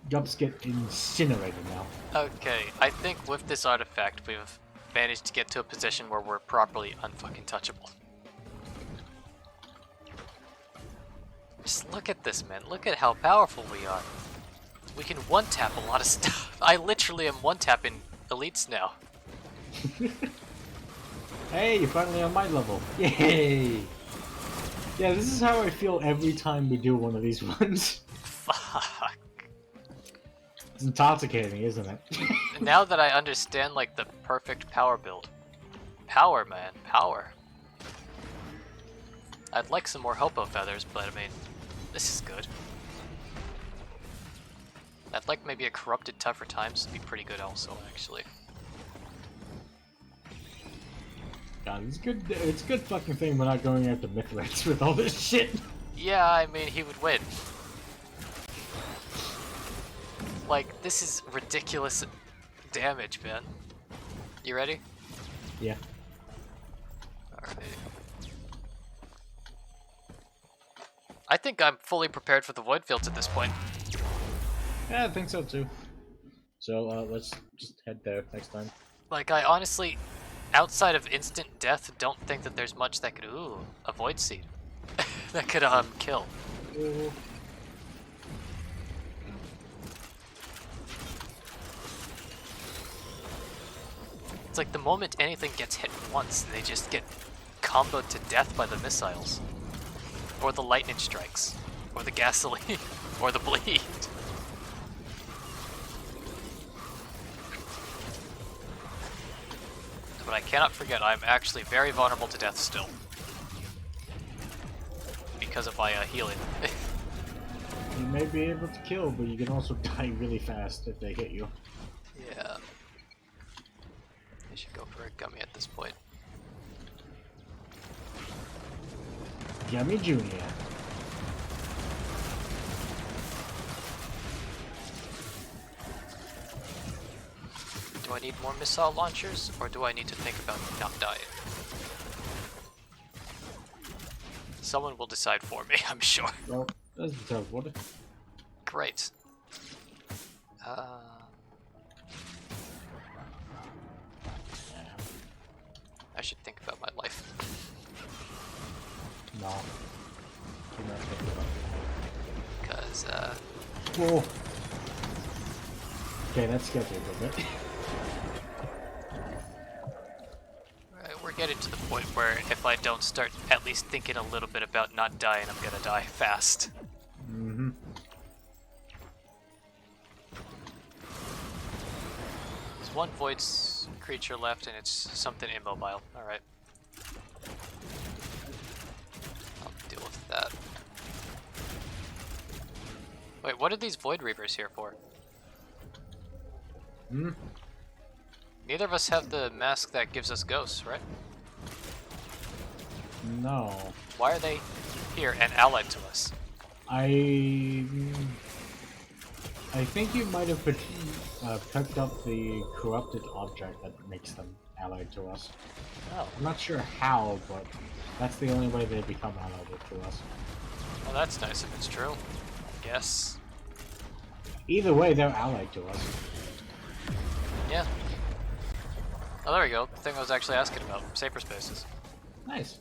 Gups get incinerated now. Okay, I think with this artifact, we've managed to get to a position where we're properly unfucking touchable. Just look at this, man. Look at how powerful we are. We can one-tap a lot of stuff. I literally am one-tapping elites now. Hey, you're finally on my level. Yay! Yeah, this is how I feel every time we do one of these runs. Fuck. It's intoxicating, isn't it? Now that I understand, like, the perfect power build. Power, man. Power. I'd like some more Hopo feathers, but I mean, this is good. I'd like maybe a corrupted tougher times to be pretty good also, actually. God, it's good. It's a good fucking thing we're not going after Mithridates with all this shit. Yeah, I mean, he would win. Like, this is ridiculous damage, man. You ready? Yeah. Alright. I think I'm fully prepared for the void fields at this point. Yeah, I think so too. So let's just head there next time. Like, I honestly, outside of instant death, don't think that there's much that could... Ooh, a void seed. that could, kill. Ooh. It's like the moment anything gets hit once, they just get comboed to death by the missiles. Or the lightning strikes. Or the gasoline. Or the bleed. But I cannot forget, I'm actually very vulnerable to death still. Because of my healing. You may be able to kill, but you can also die really fast if they hit you. Yeah. I should go for a gummy at this point. Yummy Junior. Do I need more missile launchers, or do I need to think about not dying? Someone will decide for me, I'm sure. Well, that's the teleporter. Great. I should think about my life. No. Do not think about Because, it. Whoa. Okay, that scared me a little bit. we're getting to the point where if I don't start at least thinking a little bit about not dying, I'm gonna die fast. Mm-hmm. There's one void creature left, and it's something immobile. Alright. I'll deal with that. Wait, what are these Void Reavers here for? Hmm? Neither of us have the mask that gives us ghosts, right? No. Why are they here and allied to us? I think you might have picked up the corrupted object that makes them allied to us. Oh. I'm not sure how, but that's the only way they become allied to us. Well, that's nice if it's true. I guess. Either way, they're allied to us. Yeah. Oh, there we go. The thing I was actually asking about. Safer spaces. Nice.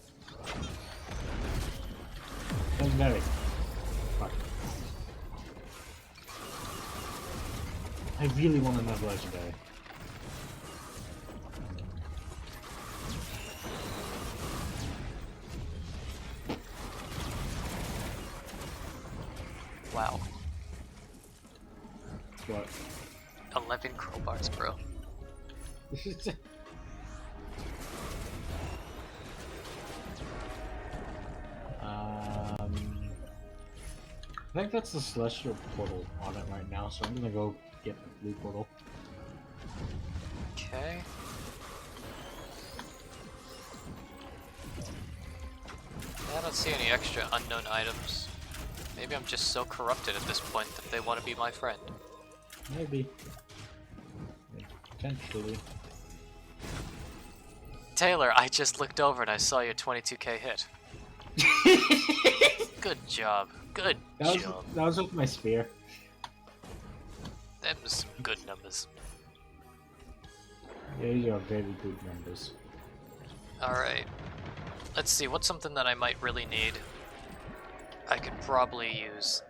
Legendary. Fuck. I really want another legendary. Wow. What? 11 crowbars, bro. I think that's the celestial portal on it right now, so I'm gonna go get the blue portal. Okay. I don't see any extra unknown items. Maybe I'm just so corrupted at this point that they want to be my friend. Maybe. Potentially. Taylor, I just looked over and I saw your 22k hit. Good job. Good job. That was with my spear. Them some good numbers. Yeah, these are very good numbers. Alright. Let's see, what's something that I might really need? I could probably use.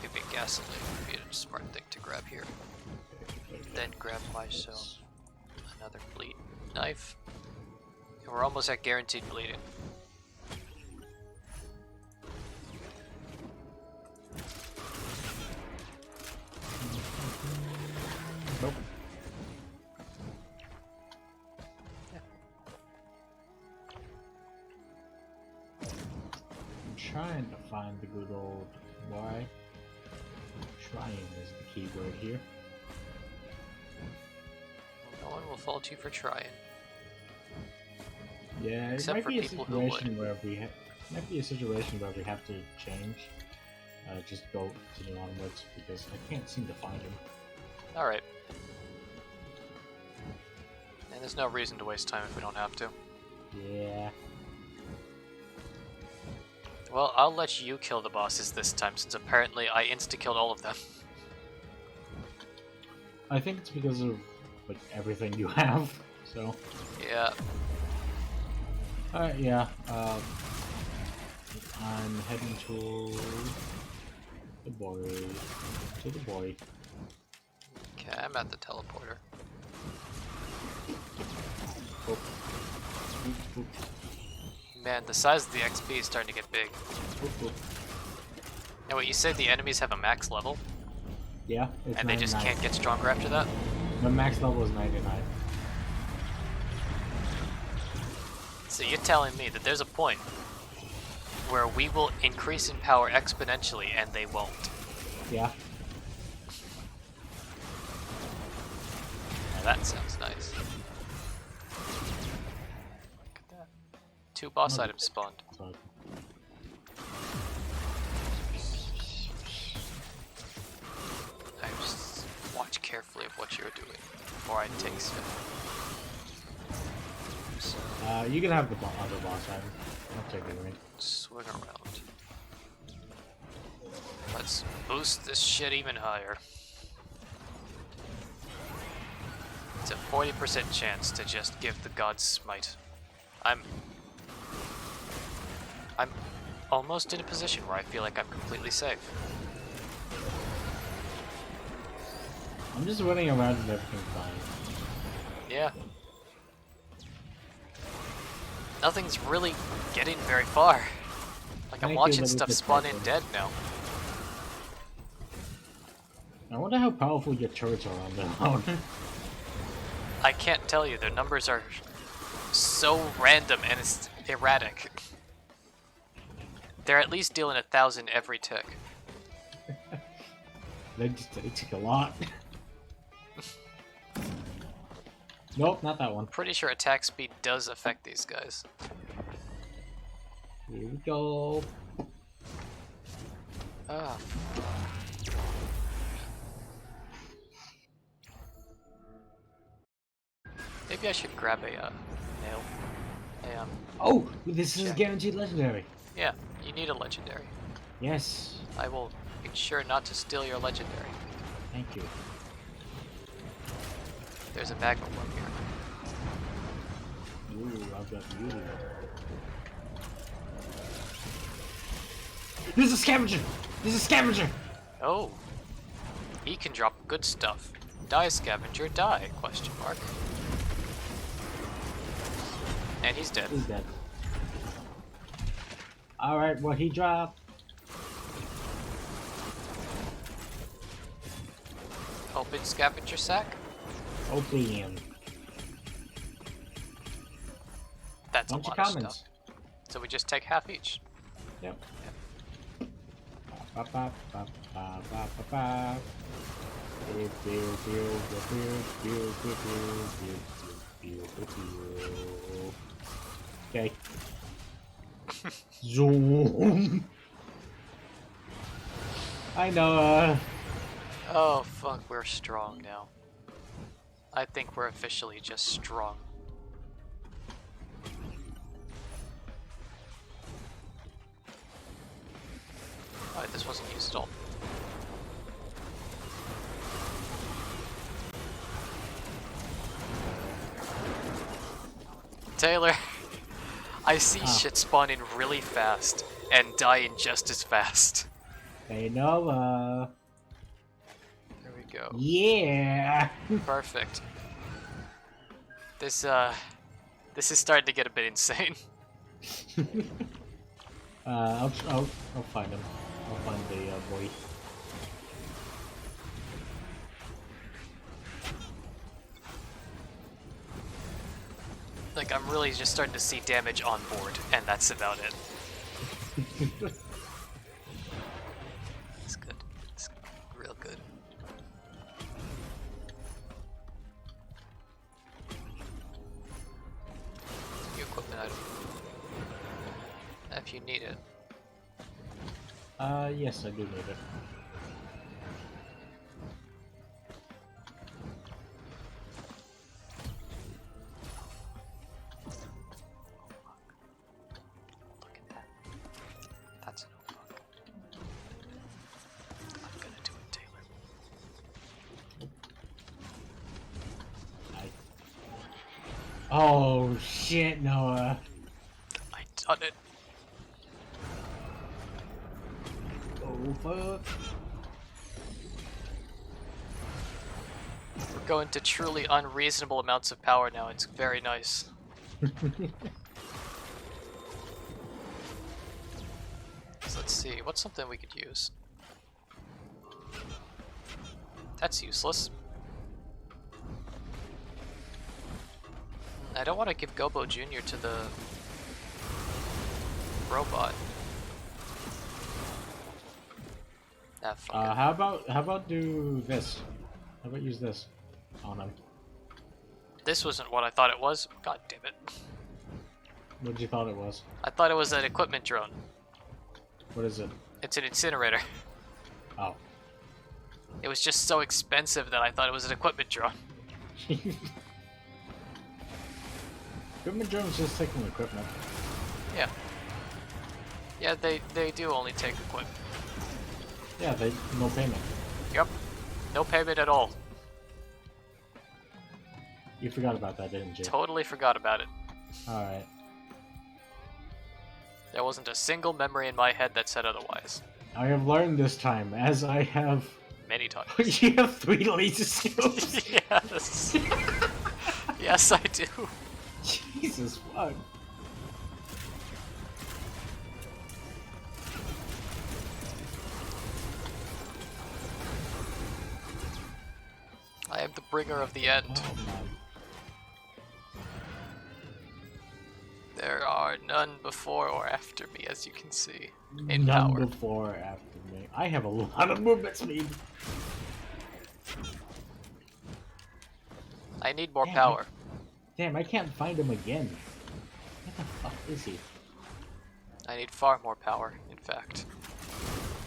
Maybe gasoline would be a smart thing to grab here. Then grab myself another bleed knife. And we're almost at guaranteed bleeding. Nope. Yeah. I'm trying to find the good old why. Trying is the key word here. No one will fault you for trying. Yeah, it Except might for be a people who situation where might be a situation where we have to change. Just go continue onwards because I can't seem to find him. Alright. And there's no reason to waste time if we don't have to. Yeah. Well, I'll let you kill the bosses this time, since apparently I insta-killed all of them. I think it's because of like everything you have. So. Yeah. Alright, yeah. I'm heading to the boy. To the boy. Okay, I'm at the teleporter. Oh. Oop, oop. Man, the size of the XP is starting to get big. Oop, oop. And what, you said the enemies have a max level? Yeah, it's And they just 99. can't get stronger after that? The max level is 99. So you're telling me that there's a point where we will increase in power exponentially and they won't. Yeah. Now that sounds nice. Look at that. 2 boss items spawned. Sorry. I just watch carefully of what you're doing before I take stuff. So, You can have the other boss item. I'll take it away. swing around. Let's boost this shit even higher. It's a 40% chance to just give the gods smite. I'm almost in a position where I feel like I'm completely safe. I'm just running around and everything's fine. Yeah. Nothing's really getting very far. Like, I'm Thank you, watching that was stuff just spawn in helpful. dead now. I wonder how powerful your turrets are on their own. I can't tell you, their numbers are so random and it's erratic. They're at least dealing 1,000 every tick. They take a lot. Nope, not that one. Pretty sure attack speed does affect these guys. Here we go. Ah. Maybe I should grab a nail. Oh, this is check. guaranteed legendary. Yeah, you need a legendary. Yes. I will make sure not to steal your legendary. Thank you. There's a bag of one here. Ooh, I've got you. There's a scavenger! There's a scavenger! Oh. He can drop good stuff. Die, scavenger, die, question mark. And he's dead. He's dead. Alright, what he dropped. Open scavenger sack? Opium. That's Bunch a of lot of comments. stuff. So we just take half each. Yep. Ba, ba, ba, ba, ba, ba, ba. Pew, pew, pew, pew, pew, pew, pew, pew, pew, pew. Okay. Zoom. I know. Oh fuck, we're strong now. I think we're officially just strong. Alright, this wasn't used at all. Taylor, I see shit spawning really fast and dying just as fast. Hey Noah. There we go. Yeah. Perfect. This is starting to get a bit insane. I'll find him. I'll find the boy. Like, I'm really just starting to see damage on board, and that's about it. It's good. It's real good. New equipment item. If you need it. Yes, I do need it. Look at that. That's an oak. I'm gonna do it, Taylor. Oh shit, Noah. I done it. Oh fuck. We're going to truly unreasonable amounts of power now. It's very nice. So let's see, what's something we could use? That's useless. I don't want to give Gobo Jr. to the robot. Ah, fuck it. How about do this? How about use this on him? This wasn't what I thought it was. God damn it. What did you thought it was? I thought it was an equipment drone. What is it? It's an incinerator. Oh. It was just so expensive that I thought it was an equipment drone. Equipment drones just taking equipment. Yeah. Yeah, they do only take equipment. Yeah, no payment. Yep. No payment at all. You forgot about that, didn't you? Totally forgot about it. Alright. There wasn't a single memory in my head that said otherwise. I have learned this time, as I have... Many times. You have 3 laser skills! Yes. Yes, I do. Jesus, fuck. I am the bringer of the end. Oh, man. There are none before or after me, as you can see. In None power. before or after me. I have a lot of movement speed. I need more Damn, power. Damn, I can't find him again. What the fuck is he? I need far more power, in fact.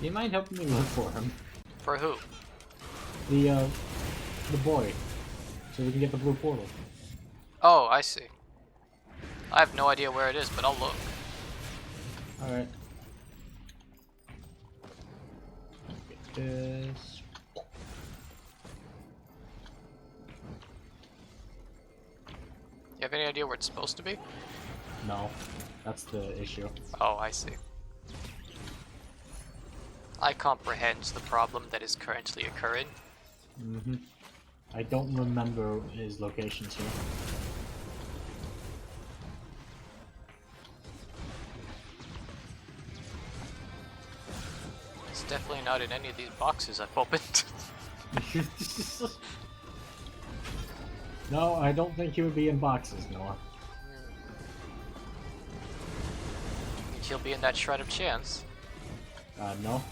Do you mind helping me look for him? For who? The boy. So we can get the blue portal. Oh, I see. I have no idea where it is, but I'll look. Alright. Get this. You have any idea where it's supposed to be? No. That's the issue. Oh, I see. I comprehend the problem that is currently occurring. Mm-hmm. I don't remember his locations here. It's definitely not in any of these boxes I've opened. No, I don't think he would be in boxes, Noah. he'll be in that shred of chance. No.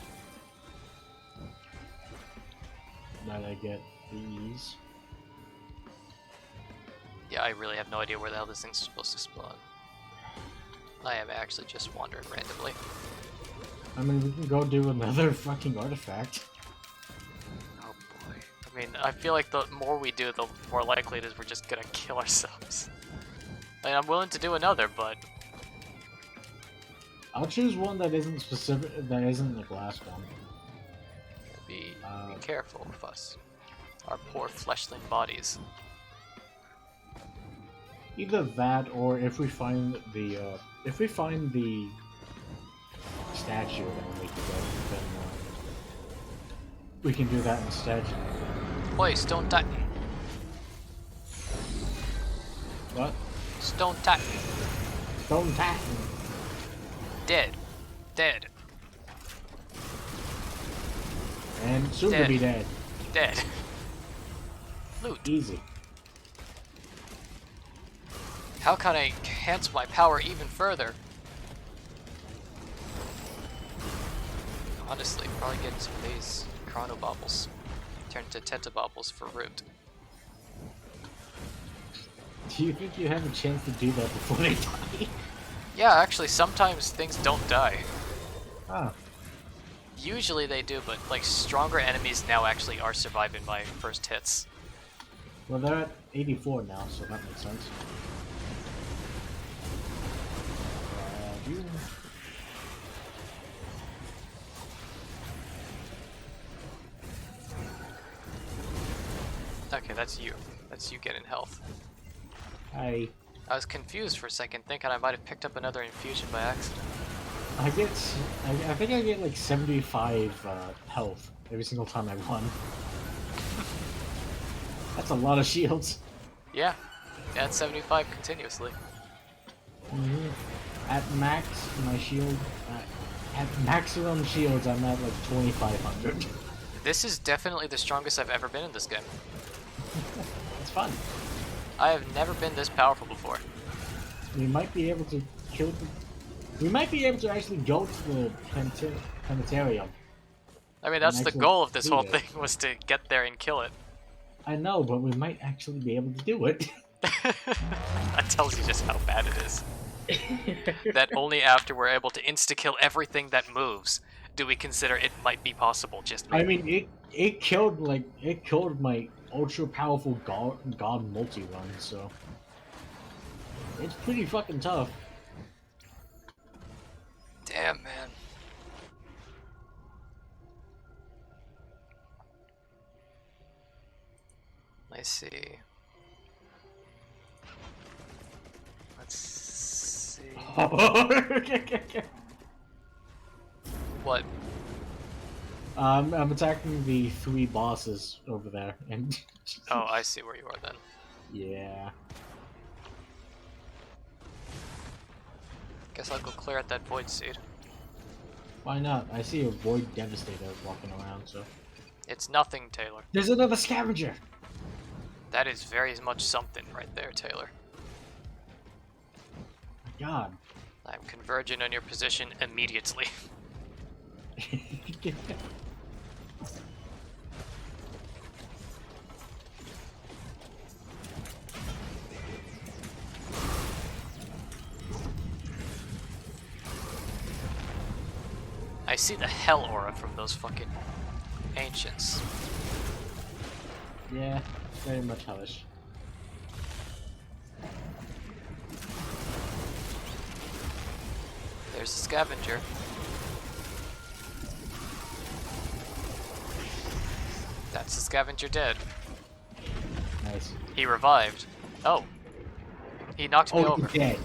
Now that I get these. Yeah, I really have no idea where the hell this thing's supposed to spawn. I am actually just wandering randomly. I mean, we can go do another fucking artifact. Oh boy. I mean, I feel like the more we do, the more likely it is we're just gonna kill ourselves. I mean, I'm willing to do another, but... I'll choose one that isn't specific, that isn't the last one. Be careful with us. Our poor fleshling bodies. Either that, or if we find the statue, then we can go. Then we can do that instead. Boy, Stone Titan. What? Stone Titan. Stone Titan. Dead. Dead. And soon to be dead. Dead. Loot. Easy. How can I enhance my power even further? Honestly, probably get some of these chronobaubles. Turn to tetabaubles for root. Do you think you have a chance to do that before they die? Yeah, actually, sometimes things don't die. Ah. Usually they do, but like stronger enemies now actually are surviving my first hits. Well, they're at 84 now, so that makes sense. You. Okay, that's you. That's you getting health. I was confused for a second, thinking I might have picked up another infusion by accident. I think I get like 75 health every single time I run. That's a lot of shields. Yeah, that's 75 continuously. Mm-hmm. At max, my shield. At maximum shields, I'm at like 2,500. This is definitely the strongest I've ever been in this game. It's fun. I have never been this powerful before. We might be able to kill the... We might be able to actually go to the planetarium. I mean, that's the goal of this whole thing, was to get there and kill it. I know, but we might actually be able to do it. That tells you just how bad it is. That only after we're able to insta-kill everything that moves do we consider it might be possible, just maybe. I mean, it killed my ultra powerful god multi-run, so... It's pretty fucking tough. Damn, man. Let's see. Let's see. What? I'm attacking the 3 bosses over there, and... Oh, I see where you are then. Yeah. Guess I'll go clear out that void seed. Why not? I see a void devastator walking around, so... It's nothing, Taylor. There's another scavenger! That is very much something right there, Taylor. My god. I'm converging on your position immediately. I see the hell aura from those fucking ancients. Yeah, very much hellish. There's a scavenger. That's the scavenger dead. Nice. He revived. Oh. He knocked me over. He's dead.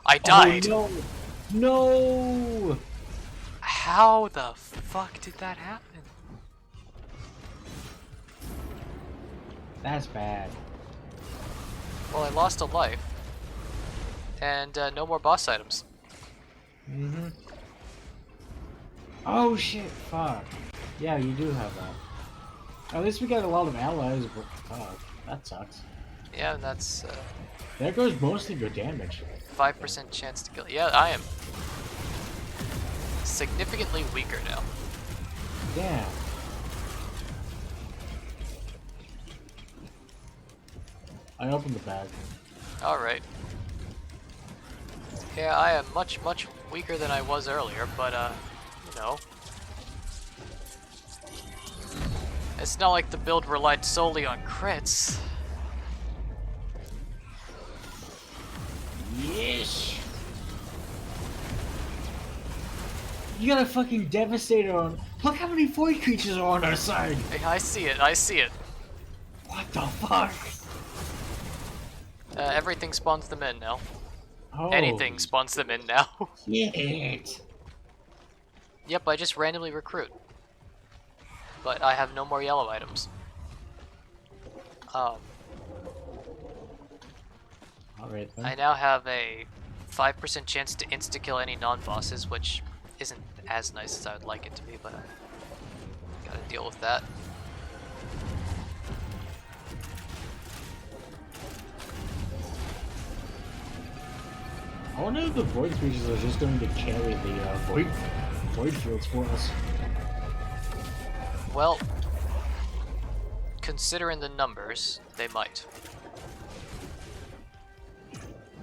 I died! Oh, no! No! How the fuck did that happen? That's bad. Well, I lost a life. And no more boss items. Mm-hmm. Oh shit, fuck. Yeah, you do have that. At least we got a lot of allies, but fuck, that sucks. Yeah, that's There goes most of your damage. 5% chance to kill. Yeah, I am. significantly weaker now. Damn. I opened the bag. Alright. Yeah, I am much, much weaker than I was earlier, but, you know. It's not like the build relied solely on crits. Yes! You got a fucking Devastator on. Look how many void creatures are on our side! Hey, I see it, I see it. What the fuck? Everything spawns them in now. Oh. Anything spawns them in now. Shit! Yep, I just randomly recruit. But I have no more yellow items. Alright then. I now have a 5% chance to insta-kill any non-bosses, which isn't as nice as I would like it to be, but I gotta deal with that. I wonder if the void creatures are just going to carry the void fields for us. Well, considering the numbers, they might.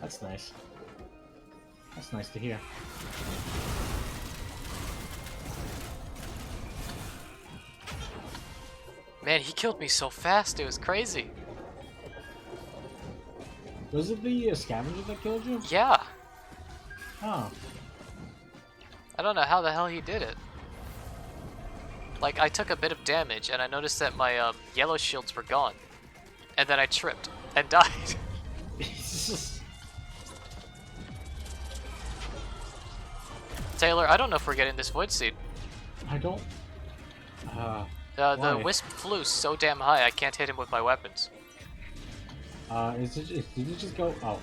That's nice. That's nice to hear. Man, he killed me so fast, it was crazy. Was it the scavenger that killed you? Yeah, Oh. I don't know how the hell he did it. Like, I took a bit of damage, and I noticed that my yellow shields were gone. And then I tripped and died. Taylor, I don't know if we're getting this Void Seed. I don't... The why? Wisp flew so damn high, I can't hit him with my weapons. did it just go... Oh.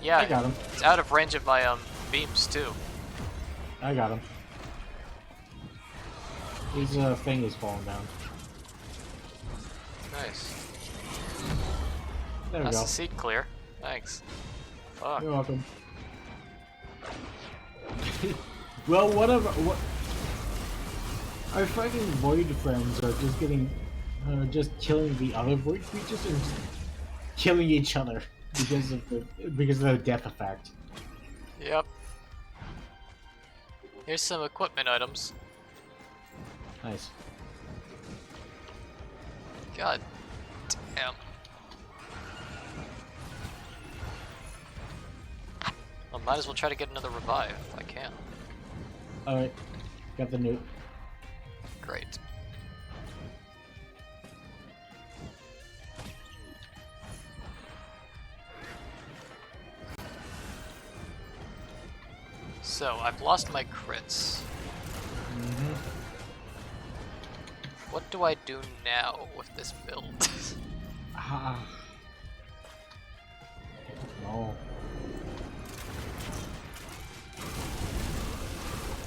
Yeah, I got him. it's out of range of my beams, too. I got him. His thing is falling down. Nice. There we That's go. the seed clear. Thanks. Fuck. You're welcome. Well, whatever. What? Our fucking void friends are just getting, just killing the other void creatures and just killing each other because of the death effect. Yep. Here's some equipment items. Nice. God damn. I might as well try to get another revive if I can. Alright. Got the newt. Great. So, I've lost my crits. Mm-hmm. What do I do now with this build? Ah. No.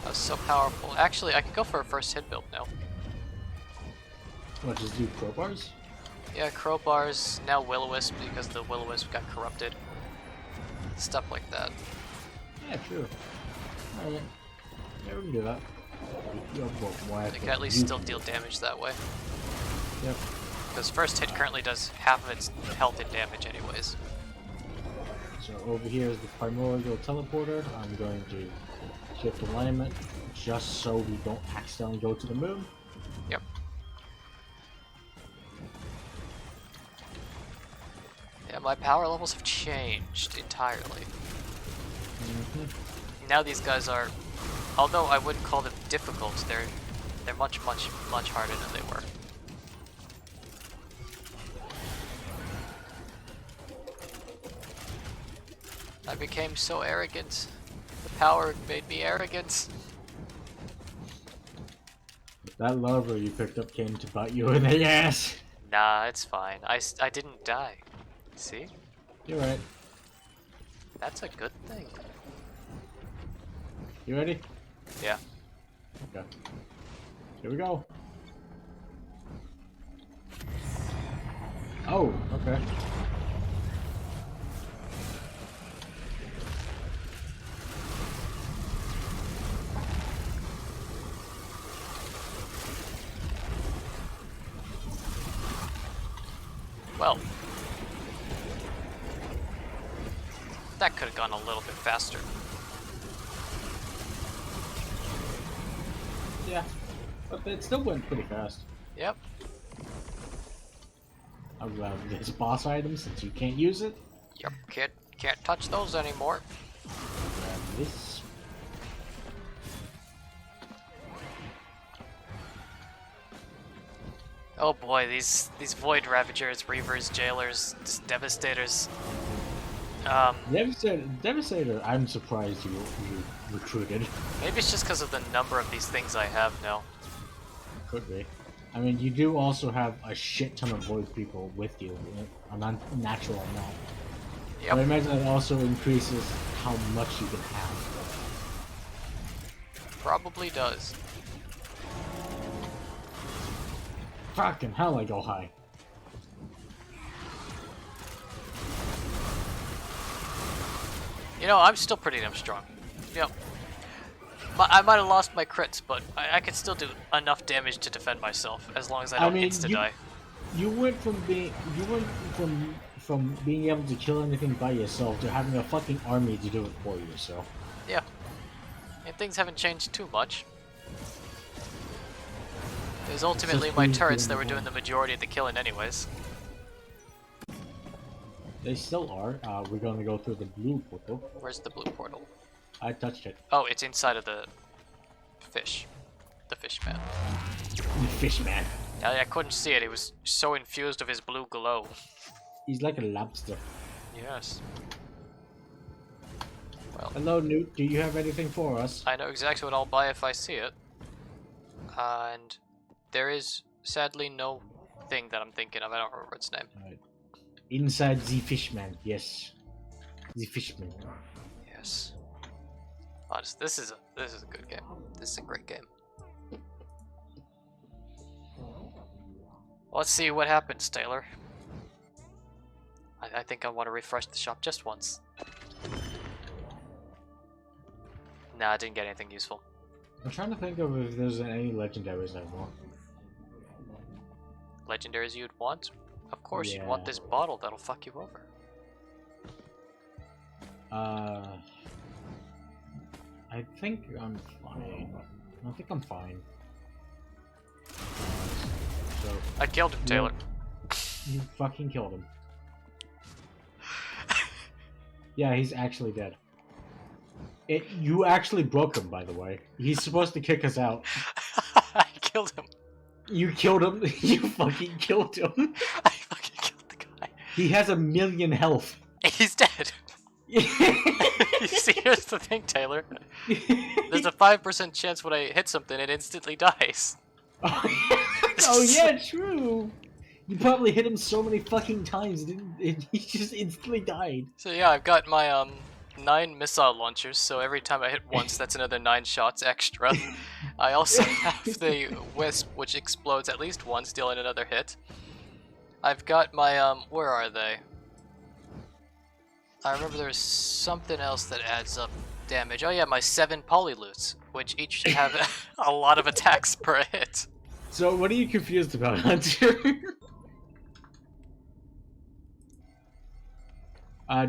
That was so powerful. Actually, I can go for a first hit build now. What, just do crowbars? Yeah, crowbars, now Will-O-Wisp because the Will-O-Wisp got corrupted. Stuff like that. Yeah, sure. Alright. Yeah, we can do that. I can at least still deal damage that way. Yep. Because first hit currently does half of its health and damage anyways. So over here is the primordial teleporter. I'm going to shift alignment just so we don't accidentally go to the moon. Yep. Yeah, my power levels have changed entirely. Mm-hmm. Now these guys are, although I wouldn't call them difficult, they're much harder than they were. I became so arrogant. The power made me arrogant. That lover you picked up came to bite you in the ass. Nah, it's fine. I didn't die. See? You're right. That's a good thing. You ready? Yeah. Okay. Here we go. Oh, okay. well. That could have gone a little bit faster. Yeah, but it still went pretty fast. Yep. I'll grab this boss item since you can't use it. Yep. Can't touch those anymore. Grab this. Oh boy, these Void Ravagers, Reavers, Jailers, just Devastators. Devastator, I'm surprised you recruited. Maybe it's just because of the number of these things I have now. Could be. I mean, you do also have a shit ton of Void people with you, an unnatural amount. Yep. I imagine it also increases how much you can have. Probably does. Fucking hell, I go high. You know, I'm still pretty damn strong. Yep. I might have lost my crits, but I can still do enough damage to defend myself as long as I don't insta-die. You went from being being able to kill anything by yourself to having a fucking army to do it for you. So yeah, and things haven't changed too much. It was ultimately my turrets that were doing the majority of the killing, anyways. They still are. We're gonna go through the blue portal. Where's the blue portal? I touched it. Oh, it's inside of the fish. The fish man. The fish man. I couldn't see it. He was so infused of his blue glow. He's like a lobster. Yes. Well. Hello, Newt. Do you have anything for us? I know exactly what I'll buy if I see it. And there is sadly no thing that I'm thinking of. I don't remember its name. Right. Inside the fishman. Yes. The fishman. Yes. Honest, this is a good game. This is a great game. Let's see what happens, Taylor. I think I want to refresh the shop just once. Nah, I didn't get anything useful. I'm trying to think of if there's any legendaries anymore. Legendaries you'd want? Of course, Yeah. you'd want this bottle that'll fuck you over. I think I'm fine. I think I'm fine. So I killed him, Taylor. you fucking killed him. Yeah, he's actually dead. You actually broke him, by the way. He's supposed to kick us out. I killed him. You killed him. You fucking killed him. I fucking killed the guy. He has 1,000,000 health. He's dead. See, here's the thing, Taylor. There's a 5% chance when I hit something, it instantly dies. Oh yeah, true. You probably hit him so many fucking times, he just instantly died. So yeah, I've got my 9 missile launchers, so every time I hit once, that's another 9 shots extra. I also have the Wisp, which explodes at least once, dealing another hit. I've got my, where are they? I remember there's something else that adds up damage. Oh yeah, my 7 polyloots, which each have a lot of attacks per hit. So what are you confused about, Hunter?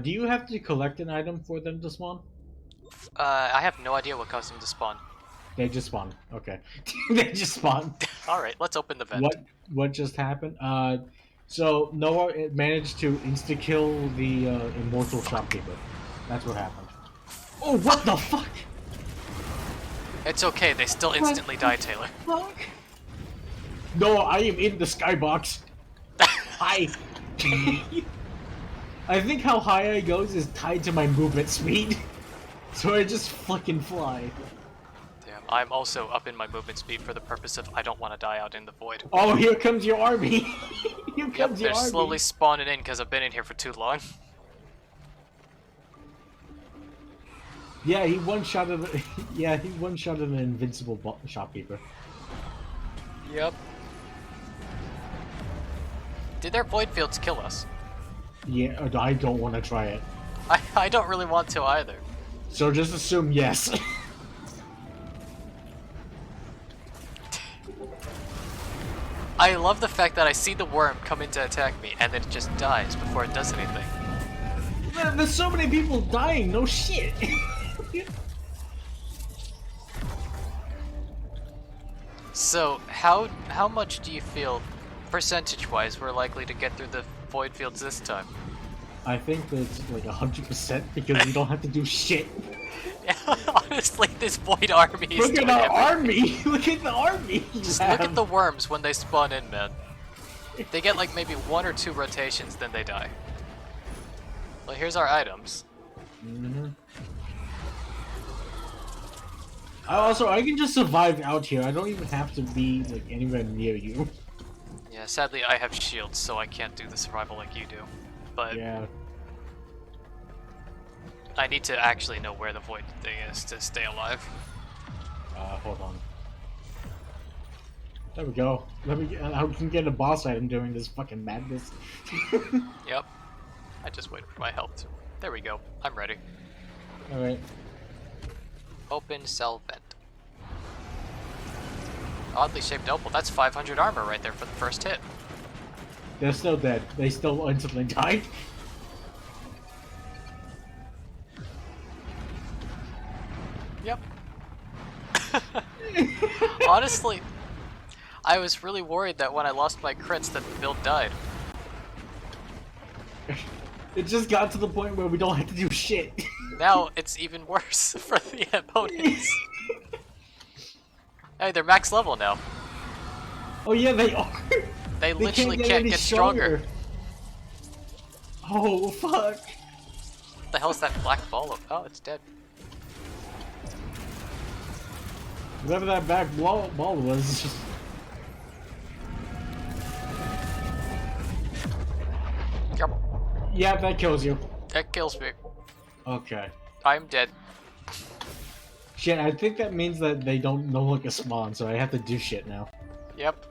Do you have to collect an item for them to spawn? I have no idea what caused them to spawn. They just spawn. Okay. They just spawn. Alright, let's open the vent. What just happened? So Noah managed to insta-kill the immortal shopkeeper. That's what happened. Oh, what the fuck? It's okay, they still instantly die, Taylor. Fuck? No, I am in the skybox. Hi. I think how high I goes is tied to my movement speed. So I just fucking fly. Damn, I'm also up in my movement speed for the purpose of I don't want to die out in the void. Oh, here comes your army. Here Yep, comes your they're army. slowly spawning in because I've been in here for too long. Yeah, he one-shotted. Yeah, he one-shotted an invincible shopkeeper. Yep. Did their void fields kill us? Yeah, I don't want to try it. I don't really want to either. So just assume yes. I love the fact that I see the worm come in to attack me, and then it just dies before it does anything. There's so many people dying, no shit! So, how much do you feel, percentage-wise, we're likely to get through the void fields this time? I think that's like 100% because we don't have to do shit. Honestly, this void army is Look at doing our everything. army! Look at the army! Just look at the worms when they spawn in, man. They get like maybe 1 or 2 rotations, then they die. Well, here's our items. I can just survive out here. I don't even have to be like anywhere near you. Yeah, sadly I have shields, so I can't do the survival like you do. But Yeah. I need to actually know where the void thing is to stay alive. Hold on. There we go. I can get a boss item during this fucking madness. Yep. I just waited for my health to... There we go. I'm ready. Alright. Open cell vent. Oddly shaped opal. That's 500 armor right there for the first hit. They're still dead. They still instantly died. Yep. Honestly, I was really worried that when I lost my crits that the build died. It just got to the point where we don't have to do shit. Now it's even worse for the opponents. Hey, they're max level now. Oh yeah, they are. They literally can't get stronger. Oh fuck. What the hell is that black ball of? Oh, it's dead. Whatever that back ball was, it's just... Yep. Yeah, that kills you. That kills me. Okay. I'm dead. Shit, I think that means that they don't no longer spawn, so I have to do shit now. Yep.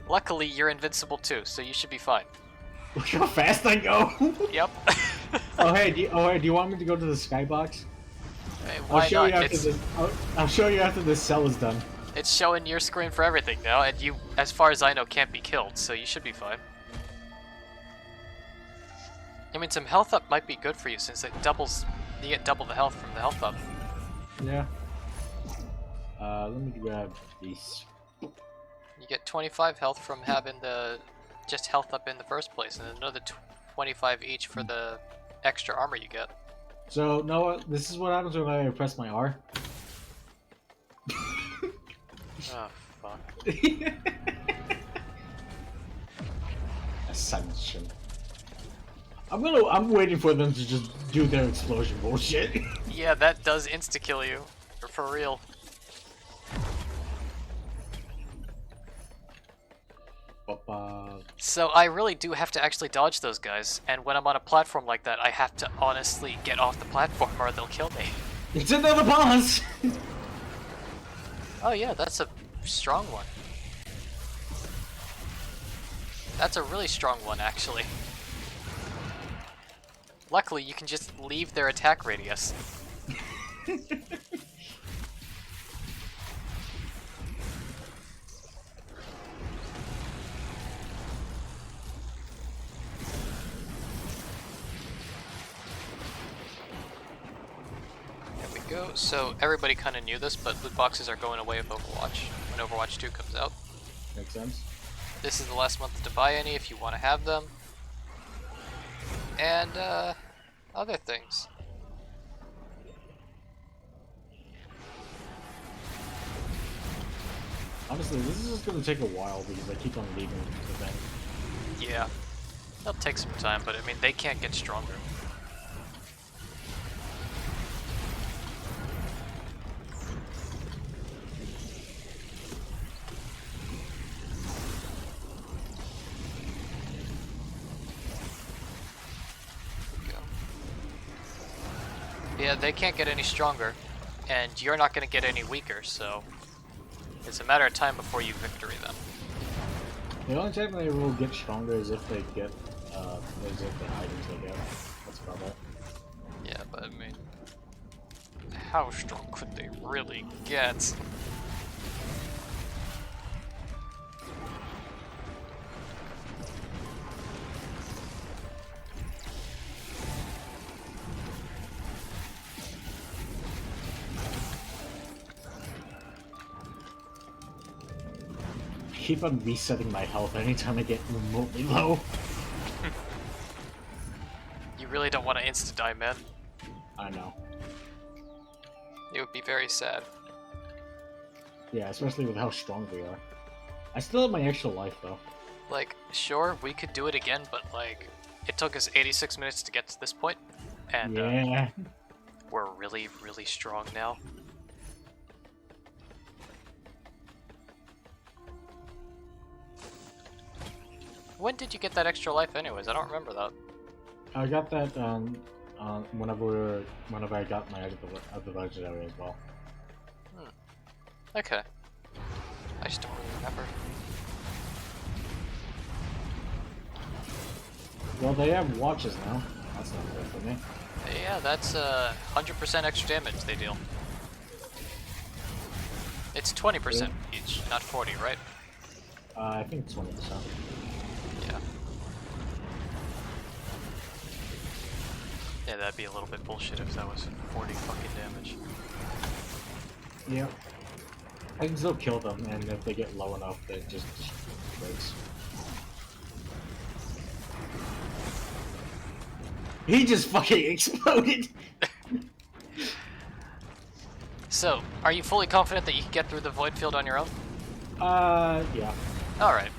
Luckily, you're invincible too, so you should be fine. Look how fast I go! Yep. Oh hey, do you want me to go to the skybox? Hey, I'll why show not? you after this. I'll show you after this cell is done. It's showing your screen for everything now, and you, as far as I know, can't be killed, so you should be fine. I mean, some health up might be good for you since it doubles. You get double the health from the health up. Yeah. Let me grab these. You get 25 health from having the just health up in the first place, and another 25 each for the extra armor you get. So, Noah, this is what happens when I press my R. Oh fuck. Ascension. I'm waiting for them to just do their explosion bullshit. Yeah, that does insta-kill you. For real. So I really do have to actually dodge those guys, and when I'm on a platform like that, I have to honestly get off the platform or they'll kill me. It's another boss! Oh yeah, that's a strong one. That's a really strong one, actually. Luckily, you can just leave their attack radius. Go. So everybody kind of knew this, but loot boxes are going away with Overwatch when Overwatch 2 comes out. Makes sense. This is the last month to buy any if you want to have them. And other things. Honestly, this is just gonna take a while because I keep on leaving the thing. Yeah. It'll take some time, but I mean, they can't get stronger. Yeah, they can't get any stronger, and you're not going to get any weaker, so it's a matter of time before you victory them. The only time they will get stronger is if they get, is if the items they get. That's about it. Yeah, but I mean, how strong could they really get? keep on resetting my health anytime I get remotely low. You really don't want to insta-die, man. I know. It would be very sad. Yeah, especially with how strong we are. I still have my extra life, though. Like, sure, we could do it again, but, like, it took us 86 minutes to get to this point, and Yeah. we're really, really strong now. When did you get that extra life anyways? I don't remember that. I got that whenever I got my out of the legendary as well. Okay. I just don't really remember. Well, they have watches now. That's not good for me. Yeah, that's 100% extra damage they deal. It's 20% each, not 40, right? I think 20%. Yeah. Yeah, that'd be a little bit bullshit if that was 40 fucking damage. Yeah. I can still kill them, and if they get low enough, they just breaks. He just fucking exploded! So, are you fully confident that you can get through the void field on your own? Yeah. Alright.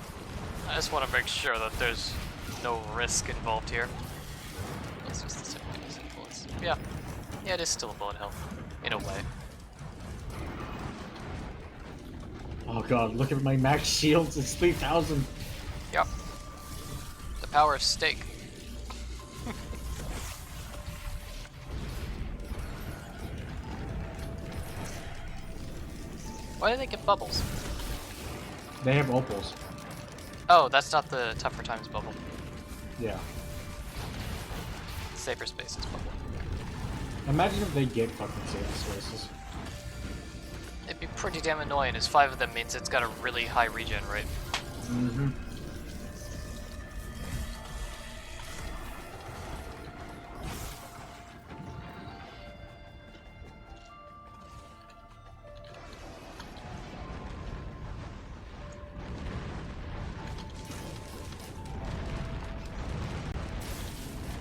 I just want to make sure that there's no risk involved here. It's just the same thing as influence. Yeah. Yeah, it is still a bullet health. In a way. Oh god, look at my max shields, it's 3,000! Yep. The power of steak. Why do they get bubbles? They have opals. Oh, that's not the tougher times bubble. Yeah. Safer spaces bubble. Imagine if they get fucking safe spaces. It'd be pretty damn annoying, as 5 of them means it's got a really high regen rate. Mm-hmm.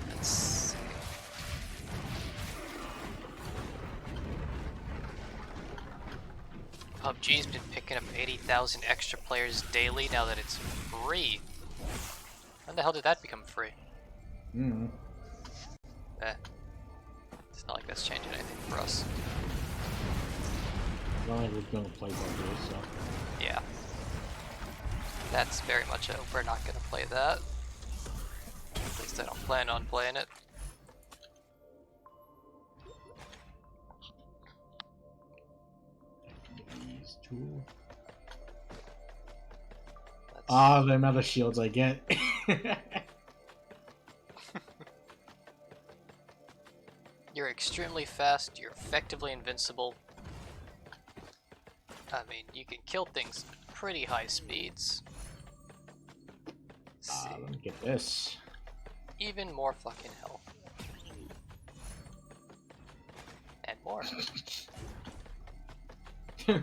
Let's see. PUBG's been picking up 80,000 extra players daily now that it's free. When the hell did that become free? Mm-hmm. It's not like that's changing anything for us. Well, we're gonna play PUBG, so... Yeah. That's very much a we're not gonna play that. At least I don't plan on playing it. These two... Ah, the amount of shields I get. You're extremely fast, you're effectively invincible. I mean, you can kill things at pretty high speeds. Let's see. Let me get this. Even more fucking health. And more.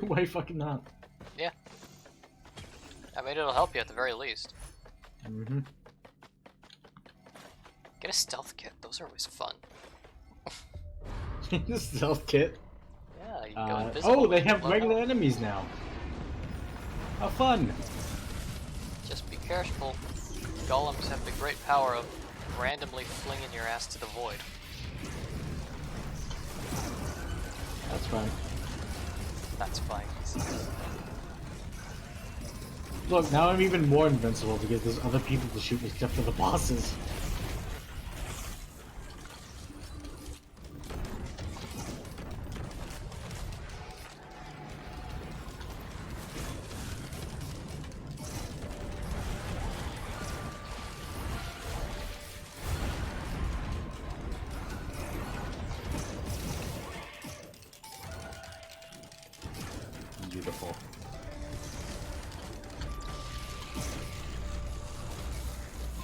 Why fucking not? Yeah. I mean, it'll help you at the very least. Mm-hmm. Get a stealth kit, those are always fun. Stealth kit. Yeah, you can go invisible. Oh, they have blow regular up. enemies now. How fun! Just be careful. Golems have the great power of randomly flinging your ass to the void. That's fine. That's fine. Look, now I'm even more invincible because there's other people to shoot except for the bosses. Beautiful.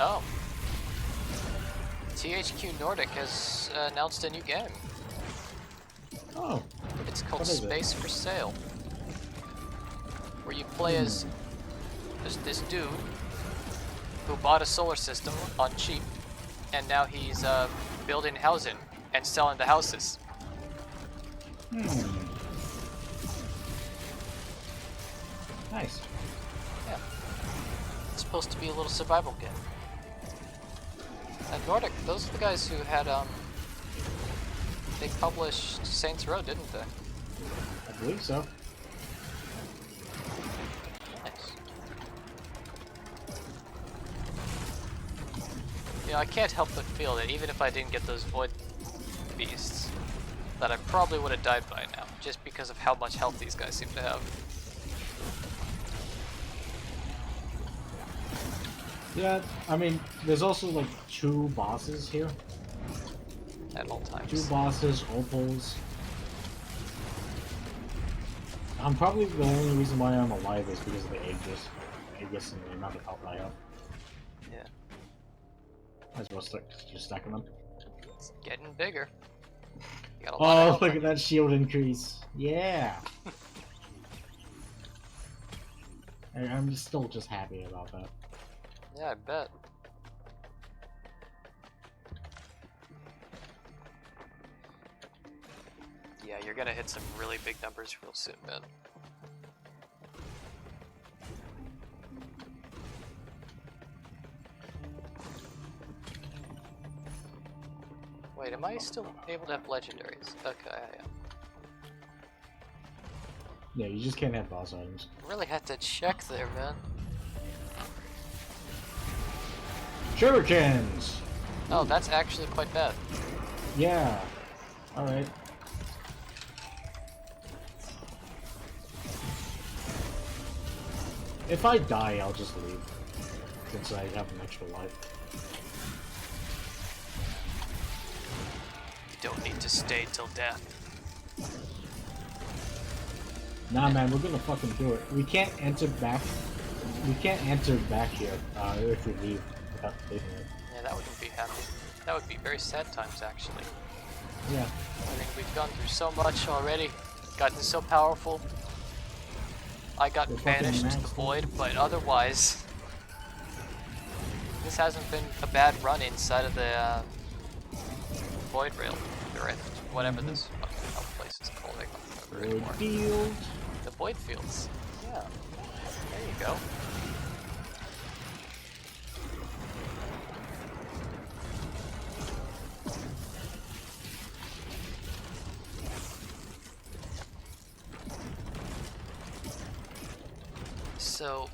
Oh. THQ Nordic has announced a new game. Oh. It's called What is it? Space for Sale. Where you play as Just this dude who bought a solar system on cheap, and now he's building housing and selling the houses. Nice. Yeah. It's supposed to be a little survival game. And Nordic, those are the guys who had, they published Saints Row, didn't they? I believe so. Nice. You know, I can't help but feel that even if I didn't get those Void Beasts, that I probably would have died by now, just because of how much health these guys seem to have. Yeah, I mean, there's also like 2 bosses here. At all times. 2 bosses, opals. I'm probably the only reason why I'm alive is because of the Aegis and the amount of health I have. Yeah. Might as well start just stacking them. It's getting bigger. You got a lot of Oh, health look on at you. that shield increase. Yeah. I'm still just happy about that. Yeah, I bet. Yeah, you're gonna hit some really big numbers real soon, man. Wait, am I still able to have legendaries? Okay, I am. Yeah, you just can't have boss items. Really had to check there, man. Shurikens! Oh, that's actually quite bad. Yeah. Alright. If I die, I'll just leave. Since I have an extra life. You don't need to stay till death. Nah, man, we're gonna fucking do it. We can't enter back. We can't enter back here if we leave without taking it. Yeah, that wouldn't be happy. That would be very sad times, actually. Yeah. I mean, we've gone through so much already, gotten so powerful. I got We're fucking banished to the maxed void, but otherwise, this hasn't been a bad run inside of the void rail rift, whatever this fucking hell place is called. I can't remember Void anymore. field. The void fields. Yeah, there you go. So,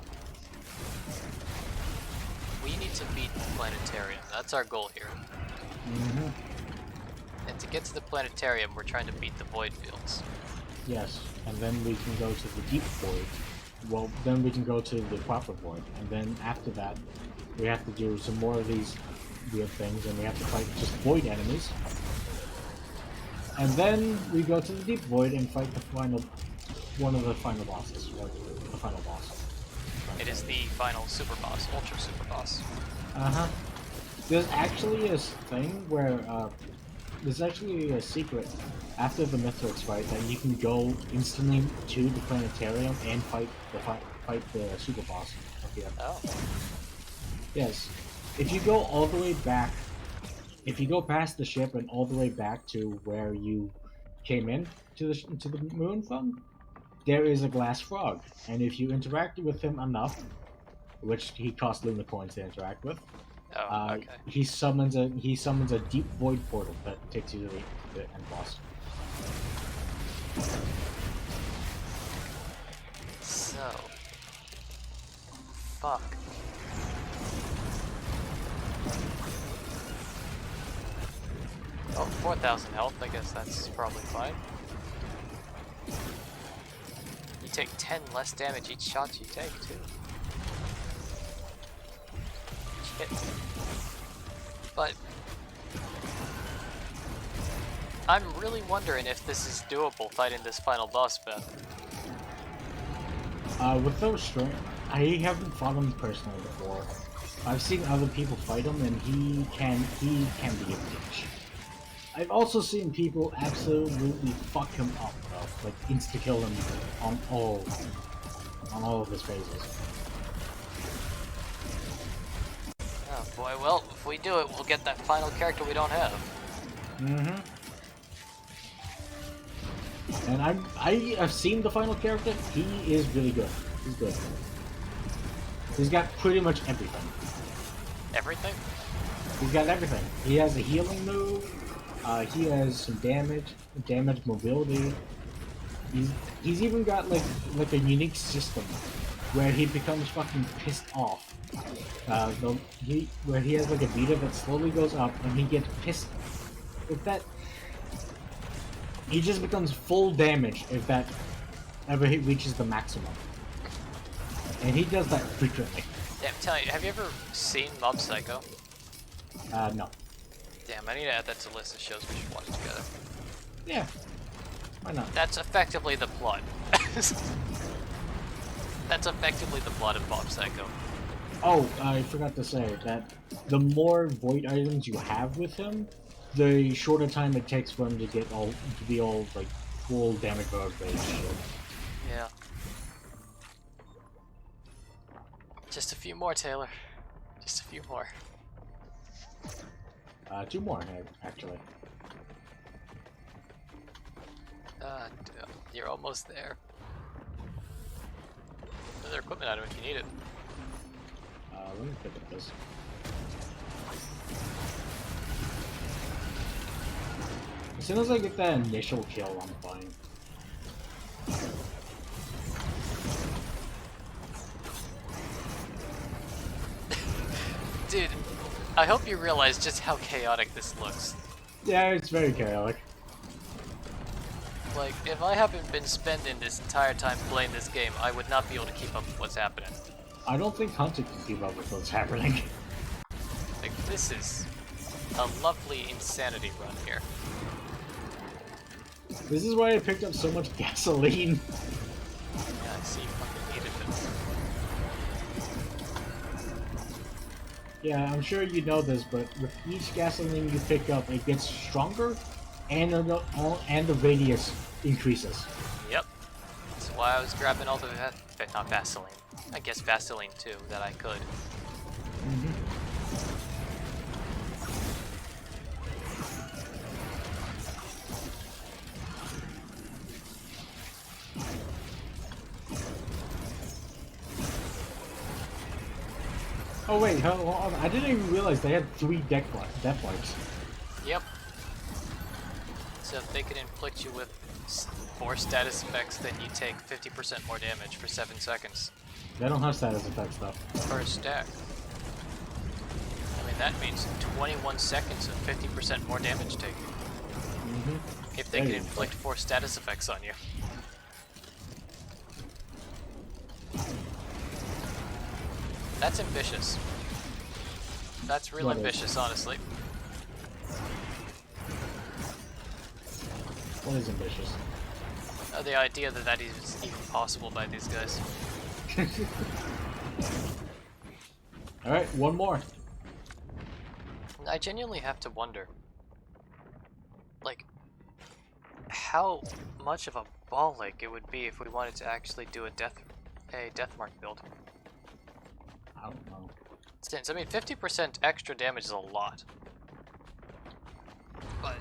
we need to beat the planetarium. That's our goal here. Mm-hmm. And to get to the planetarium, we're trying to beat the void fields. Yes, and then we can go to the deep void. Well, then we can go to the proper void, and then after that, we have to do some more of these weird things, and we have to fight just void enemies. And then we go to the deep void and fight the one of the final bosses, or the final boss. It is the final super boss, ultra super boss. Uh-huh. There's actually a thing where, there's actually a secret after the Mithrix fight that you can go instantly to the planetarium and fight the super boss up here. Oh. Yes. If you go all the way back, if you go past the ship and all the way back to where you came in to the moon from, there is a glass frog, and if you interact with him enough, which he costs Luna coins to interact with, Oh, okay. he summons a deep void portal that takes you to the end boss. So. Fuck. Oh, 4,000 health, I guess that's probably fine. You take 10 less damage each shot you take, too. Each hit. But I'm really wondering if this is doable fighting this final boss, Ben. With those strength, I haven't fought him personally before. I've seen other people fight him, and he can be a bitch. I've also seen people absolutely fuck him up, though, like insta-kill him on all of his phases. Oh boy, well, if we do it, we'll get that final character we don't have. Mm-hmm. And I have seen the final character. He is really good. He's good. He's got pretty much everything. Everything? He's got everything. He has a healing move. He has some damage mobility. He's even got like a unique system where he becomes fucking pissed off. Where he has like a meter that slowly goes up and he gets pissed. If that, he just becomes full damage if that ever he reaches the maximum. And he does that frequently. Yeah, I'm telling you, have you ever seen Mob Psycho? No. Damn, I need to add that to the list of shows we should watch together. Yeah. Why not? That's effectively the plot. That's effectively the plot of Mob Psycho. Oh, I forgot to say that the more void items you have with him, the shorter time it takes for him to get all like full damage mode rage. Yeah. Just a few more, Taylor. Just a few more. 2 more, actually. You're almost there. Another equipment item if you need it. Let me pick up this. As soon as I get that initial kill, I'm fine. Dude, I hope you realize just how chaotic this looks. Yeah, it's very chaotic. Like, if I haven't been spending this entire time playing this game, I would not be able to keep up with what's happening. I don't think Hunter can keep up with what's happening. Like, this is a lovely insanity run here. This is why I picked up so much gasoline. Yeah, I see you fucking needed it. Yeah, I'm sure you know this, but with each gasoline you pick up, it gets stronger, and the radius increases. Yep. That's why I was grabbing all the not Vaseline. I guess Vaseline too, that I could. Mm-hmm. Oh wait, hold on. I didn't even realize they had 3 death marks. Yep. So if they can inflict you with 4 status effects, then you take 50% more damage for 7 seconds. They don't have status effects though. Per stack. I mean, that means 21 seconds of 50% more damage taken. Mm-hmm. If they can inflict 4 status effects on you. That's ambitious. That's real ambitious, honestly. What is ambitious? The idea that that is even possible by these guys. Alright, 1 more. I genuinely have to wonder, like, how much of a ball ache it would be if we wanted to actually do a deathmark build. I don't know. Since, I mean, 50% extra damage is a lot. But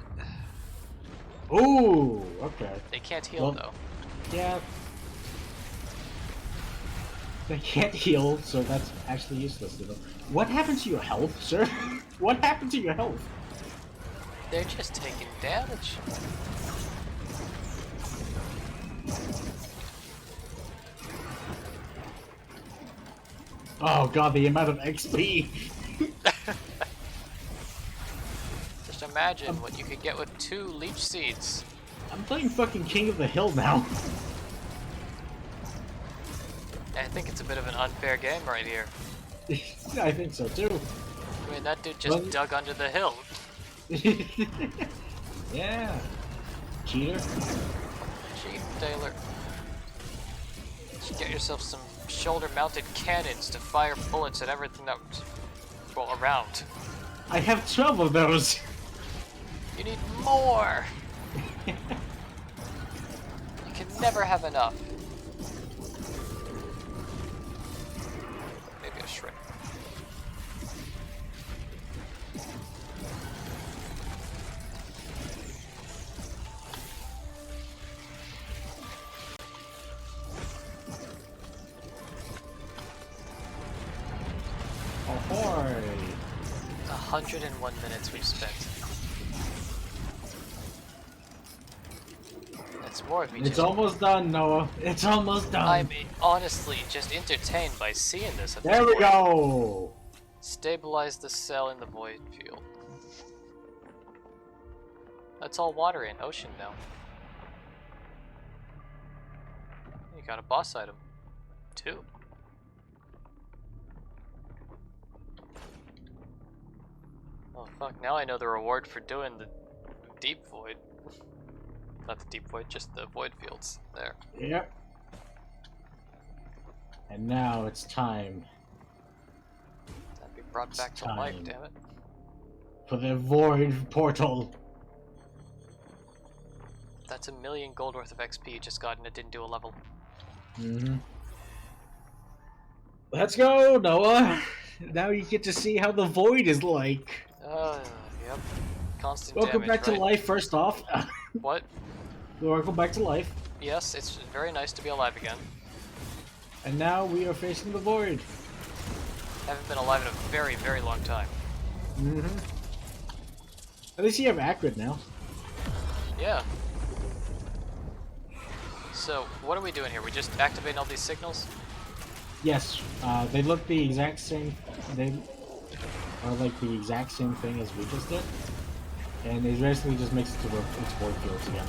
Ooh, okay. they can't heal, Well, though. Yeah. They can't heal, so that's actually useless to them. What happened to your health, sir? What happened to your health? They're just taking damage. Oh god, the amount of XP! Just imagine what you could get with 2 leech seeds. I'm playing fucking King of the Hill now. I think it's a bit of an unfair game right here. I think so too. I mean, that dude just dug under the hill. Yeah. Cheater. Cheap, Taylor. Just get yourself some shoulder-mounted cannons to fire bullets at everything that's around. I have 12 of those. You need more. You can never have enough. Maybe a shrimp. 101 minutes we've spent. It's more of me It's just... almost done, Noah. It's almost done. I'm honestly just entertained by seeing this at There this we point. go! Stabilize the cell in the void field. That's all water in ocean now. You got a boss item. 2. Oh fuck, now I know the reward for doing the deep void. Not the deep void, just the void fields there. Yep. And now it's time That'd be brought back to life, damn it. for the void portal. That's 1,000,000 gold worth of XP you just got and it didn't do a level. Let's go, Noah. Now you get to see how the void is like. Yep. Constant Welcome damage, back to right? life, first off. What? Welcome back to life. Yes, it's very nice to be alive again. And now we are facing the void. Haven't been alive in a very, very long time. At least you have Acrid now. Yeah. So, what are we doing here? We just activating all these signals? Yes, they look the exact same. They are like the exact same thing as we just did, and it basically just makes it to where it's void fields again.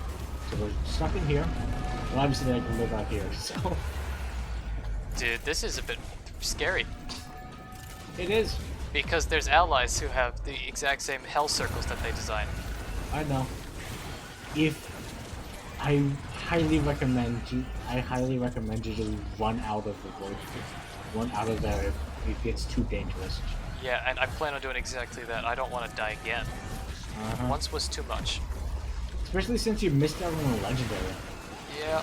So we're stuck in here. Well, obviously I can live out here. So Dude, this is a bit scary. it is. Because there's allies who have the exact same hell circles that they designed. I know. If I highly recommend you to run out of the void, run out of there if it gets too dangerous. Yeah, and I plan on doing exactly that. I don't want to die again. Once was too much. Especially since you missed out on a legendary. Yeah,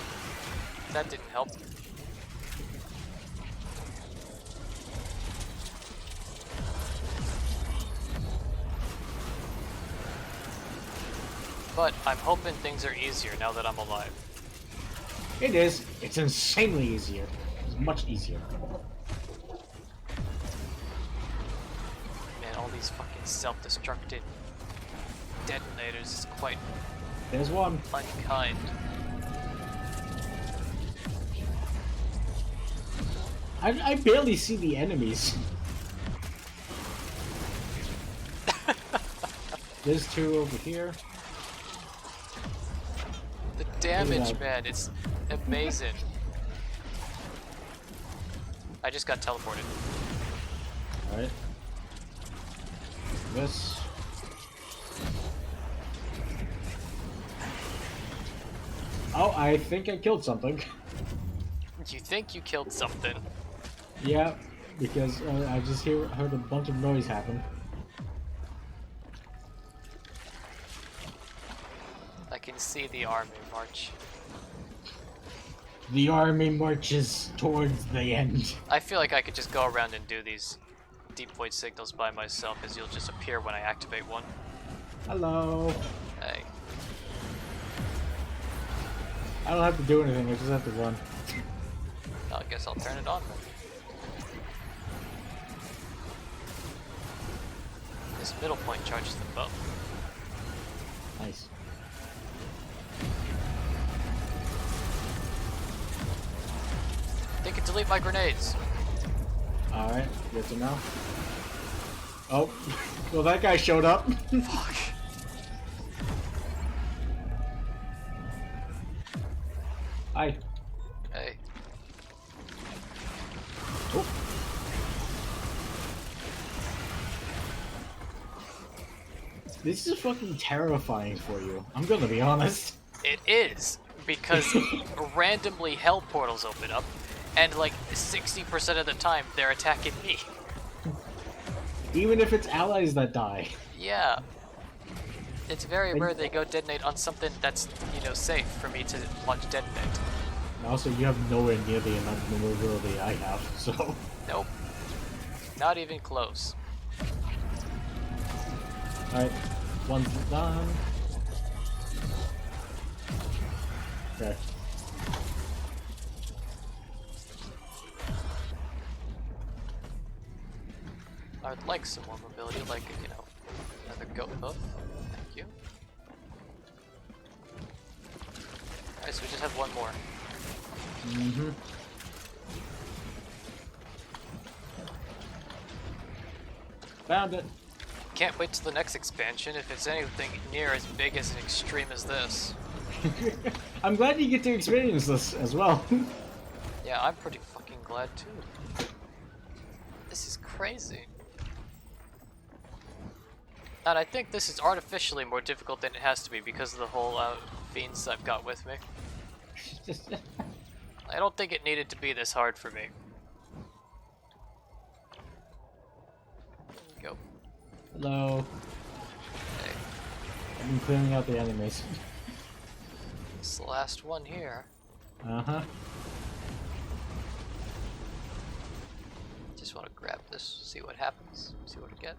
that didn't help. But I'm hoping things are easier now that I'm alive. It is. It's insanely easier. It's much easier. Man, all these fucking self-destructed detonators is quite There's one. unkind. I barely see the enemies. There's 2 over here. The damage, that. man, it's amazing. I just got teleported. Alright. This. Oh, I think I killed something. You think you killed something? Yeah, because I just heard a bunch of noise happen. I can see the army march. The army marches towards the end. I feel like I could just go around and do these deep void signals by myself, as you'll just appear when I activate one. Hello. Hey. I don't have to do anything, I just have to run. I guess I'll turn it on then. This middle point charges them both. Nice. They can delete my grenades. Alright, good to know. Oh, well that guy showed up. Fuck. Hi. Hey. Oh. This is fucking terrifying for you. I'm gonna be honest. It is, because randomly hell portals open up, and like 60% of the time they're attacking me. Even if it's allies that die. Yeah. It's very rare they go detonate on something that's, you know, safe for me to launch detonate. Also, you have nowhere near the amount of maneuverability I have, so... Nope. Not even close. Alright, one's done. Okay. I would like some more mobility, like, you know, Another goat hoof. Thank you. Alright, so we just have one more. Mm-hmm. Found it. Can't wait till the next expansion if it's anything near as big as and extreme as this. I'm glad you get to experience this as well. Yeah, I'm pretty fucking glad too. This is crazy. And I think this is artificially more difficult than it has to be because of the whole fiends I've got with me. I don't think it needed to be this hard for me. There we go. Hello. Okay, I've been clearing out the enemies. this is the last one here. Uh-huh. Just want to grab this, see what happens, see what I get.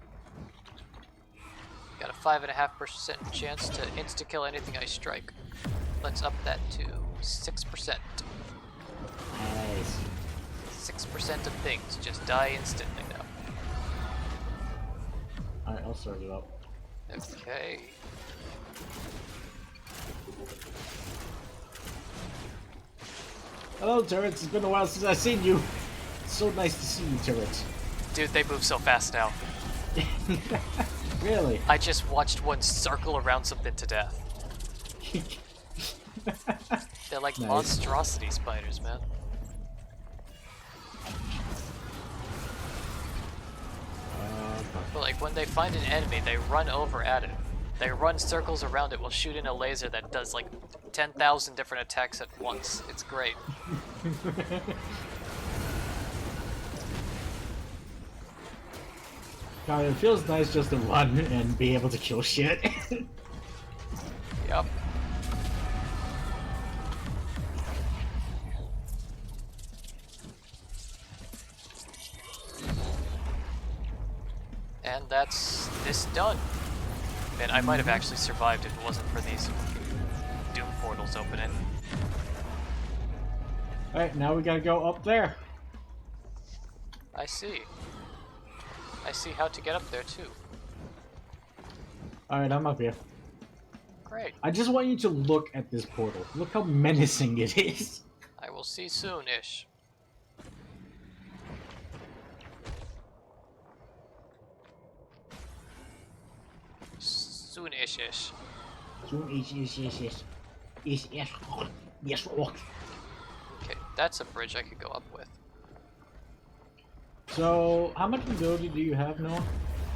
Got a 5.5% chance to insta-kill anything I strike. Let's up that to 6%. Nice. 6% of things just die instantly now. Alright, I'll start it up. Okay. Hello, turrets. It's been a while since I've seen you. It's so nice to see you, turrets. Dude, they move so fast now. Really? I just watched one circle around something to death. They're like Nice. monstrosity spiders, man. But like when they find an enemy, they run over at it. They run circles around it while shooting a laser that does like 10,000 different attacks at once. It's great. God, it feels nice just to run and be able to kill shit. Yep. And that's this done. Man, I might have actually survived if it wasn't for these Doom portals opening. Alright, now we gotta go up there. I see. I see how to get up there too. Alright, I'm up here. Great. I just want you to look at this portal. Look how menacing it is. I will see soon-ish. Soon-ish-ish. Yes. Okay, that's a bridge I could go up with. So, how much ability do you have, Noah?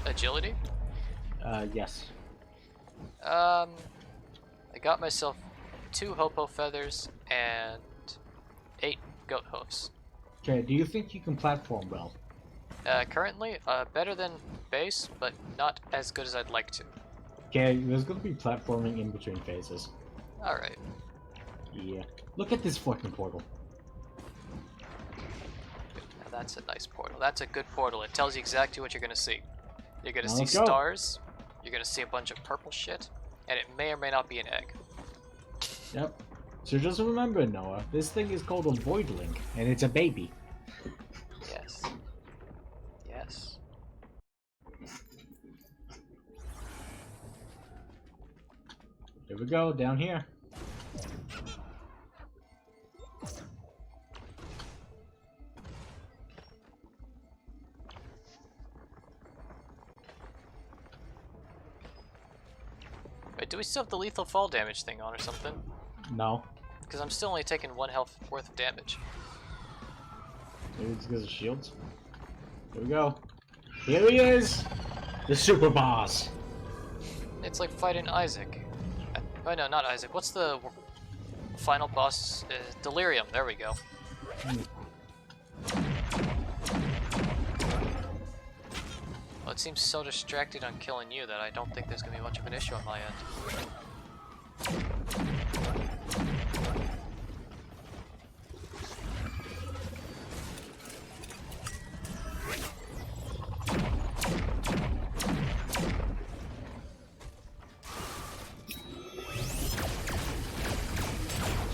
Agility? Yes. I got myself 2 hopo feathers and 8 goat hoofs. Okay, do you think you can platform well? Currently, better than base, but not as good as I'd like to. Okay, there's gonna be platforming in between phases. Alright. Yeah. Look at this fucking portal. Now that's a nice portal. That's a good portal. It tells you exactly what you're gonna see. You're gonna Now see let's go. stars, you're gonna see a bunch of purple shit, and it may or may not be an egg. Yep. So just remember, Noah, this thing is called a void link, and it's a baby. Yes. Yes. Here we go, down here. Wait, do we still have the lethal fall damage thing on or something? No. Because I'm still only taking 1 health worth of damage. Maybe it's because of shields. Here we go. Here he is! The super boss! It's like fighting Isaac. Oh no, not Isaac. What's the final boss? Delirium. There we go. Well, it seems so distracted on killing you that I don't think there's gonna be much of an issue on my end.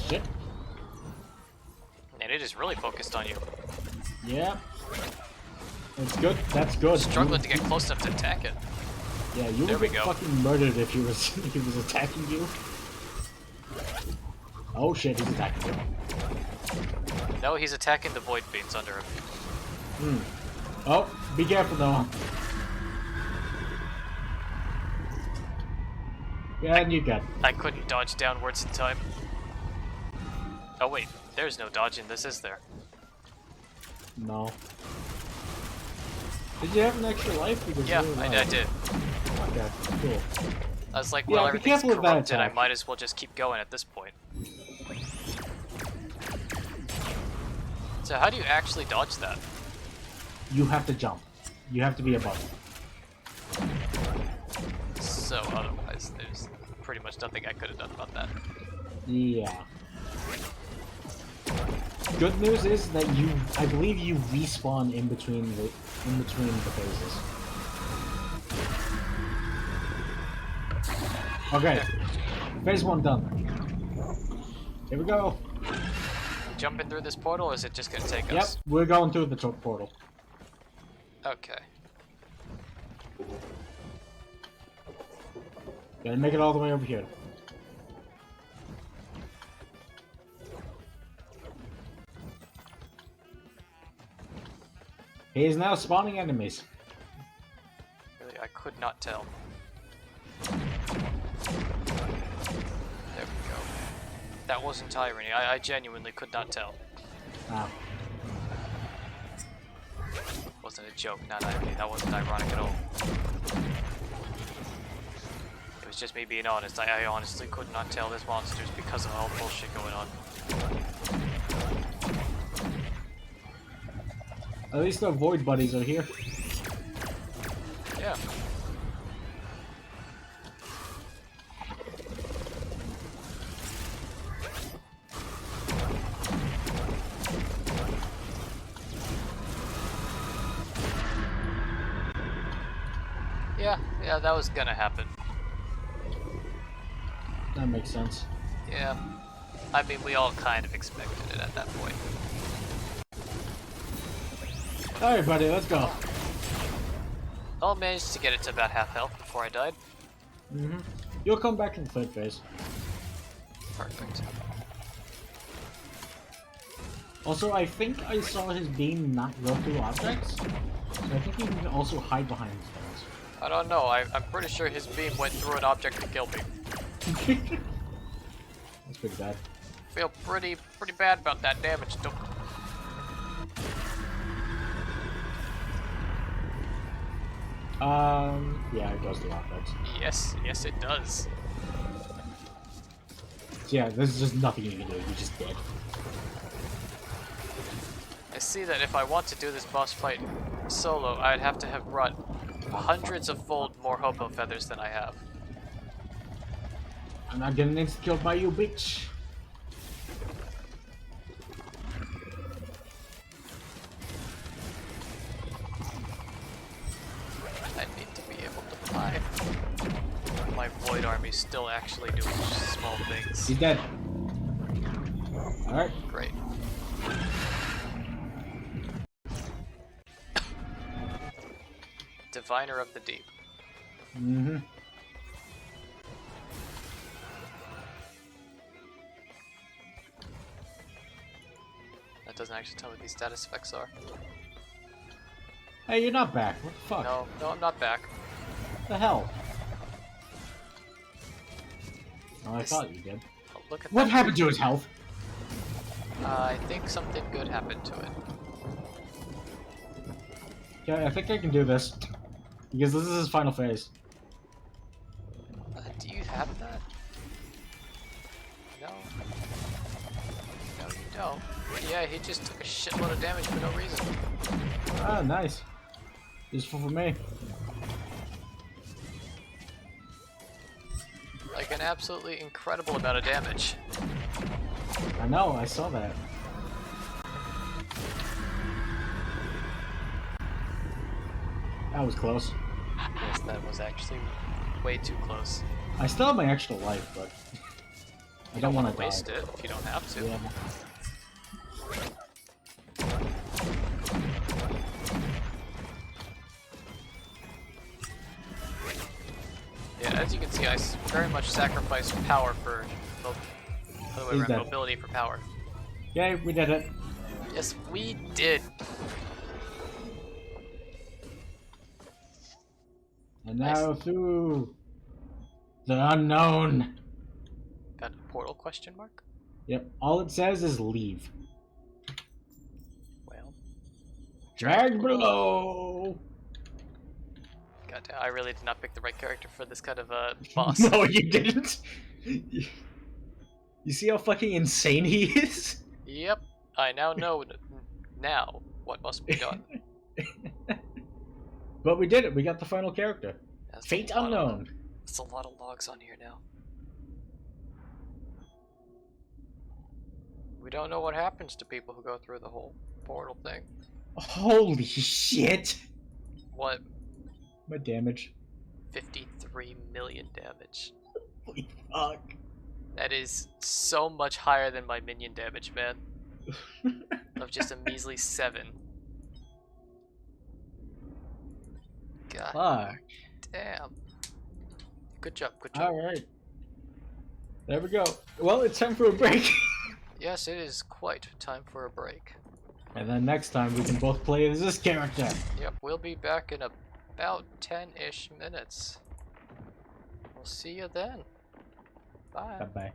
Shit. And it is really focused on you. Yeah. That's good. That's good. Struggling to get close enough to attack it. Yeah, you There would we get go. fucking murdered if he was if he was attacking you. Oh shit, he's attacking you. No, he's attacking the void fiends under him. Oh, be careful though. Yeah, and you got. I couldn't dodge downwards in time. Oh wait, there's no dodging this, is there? No. Did you have an extra life? Because Yeah, you were I alive. did. Okay, cool. I was like, Yeah, well, be everything's careful with that corrupted, I attack. might as well just keep going at this point. So how do you actually dodge that? You have to jump. You have to be above. So otherwise, there's pretty much nothing I could have done about that. Yeah. Good news is that I believe you respawn in between the phases. Okay, phase 1 done. Here we go. Jumping through this portal, or is it just gonna take Yep, us? we're going through the portal. Okay. Gotta make it all the way over here. He is now spawning enemies. Really, I could not tell. There we go. That wasn't irony. I genuinely could not tell. Ah. Wasn't a joke, not irony. That wasn't ironic at all. It was just me being honest. I honestly could not tell this monsters because of all the bullshit going on. At least the void buddies are here. Yeah. Yeah, that was gonna happen. That makes sense. Yeah. I mean, we all kind of expected it at that point. Alright, buddy, let's go. I managed to get it to about half health before I died. Mm-hmm. You'll come back in the third phase. Perfect. Also, I think I saw his beam not go through objects. So I think he can also hide behind things. I don't know. I'm pretty sure his beam went through an object to kill me. That's pretty bad. Feel pretty bad about that damage. Don't. Yeah, it goes through objects. Yes, it does. So yeah, there's just nothing you can do. You're just dead. I see that if I want to do this boss fight solo, I'd have to have brought hundreds of fold more hobo feathers than I have. I'm not getting insta-killed by you, bitch. I need to be able to fly. My void army's still actually doing small things. He's dead. Alright. Great. Diviner of the Deep. Mm-hmm. That doesn't actually tell me what these status effects are. Hey, you're not back. What the fuck? No, I'm not back. What the hell? Oh, I thought you did. Oh, look at What that. happened to his health? I think something good happened to it. Okay, I think I can do this. Because this is his final phase. Do you have that? No. No, you don't. Yeah, he just took a shitload of damage for no reason. Ah, nice. Useful for me. Like an absolutely incredible amount of damage. I know, I saw that. That was close. Yes, that was actually way too close. I still have my extra life, but I don't want to waste it if you don't have to. Yeah. as you can see, I very much sacrificed power for other way He's around, dead. mobility for power. Yay, we did it. Yes, we did. And Nice. now through the unknown. Got a portal question mark? Yep, all it says is leave. Well, Drag below. goddamn, I really did not pick the right character for this kind of boss. No, you didn't. You see how fucking insane he is? Yep, I now know now what must be done. But we did it. We got the final character. That's Fate a lot of- unknown. That's a lot of logs on here now. We don't know what happens to people who go through the whole portal thing. Holy shit! What? My damage. 53 million damage. Holy fuck. That is so much higher than my minion damage, man. Of just a measly 7. God Fuck. damn. Good job, good job. Alright. There we go. Well, it's time for a break. Yes, it is quite time for a break. And then next time we can both play as this character. Yep, we'll be back in about 10-ish minutes. We'll see you then. Bye. Bye-bye.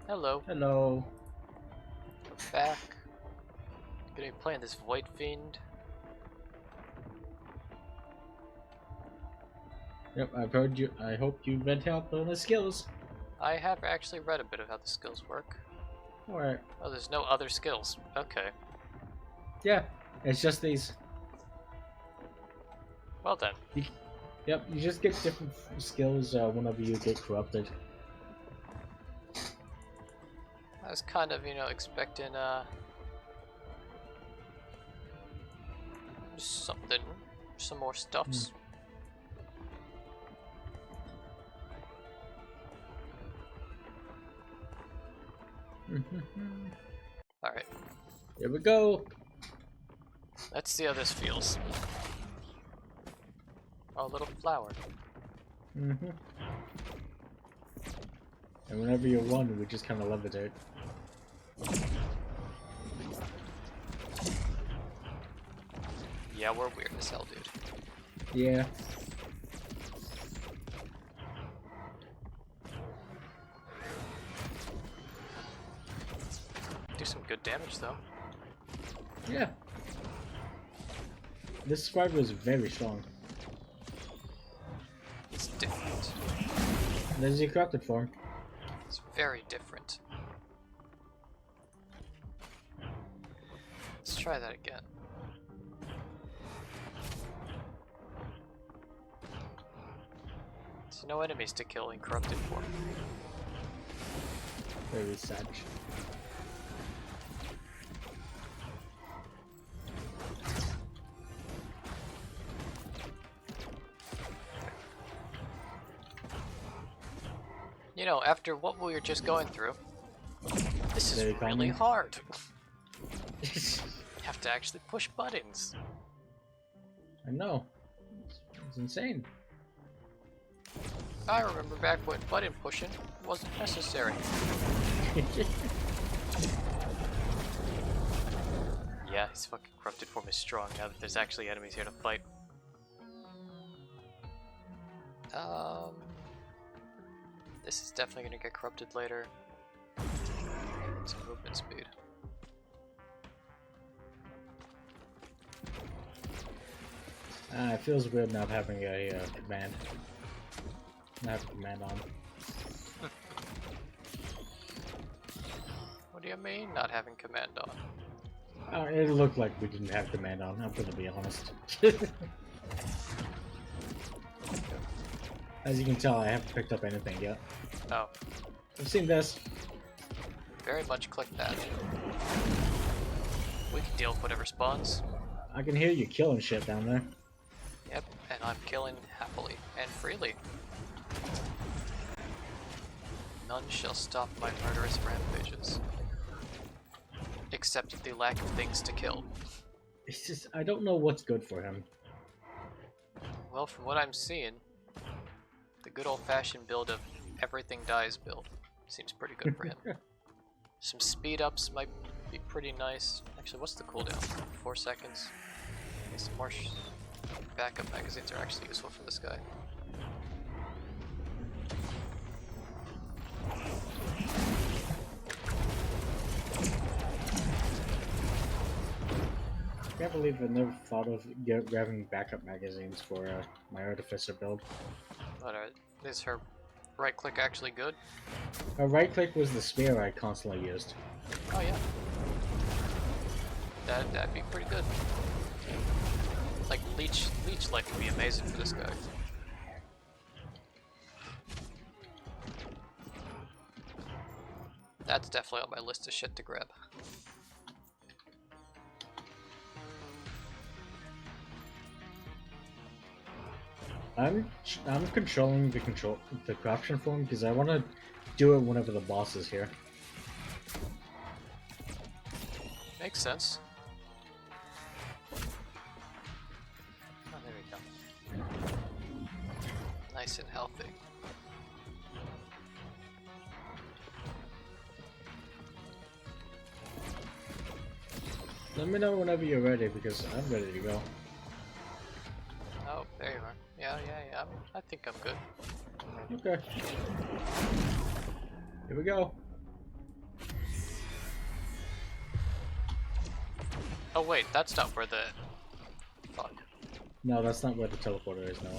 Hello. Hello. We're back. Gonna be playing this Void Fiend. Yep, I've heard you. I hope you read out the skills. I have actually read a bit of how the skills work. Alright. Oh, there's no other skills. Okay. Yeah, it's just these. Well then. Yep, you just get different skills whenever you get corrupted. I was kind of, expecting, something. Some more stuffs. Alright. Here we go. Let's see how this feels. Oh, little flower. And whenever you're one, we just kind of levitate. Yeah, we're weird as hell, dude. Yeah. Do some good damage, though. Yeah. This scribe is very strong. It's different. There's your corrupted form. It's very different. Let's try that again. There's no enemies to kill in corrupted form. Very sad. You know, after what we were just going through, this is Very really common. hard. You have to actually push buttons. I know. It's insane. I remember back when button pushing wasn't necessary. Yeah, his fucking corrupted form is strong now that there's actually enemies here to fight. This is definitely gonna get corrupted later. Some movement speed. It feels weird not having a command. Not have a command on. What do you mean, not having command on? It looked like we didn't have command on, I'm gonna be honest. As you can tell, I haven't picked up anything yet. Oh, I've seen this. very much click that. We can deal with whatever spawns. I can hear you killing shit down there. Yep, and I'm killing happily and freely. None shall stop my murderous rampages. Except the lack of things to kill. It's just, I don't know what's good for him. Well, from what I'm seeing, the good old-fashioned build of everything dies build seems pretty good for him. Some speed ups might be pretty nice. Actually, what's the cooldown? 4 seconds. Okay, some more backup magazines are actually useful for this guy. I can't believe I never thought of grabbing backup magazines for my Artificer build. But is her right click actually good? Right click was the spear I constantly used. Oh yeah. That'd be pretty good. Like leech life would be amazing for this guy. That's definitely on my list of shit to grab. I'm controlling the corruption form because I want to do it whenever the boss is here. Makes sense. Oh, there we go. Nice and healthy. Let me know whenever you're ready because I'm ready to go. Oh, there you are. Yeah. I think I'm good. Okay. Here we go. Oh wait, that's not where the... Fuck. No, that's not where the teleporter is now.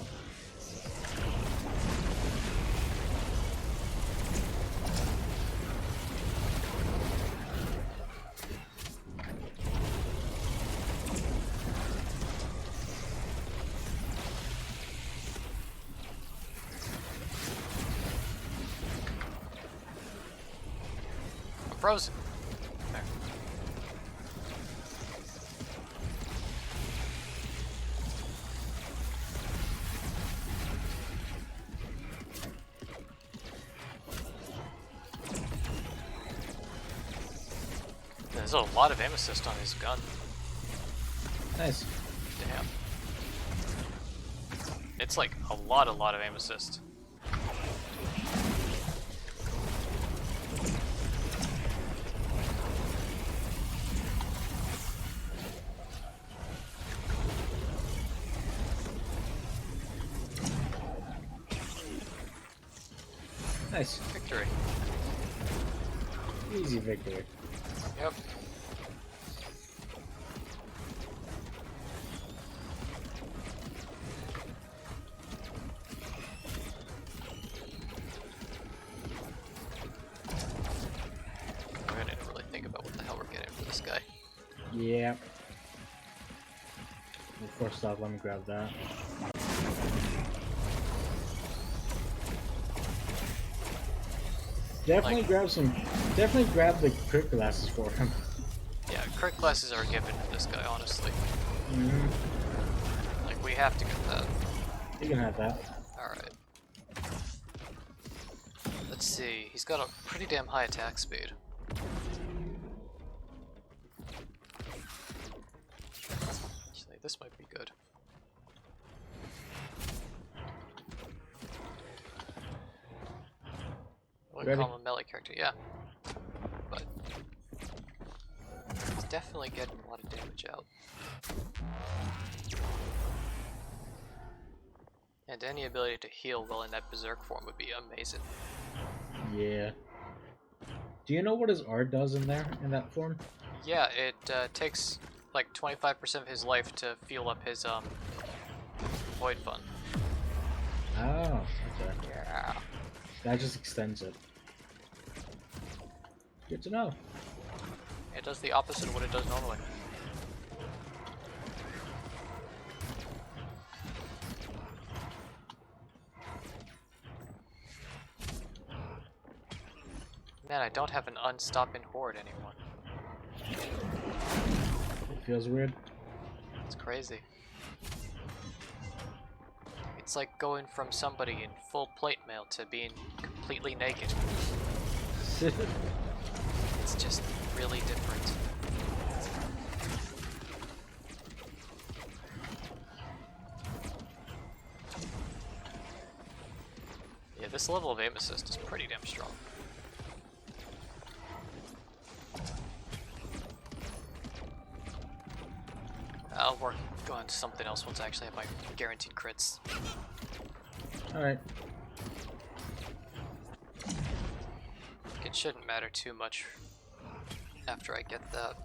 I'm frozen. There. There's a lot of aim assist on his gun. Nice. Damn. It's like a lot of aim assist. Nice. Victory. Easy victory. Yep. I didn't really think about what the hell we're getting for this guy. Yeah. Well, first off, let me grab that. Definitely grab some. Definitely grab the crit glasses for him. Yeah, crit glasses are given for this guy, honestly. Mm-hmm. Like, we have to get that. You can have that. Alright. Let's see, he's got a pretty damn high attack speed. Actually, this might be good. I wouldn't call him a melee character, yeah. But he's definitely getting a lot of damage out. And any ability to heal while in that berserk form would be amazing. Yeah. Do you know what his R does in there, in that form? Yeah, it takes like 25% of his life to fuel up his void fund. Oh, okay. Yeah. That just extends it. Good to know. It does the opposite of what it does normally. Man, I don't have an unstopping horde anymore. It feels weird. It's crazy. It's like going from somebody in full plate mail to being completely naked. It's just really different. Yeah, this level of aim assist is pretty damn strong. I'll go on to something else once I actually have my guaranteed crits. Alright. It shouldn't matter too much after I get that.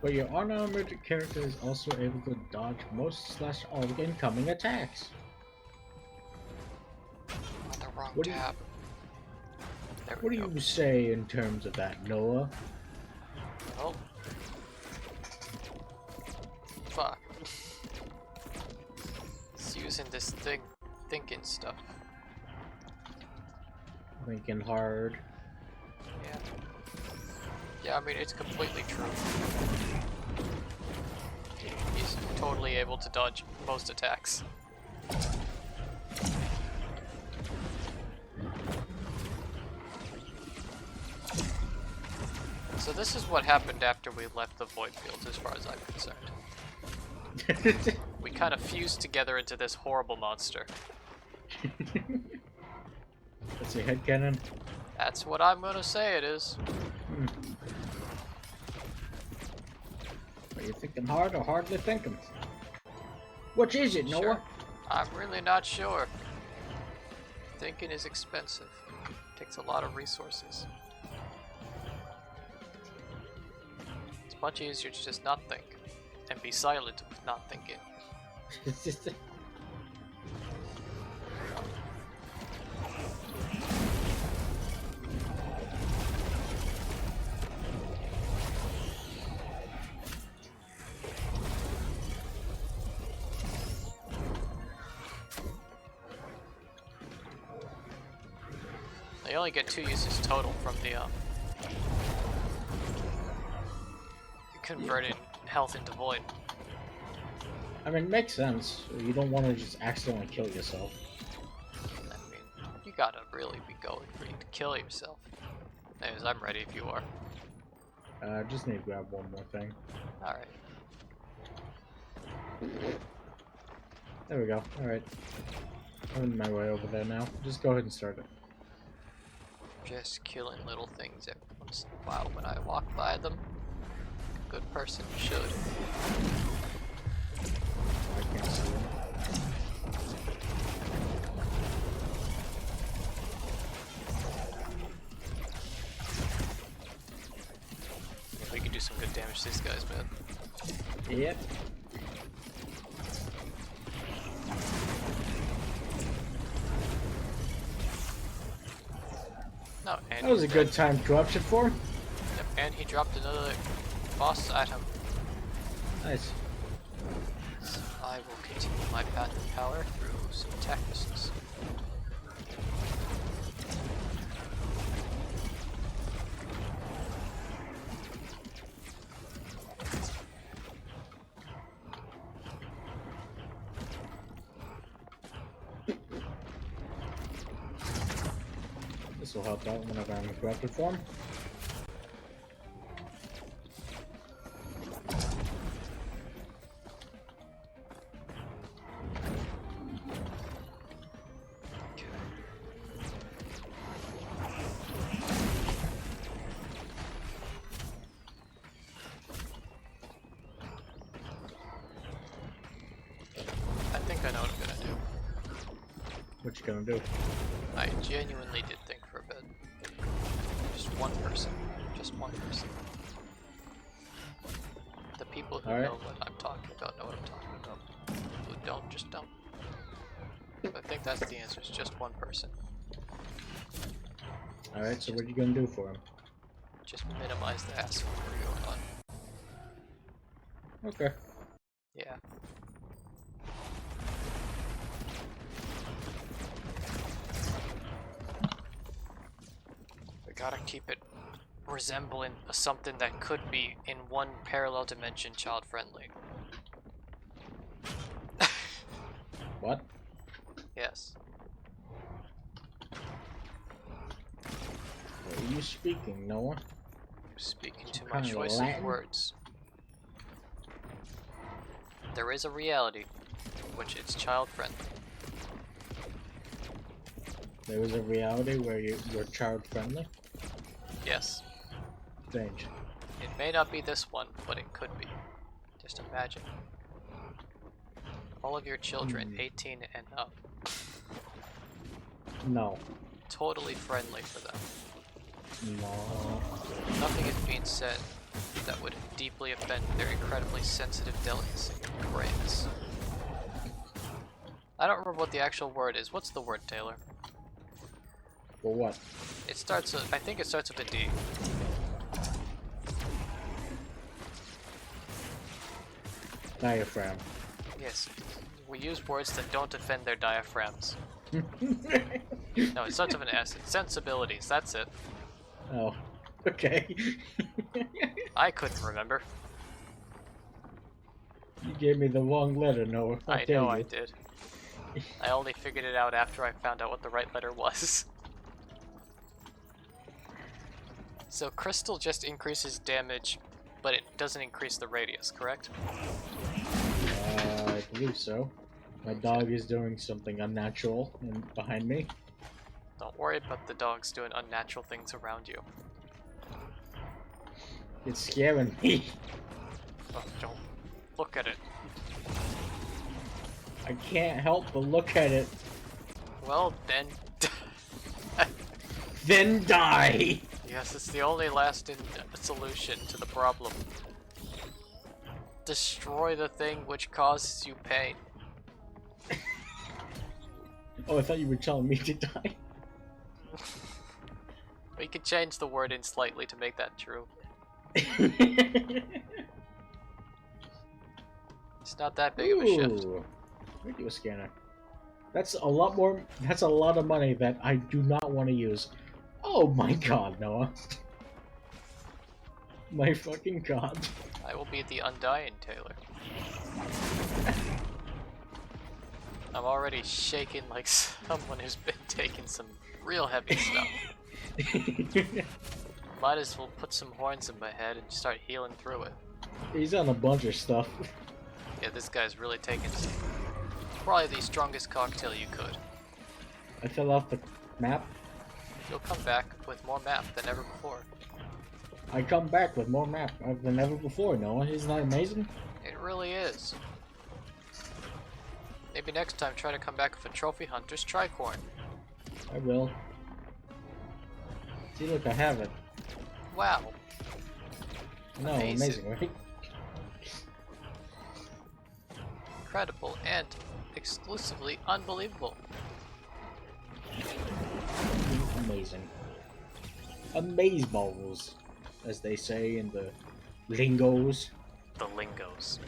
But your unarmored character is also able to dodge most / all incoming attacks. On the wrong What do you- tab. There What we do go. you say in terms of that, Noah? Oh. Fuck. It's using this thinking stuff. Thinking hard. Yeah. Yeah, I mean, it's completely true. He's totally able to dodge most attacks. So this is what happened after we left the void field, as far as I'm concerned. We kind of fused together into this horrible monster. That's your headcanon? That's what I'm gonna say it is. Hmm. Are you thinking hard or hardly thinking? Which is it, Noah? Sure. I'm really not sure. Thinking is expensive. Takes a lot of resources. It's much easier to just not think and be silent with not thinking. It's just. You only get 2 uses total from the converting health into void. I mean, it makes sense. You don't want to just accidentally kill yourself. I mean, you gotta really be going for you to kill yourself. Anyways, I'm ready if you are. Just need to grab one more thing. Alright. There we go. Alright. I'm on my way over there now. Just go ahead and start it. Just killing little things every once in a while when I walk by them. A good person should. I can't see them. We can do some good damage to these guys, man. Yep. No, and That was a he's good dead. time corruption for him. Yep, and he dropped another boss item. Nice. So I will continue my path of power through some attack missiles. This will help out whenever I'm in corrupted form. I think I know what I'm gonna do. What you gonna do? I genuinely did think for a bit. Just one person. Just one person. The people who Alright. know what I'm talking about know what I'm talking about. Who don't, just don't. I think that's the answer, it's just one person. Alright, so what are you gonna do for him? Just minimize the hassle for you on. Okay. Yeah. We gotta keep it resembling something that could be in one parallel dimension child friendly. What? Yes. What are you speaking, Noah? I'm speaking to my Kind of choice Latin? of words. There is a reality in which it's child friendly. There is a reality where you're child friendly? Yes. Strange. It may not be this one, but it could be. Just imagine. All of your children 18 and up. No. Totally friendly for them. No. Nothing is being said that would deeply offend their incredibly sensitive delicacy brains. I don't remember what the actual word is. What's the word, Taylor? For what? It starts with, I think it starts with a D. Diaphragm. Yes. We use words that don't offend their diaphragms. No, it starts with an S. It's sensibilities, that's it. Oh. Okay. I couldn't remember. You gave me the wrong letter, Noah. I tell know I you. did. I only figured it out after I found out what the right letter was. So crystal just increases damage, but it doesn't increase the radius, correct? I believe so. My dog is doing something unnatural behind me. Don't worry about the dogs doing unnatural things around you. It's scaring me. Oh, don't look at it. I can't help but look at it. Well, then. Then die! Yes, it's the only lasting solution to the problem. Destroy the thing which causes you pain. Oh, I thought you were telling me to die. We could change the word in slightly to make that true. It's not that big of a shift. Radio scanner. That's a lot more. That's a lot of money that I do not want to use. Oh my god, Noah. My fucking god. I will be the Undying Taylor. I'm already shaking like someone who's been taking some real heavy stuff. Might as well put some horns in my head and start healing through it. He's on a bunch of stuff. Yeah, this guy's really taking some. Probably the strongest cocktail you could. I fell off the map. You'll come back with more map than ever before. I come back with more map than ever before, Noah. Isn't that amazing? It really is. Maybe next time try to come back with a Trophy Hunter's Tricorn. I will. See, look, I have it. Wow. No, amazing, right? Incredible and exclusively unbelievable. Amazing. Amazeballs, as they say in the lingos. The lingos.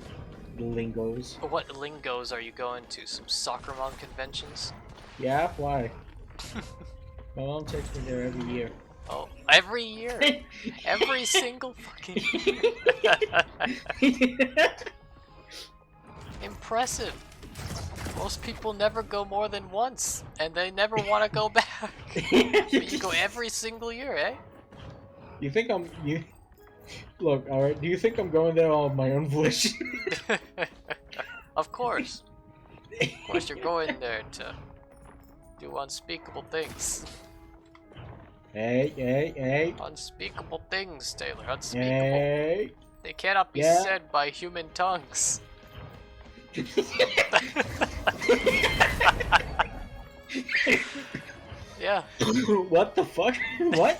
The lingos. What lingos are you going to? Some Soccermon conventions? Yeah, why? My mom takes me there every year. Oh, every year? Every single fucking year? Impressive. Most people never go more than once, and they never want to go back. But you go every single year, eh? You think Look, alright, do you think I'm going there on my own volition? Of course. Of course you're going there to do unspeakable things. Hey. Unspeakable things, Taylor. Unspeakable. Hey. They cannot be said by human tongues. Yeah. What the fuck? What?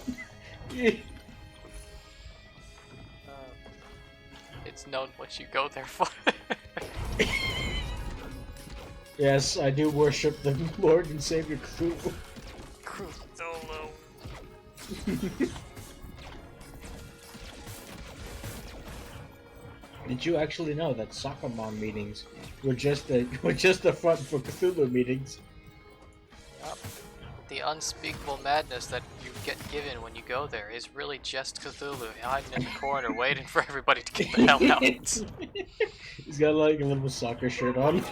It's known what you go there for. Yes, I do worship the Lord and Savior Cthulhu. Cthulhu. Did you actually know that Soccermon meetings were just a front for Cthulhu meetings? Yep. The unspeakable madness that you get given when you go there is really just Cthulhu hiding in the corner waiting for everybody to get the hell out. He's got like a little soccer shirt on.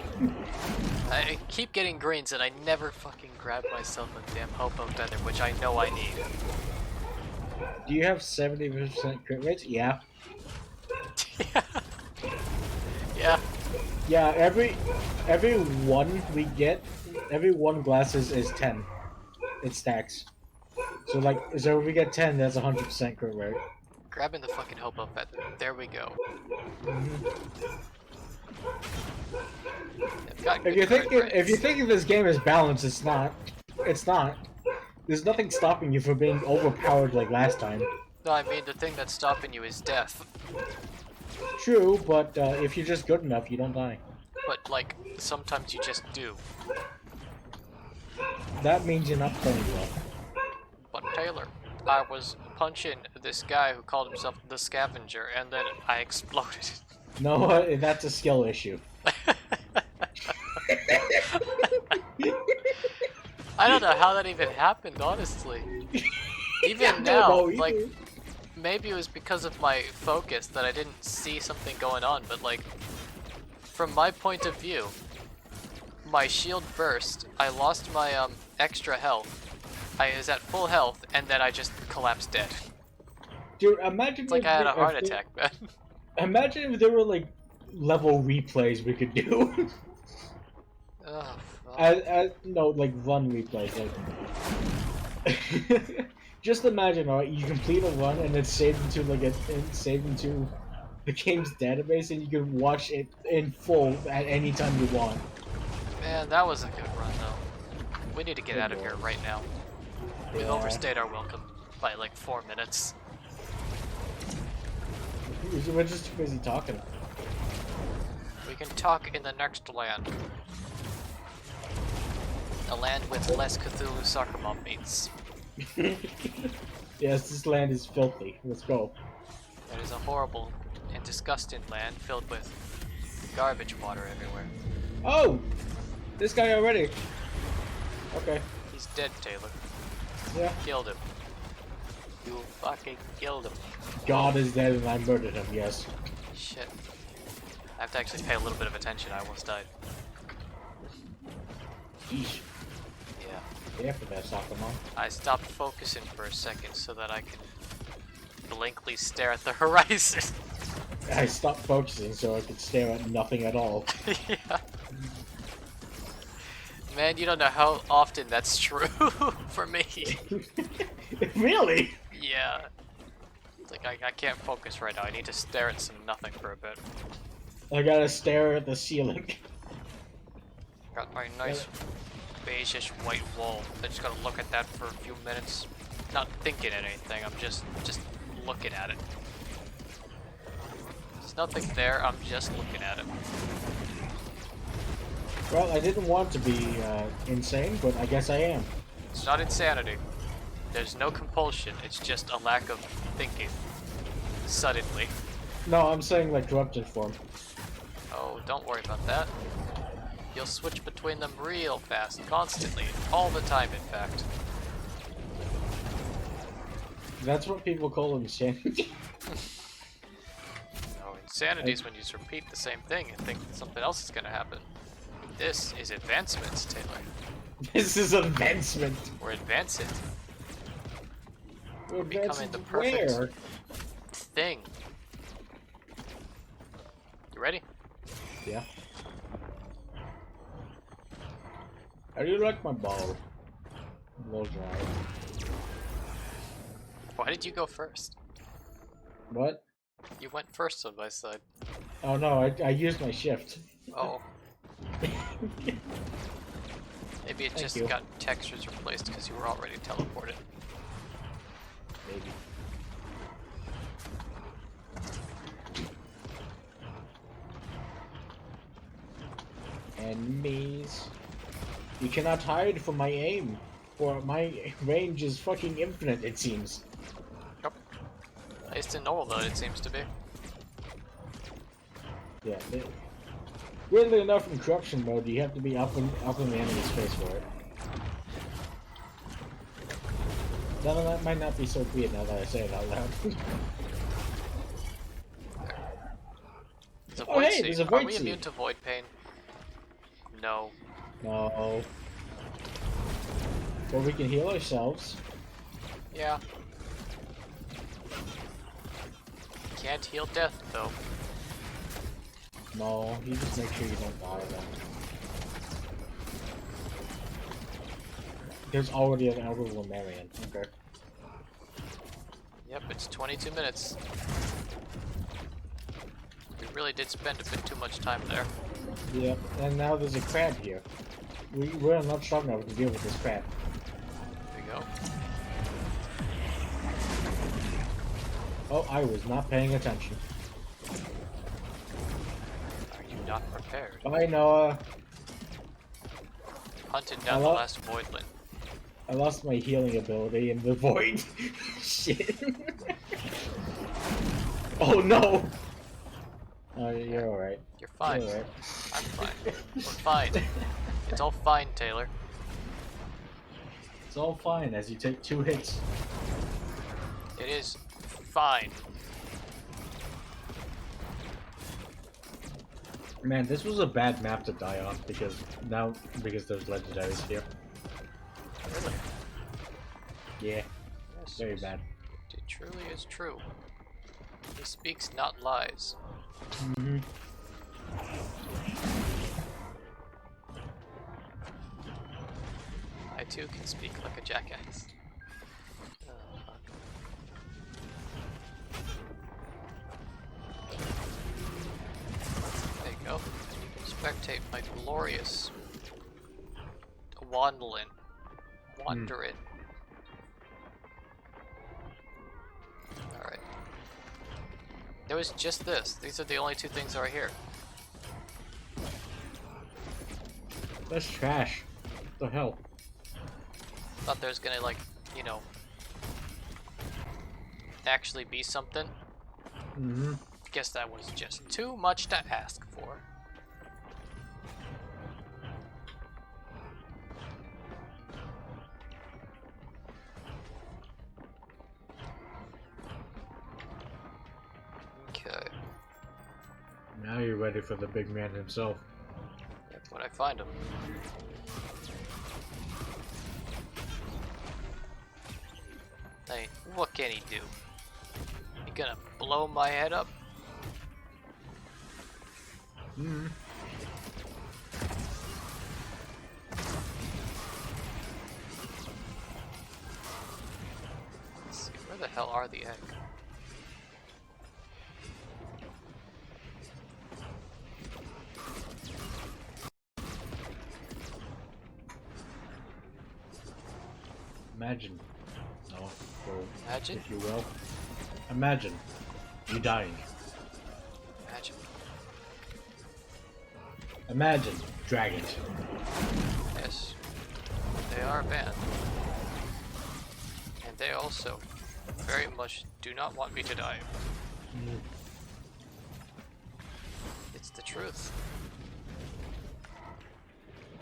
I keep getting greens and I never fucking grab myself a damn Hopo Feather, which I know I need. Do you have 70% crit rates? Yeah. Yeah. Yeah, every one we get, every one glasses is 10. It stacks. So like, so if we get 10, that's 100% crit rate. Grabbing the fucking Hopo Feather. There we go. If you think this game is balanced, it's not. It's not. There's nothing stopping you from being overpowered like last time. No, I mean the thing that's stopping you is death. True, but if you're just good enough, you don't die. But like, sometimes you just do. That means you're not playing well. But Taylor, I was punching this guy who called himself the Scavenger, and then I exploded. No, that's a skill issue. I don't know how that even happened, honestly. Even now, like, maybe it was because of my focus that I didn't see something going on, but like, from my point of view, my shield burst, I lost my extra health, I was at full health, and then I just collapsed dead. Dude, imagine it's like I had a heart attack, man. Imagine if there were like level replays we could do. No, like run replays. Like, just imagine, alright, you complete a run and it's saved into like saved into the game's database, and you can watch it in full at any time you want. Man, that was a good run, though. We need to get It out of here was. right now. We've Yeah. overstayed our welcome by like 4 minutes. We're just too busy talking. We can talk in the next land. A land with less Cthulhu soccer mom meats. Yes, this land is filthy. Let's go. It is a horrible and disgusting land filled with garbage water everywhere. Oh! This guy already. Okay. He's dead, Taylor. Yeah. Killed him. You fucking killed him. God is dead and I murdered him, yes. Shit. I have to actually pay a little bit of attention. I almost died. Yeesh. Yeah. Yeah, for that soccer mom. I stopped focusing for a second so that I can blankly stare at the horizon. I stopped focusing so I could stare at nothing at all. Yeah. Man, you don't know how often that's true for me. Really? Yeah. It's like I can't focus right now. I need to stare at some nothing for a bit. I gotta stare at the ceiling. Got my nice beigeish white wall. I just gotta look at that for a few minutes. Not thinking anything, I'm just looking at it. There's nothing there, I'm just looking at it. Well, I didn't want to be insane, but I guess I am. It's not insanity. There's no compulsion, it's just a lack of thinking. Suddenly. No, I'm saying like corrupted form. Oh, don't worry about that. You'll switch between them real fast, constantly, all the time in fact. That's what people call insanity. No, insanity is when you just repeat the same thing and think that something else is gonna happen. This is advancement, Taylor. This is advancement. We're advancing. We're becoming advancing the to perfect- where? Thing. You ready? Yeah. How do you like my ball? A little dry. Why did you go first? What? You went first on my side. Oh no, I used my shift. Oh. Maybe it Thank just you. got textures replaced because you were already teleported. Maybe. Enemies. You cannot hide from my aim, for my range is fucking infinite, it seems. Yep. At least in normal mode, it seems to be. Yeah. Weirdly enough, in corruption mode, you have to be up in the enemy's face for it. That might not be so weird now that I say it out loud. There's a Oh, void hey, seed. there's a Are void we seed. immune to void pain? No. No. But we can heal ourselves. Yeah. Can't heal death, though. No, you just make sure you don't die then. There's already an elder Lemurian. Okay. Yep, it's 22 minutes. We really did spend a bit too much time there. Yep, and now there's a crab here. We're not strong enough to deal with this crab. There you go. Oh, I was not paying attention. Are you not prepared? Bye, Noah. Hunted down the Hello? last voidland. I lost my healing ability in the void. Shit. Oh no! Oh, you're alright. You're fine. You're alright. I'm fine. We're fine. It's all fine, Taylor. It's all fine as you take 2 hits. It is fine. Man, this was a bad map to die on because there's legendaries here. Really? Yeah, Yes, very yes. bad. It truly is true. He speaks not lies. Mm-hmm. I too can speak like a jackass. Oh, fuck. Spectate my glorious Wanderin. Alright. There was just this. These are the only two things that are here. That's trash. What the hell? Thought there was gonna, like, you know, actually be something. Mm-hmm. Guess that was just too much to ask for. Okay. Now you're ready for the big man himself. When I find him. Hey, what can he do? You gonna blow my head up? Mm-hmm. Let's see, where the hell are the egg? Imagine. No. Or, Imagine? if you will. Imagine. You dying. Imagine. Imagine. Dragons. Yes. They are banned. And they also very much do not want me to die. Mm. It's the truth.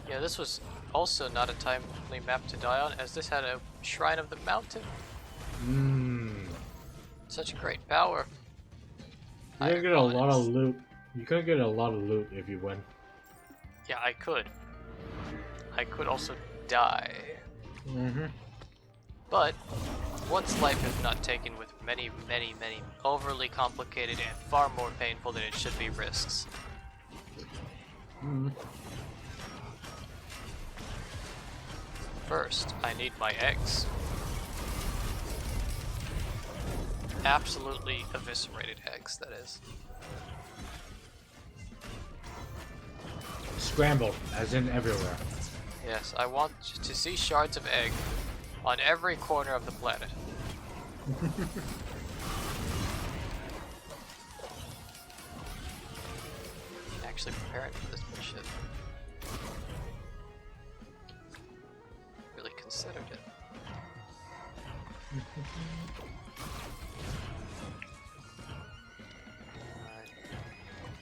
Yeah, this was also not a timely map to die on, as this had a Shrine of the Mountain. Such great power. You're gonna get a lot of loot. You could get a lot of loot if you win. Yeah, I could. I could also die. Mm-hmm. But one's life is not taken with many, many, many overly complicated and far more painful than it should be risks. Mm-hmm. First, I need my eggs. Absolutely eviscerated eggs, that is. Scrambled, as in everywhere. Yes, I want to see shards of egg on every corner of the planet. Actually preparing for this shit. Really considered it. Alright.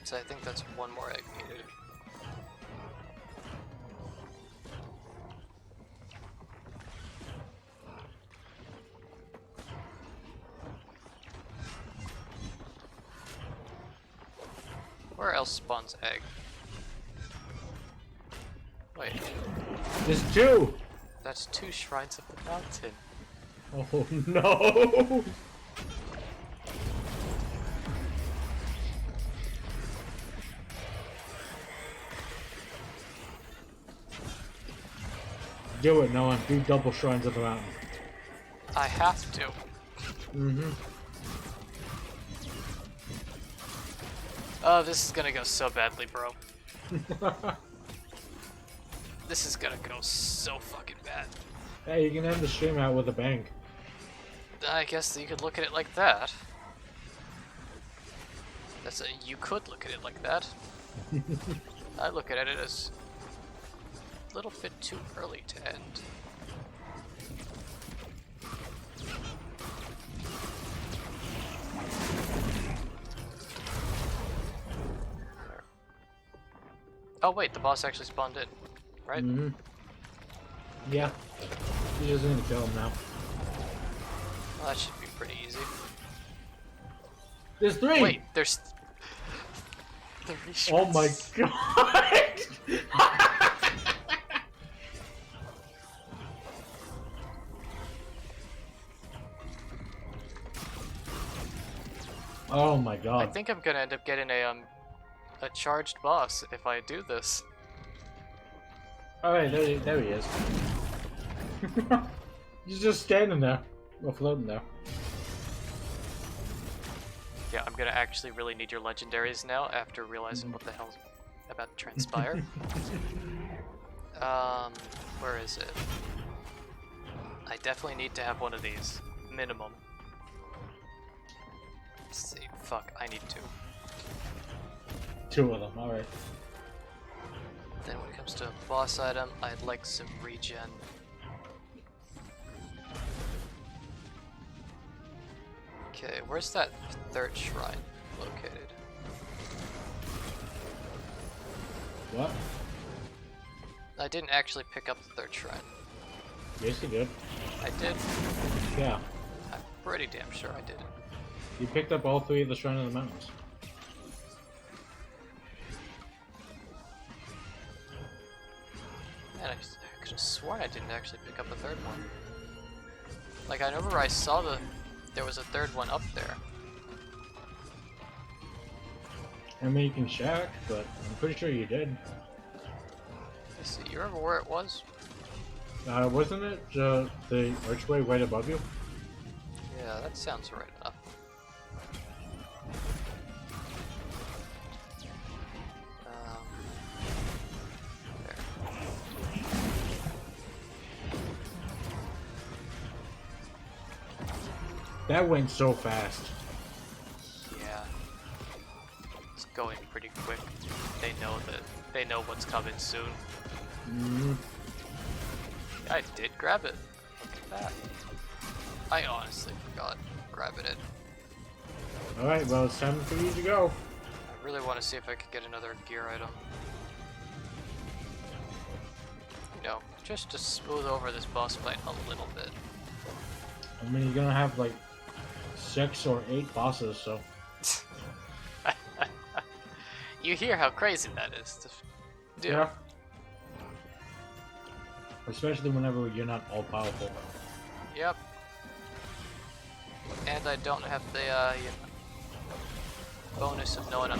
So I think that's one more egg needed. Where else spawns egg? Wait, There's two! that's 2 shrines of the mountain. Oh no! Do it, Noah. Do double shrines of the mountain. I have to. Mm-hmm. Oh, this is gonna go so badly, bro. This is gonna go so fucking bad. Hey, you can end the stream out with a bang. I guess you could look at it like that. You could look at it like that. I look at it as a little bit too early to end. Oh wait, the boss actually spawned in, right? Mm-hmm. Yeah. You just need to kill him now. Well, that should be pretty easy. There's 3! Wait, there's 3 Oh my shots. god! Oh my I god. think I'm gonna end up getting a charged boss if I do this. Alright, there he is. He's just standing there. Or floating there. Yeah, I'm gonna actually really need your legendaries now after realizing what the hell about to transpire. Where is it? I definitely need to have one of these. Minimum. Let's see. Fuck, I need two. 2 of them, alright. Then when it comes to a boss item, I'd like some regen. Okay, where's that third shrine located? What? I didn't actually pick up the third shrine. Yes, you did. I did? Yeah. I'm pretty damn sure I did. You picked up all 3 of the Shrine of the Mountains. Man, I could have sworn I didn't actually pick up a third one. Like, I remember I saw there was a third one up there. I mean, you can check, but I'm pretty sure you did. Let's see, you remember where it was? Wasn't it the archway right above you? Yeah, that sounds right enough. There. That went so fast. Yeah. It's going pretty quick. They know what's coming soon. Mm-hmm. I did grab it. Look at that. I honestly forgot grabbing it. Alright, well, it's time for you to go. I really want to see if I could get another gear item. You know, just to smooth over this boss fight a little bit. I mean, you're gonna have like 6 or 8 bosses, so. You hear how crazy that is to do. Yeah. Especially whenever you're not all powerful. Yep. And I don't have the bonus of knowing I'm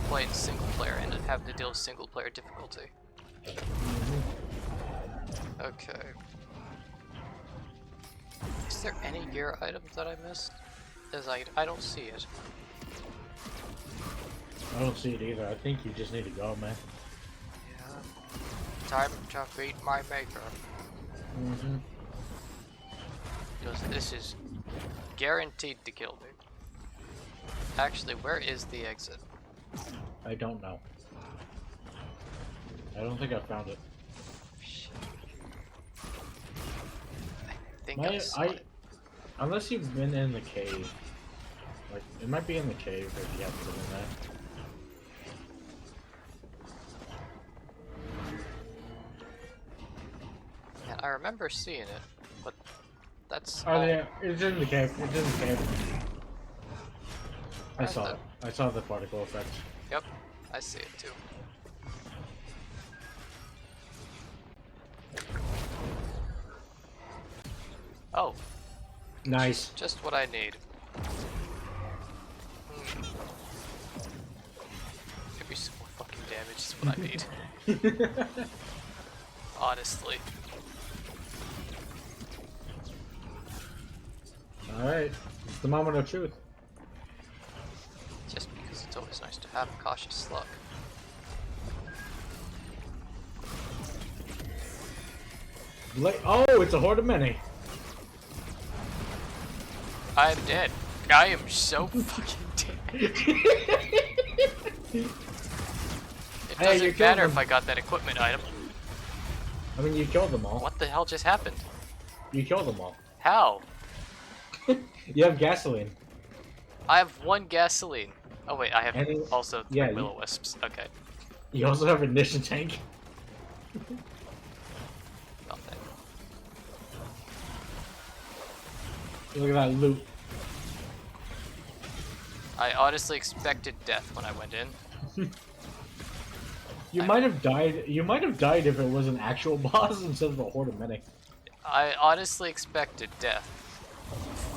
playing single player and have to deal with single player difficulty. Okay. Is there any gear item that I missed? As I don't see it. I don't see it either. I think you just need to go, man. Yeah. Time to beat my maker. Mm-hmm. Because this is guaranteed to kill me. Actually, where is the exit? I don't know. I don't think I found it. Shit. I think I saw it. Unless you've been in the cave. Like, it might be in the cave if you haven't been in there. Yeah, I remember seeing it, but that's Oh all. yeah, it's in the cave. It's in the cave. I Where's saw the- it. I saw the particle effect. Yep, I see it too. Oh, Nice. just what I need. Maybe some more fucking damage is what I need. Honestly. Alright. It's the moment of truth. Just because it's always nice to have a cautious slug. Oh, it's a horde of many. I'm dead. I am so fucking dead. It Hey, doesn't you killed matter them. if I got that equipment item. I mean, you killed them all. What the hell just happened? You killed them all. How? You have gasoline. I have one gasoline. Oh wait, I have And also 3 yeah, you- will-o-wisps. Okay. You also have a ignition tank. Nothing. Look at that loot. I honestly expected death when I went in. You might have died. You might have died if it was an actual boss instead of a horde of many. I honestly expected death.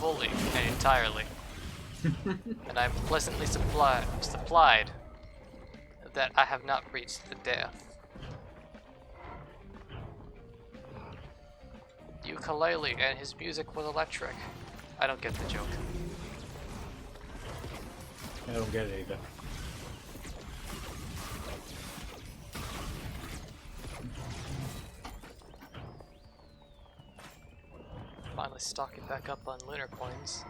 Fully and entirely. And I'm pleasantly supplied that I have not reached the death. Ukulele and his music was electric. I don't get the joke. I don't get it either. Finally stocking back up on lunar coins.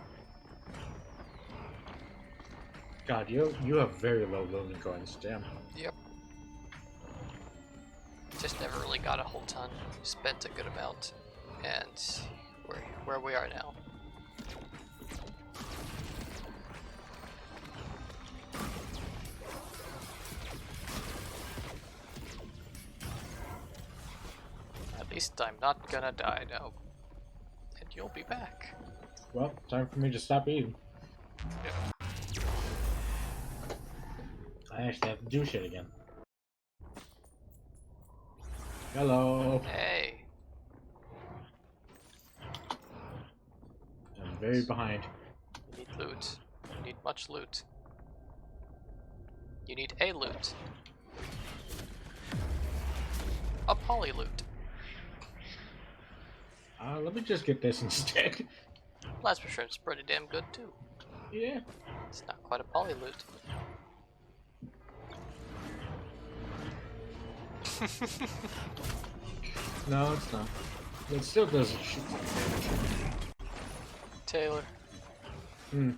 God, you have very low lunar coins, damn. Yep. Just never really got a whole ton. Spent a good amount. And we're where we are now. At least I'm not gonna die now. And you'll be back. Well, time for me to stop eating. Yeah. I actually have to do shit again. Hello. Hey. I'm very behind. You need loot. You need much loot. You need a loot. A poly loot. Let me just get this instead. Plasma shrimp's pretty damn good too. Yeah. It's not quite a poly loot. No, it's not. It still doesn't shoot like damage. Taylor. Hmm.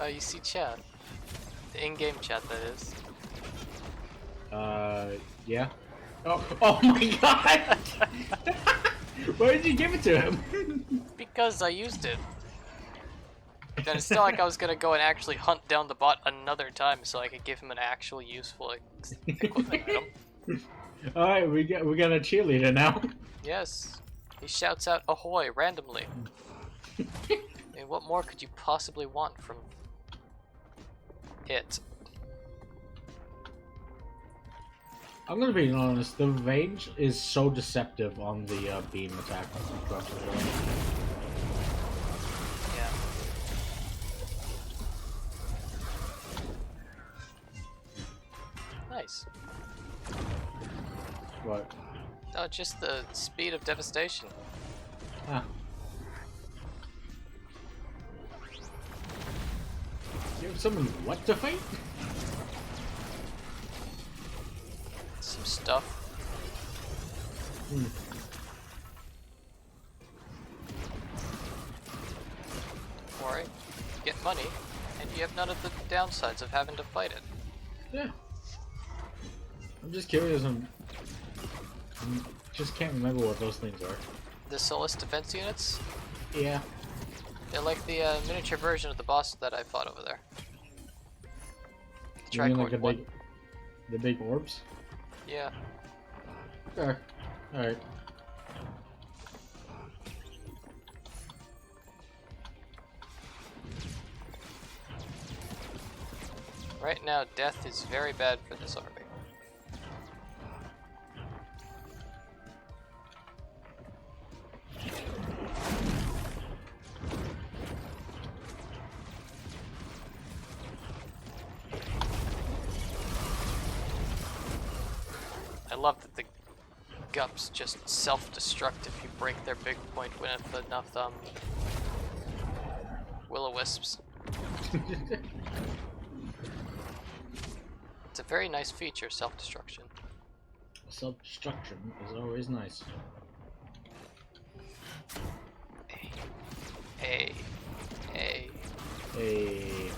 You see chat. The in-game chat, that is. Yeah. Oh my god! Why did you give it to him? Because I used it. And it's not like I was gonna go and actually hunt down the bot another time so I could give him an actual useful equipment item. Alright, we got a cheerleader now. Yes. He shouts out ahoy randomly. I mean, what more could you possibly want from it? I'm gonna be honest, the range is so deceptive on the beam attack. Yeah. Nice. What? Oh, just the speed of devastation. Ah. Give someone what to fight? Some stuff. Hmm. Don't worry. You get money, and you have none of the downsides of having to fight it. Yeah. I'm just curious. I just can't remember what those things are. The Solus defense units, Yeah. they're like the miniature version of the boss that I fought over there. The You mean like tricord one. the big orbs? Yeah. Sure. Alright. Right now, death is very bad for this army. I love that the gups just self-destruct if you break their big point with enough will-o-wisps. It's a very nice feature, self-destruction. Self-destruction is always nice. Hey. Hey. Hey.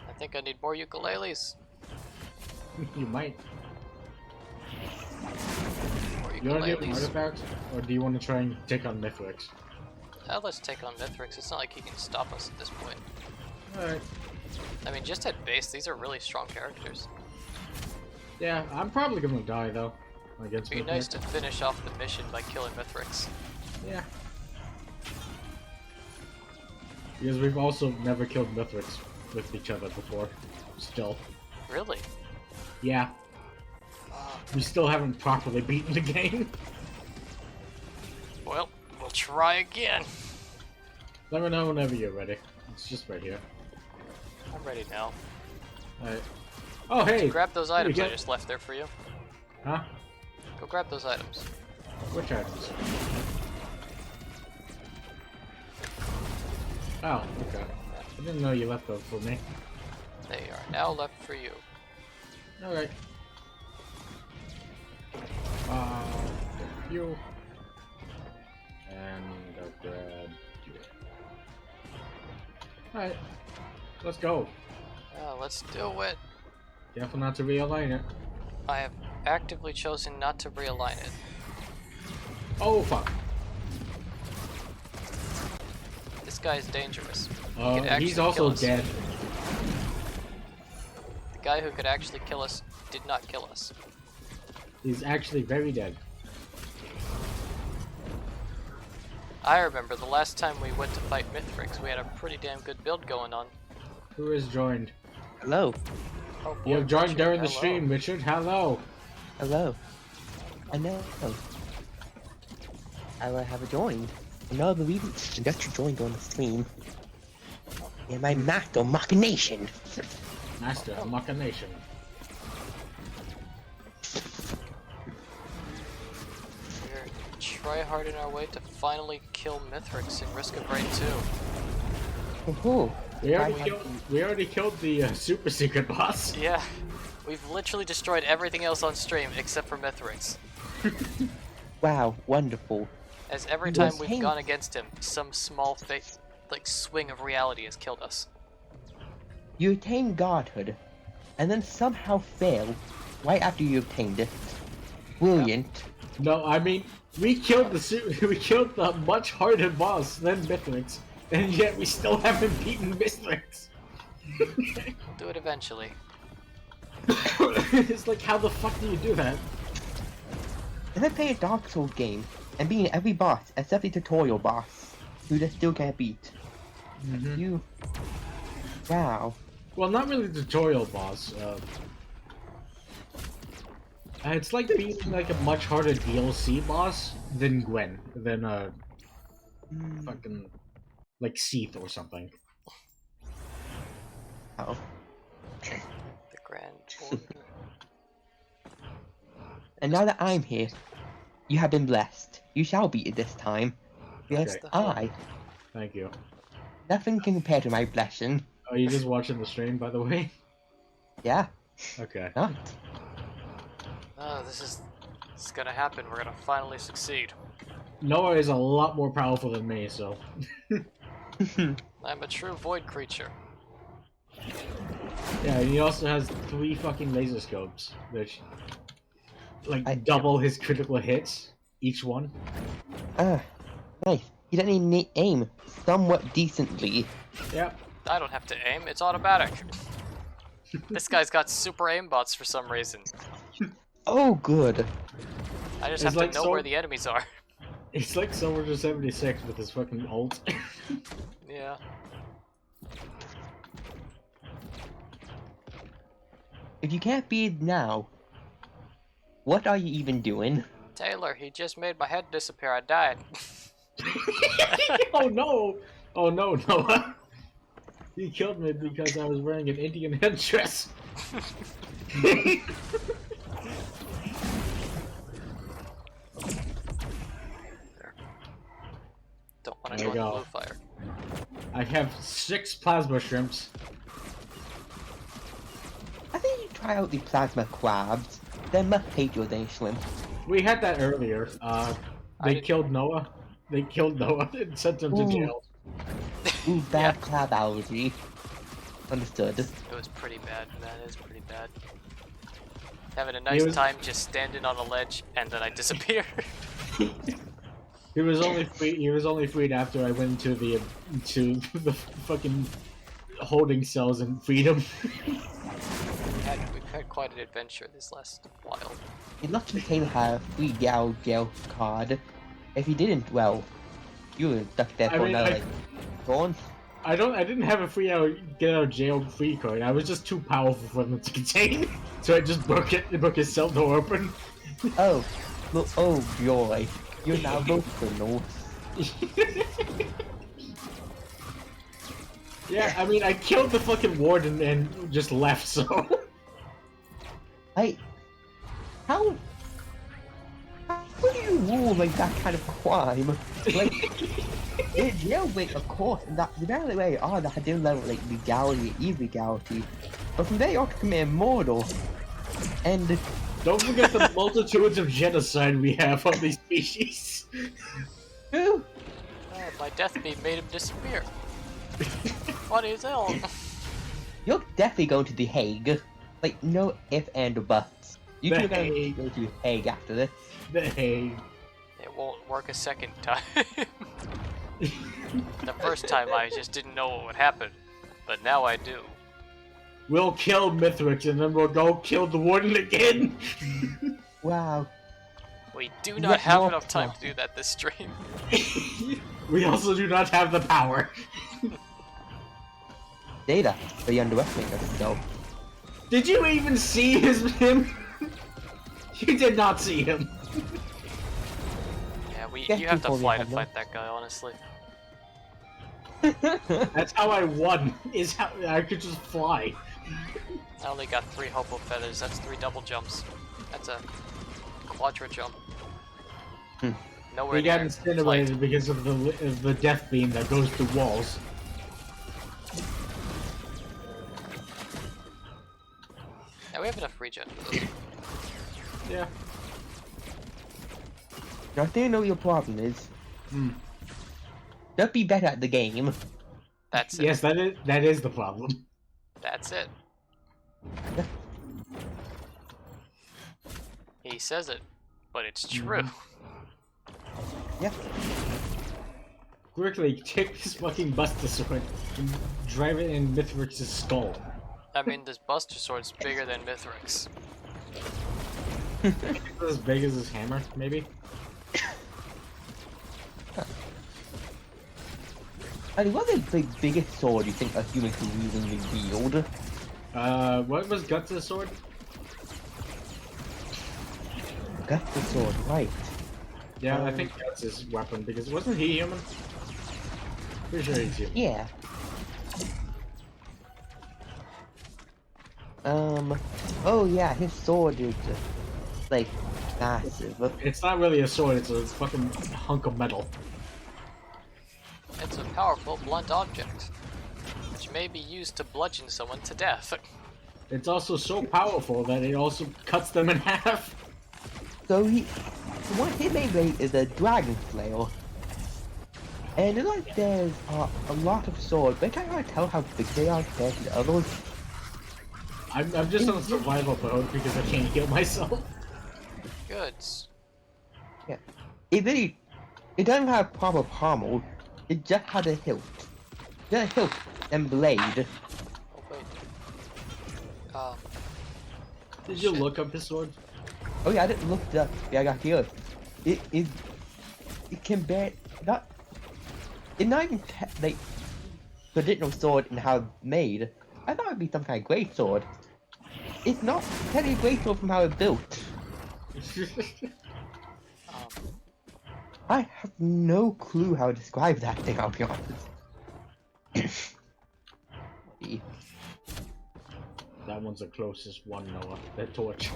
I think I need more ukuleles. You might. More You want to get an ukuleles. artifact, or do you want to try and take on Mithrix? Let's take on Mithrix. It's not like he can stop us at this point. Alright. I mean, just at base, these are really strong characters. Yeah, I'm probably gonna die though. Against It'd be Mithrix. nice to finish off the mission by killing Mithrix. Yeah. Because we've also never killed Mithrix with each other before. Still. Really? Yeah. We still haven't properly beaten the game. Well, we'll try again. Let me know whenever you're ready. It's just right here. I'm ready now. Alright. Oh, hey! Grab those items I get- just left there for you. Huh? Go grab those items. Which items? Oh, okay. I didn't know you left those for me. They are now left for you. Alright. you. And I'll grab you. Alright, let's go. Let's do it. Careful not to realign it. I have actively chosen not to realign it. Oh fuck. This guy is dangerous. He could He's actually also kill us. dead. The guy who could actually kill us did not kill us. He's actually very dead. I remember the last time we went to fight Mithrix, we had a pretty damn good build going on. Who has joined? Hello. Oh, You boy, have joined Richard, during the hello. stream, Richard. Hello. Hello. I know. I have joined. I know I believe it. And just joined on the stream. In my master machination. Master of Machination. We're tryharding our way to finally kill Mithrix in Risk of Raid 2. Oh, We already killed the super secret boss. Yeah, we've literally destroyed everything else on stream except for Mithrix. wow, wonderful. As every He time was we've hanged. gone against him, some small swing of reality has killed us. You attained godhood, and then somehow failed right after you obtained it. Brilliant. No, I mean we killed the much harder boss than Mithrix, and yet we still haven't beaten Mithrix. We'll do it eventually. It's like, how the fuck do you do that? If I play a Dark Souls game and beat every boss except the tutorial boss, who just still can't beat, you. Wow. Well, not really the tutorial boss. It's like beating like a much harder DLC boss than fucking like Seath or something. Oh. The Grand Order. And now that I'm here, you have been blessed. You shall beat it this time. Yes, Okay. I. Thank you. Nothing can compare to my blessing. Are you just watching the stream, by the way? Yeah, Okay. not. Oh, this is gonna happen. We're gonna finally succeed. Noah is a lot more powerful than me, so. I'm a true void creature. Yeah, and he also has 3 fucking laser scopes, which like I- double his critical hits each one. Nice. You don't need to aim somewhat decently. Yep. I don't have to aim, it's automatic. This guy's got super aimbots for some reason. Oh, good. I just It's have like to know so- where the enemies are. It's like Soldier 76 with his fucking ult. Yeah. If you can't beat it now, what are you even doing? Taylor, he just made my head disappear. I died. Oh no! Oh no, Noah! He killed me because I was wearing an Indian headdress. Don't want to There go you on go. blue fire. I have 6 plasma shrimps. I think you try out the plasma crabs. They must hate your day shrimp. We had that earlier. They didn't- killed Noah. They killed Noah and sent him to Ooh. jail. Ooh, bad crab allergy. Understood. It was pretty bad, man. It was pretty bad. Having a He nice was- time just standing on a ledge, and then I disappeared. He was only free. He was only freed after I went to the fucking holding cells and freed him. We've had quite an adventure this last while. You're lucky Taylor had a free gal jail card. If he didn't, well, you were stuck there I for mean, another I- like, gone. I didn't have a get out of jail free card. I was just too powerful for them to contain, so I just broke his cell door open. Oh, look, oh joy. You're now both criminals. Yeah, I mean, I killed the fucking warden and just left. So How do you rule like that kind of crime? Like, in jailbreak, of course, and that the only way are that I didn't level like legality, illegality. But from there you have to commit murder. And Don't forget the multitudes of genocide we have on these species. Who? My death beam made him disappear. What is hell? You're definitely going to The Hague. Like, no if and buts. You The two are going to Hague. go to The Hague after this. The Hague. It won't work a second time. The first time I just didn't know what would happen, but now I do. We'll kill Mithrix and then we'll go kill the Warden again. Wow. We do Yet not have more enough time power. to do that this stream. We also do not have the power. Data, but you underestimate yourself. Did you even see him? You did not see him. Yeah, Yeah, you have to people fly to have no- fight that guy, honestly. That's how I won. Is how I could just fly. I only got 3 hobo feathers, that's 3 double jumps. That's a quadra jump. Nowhere We near got flight. incinerated because of the death beam that goes through walls. Yeah, we have enough regen for this. Yeah. Now, I think I know what your problem is. Hmm. Don't be better at the game. That's it. Yes, that is the problem. That's it. He says it, but it's true. Yeah. Quickly, take this fucking Buster Sword and drive it in Mithrix's skull. I mean, this Buster Sword's bigger than Mithrix. It's as big as his hammer, maybe? I mean, what's the biggest sword you think a human can reasonably wield? What was Guts' sword? That's the sword, right. Yeah, I think that's his weapon, because wasn't he human? Pretty sure he's human. Yeah. Oh yeah, his sword is just, like, massive. It's not really a sword, it's a fucking hunk of metal. It's a powerful, blunt object, which may be used to bludgeon someone to death. It's also so powerful that it also cuts them in half. So what his main rate is a dragon flail. And it's like there's a lot of swords, but I can't really tell how big they are compared to the others. I'm just on survival mode because I can't heal myself. Goods. Yeah. It doesn't have proper pommel, it just had a hilt. Just a hilt and blade. Oh wait. Did you Shit. look up his sword? Oh yeah, I didn't look it up. Yeah, I got here. It can bear not. It's not even like traditional sword and how it's made. I thought it'd be some kind of great sword. It's not technically a great sword from how it's built. I have no clue how to describe that thing. I'll be honest. That one's the closest one, Noah. The torch.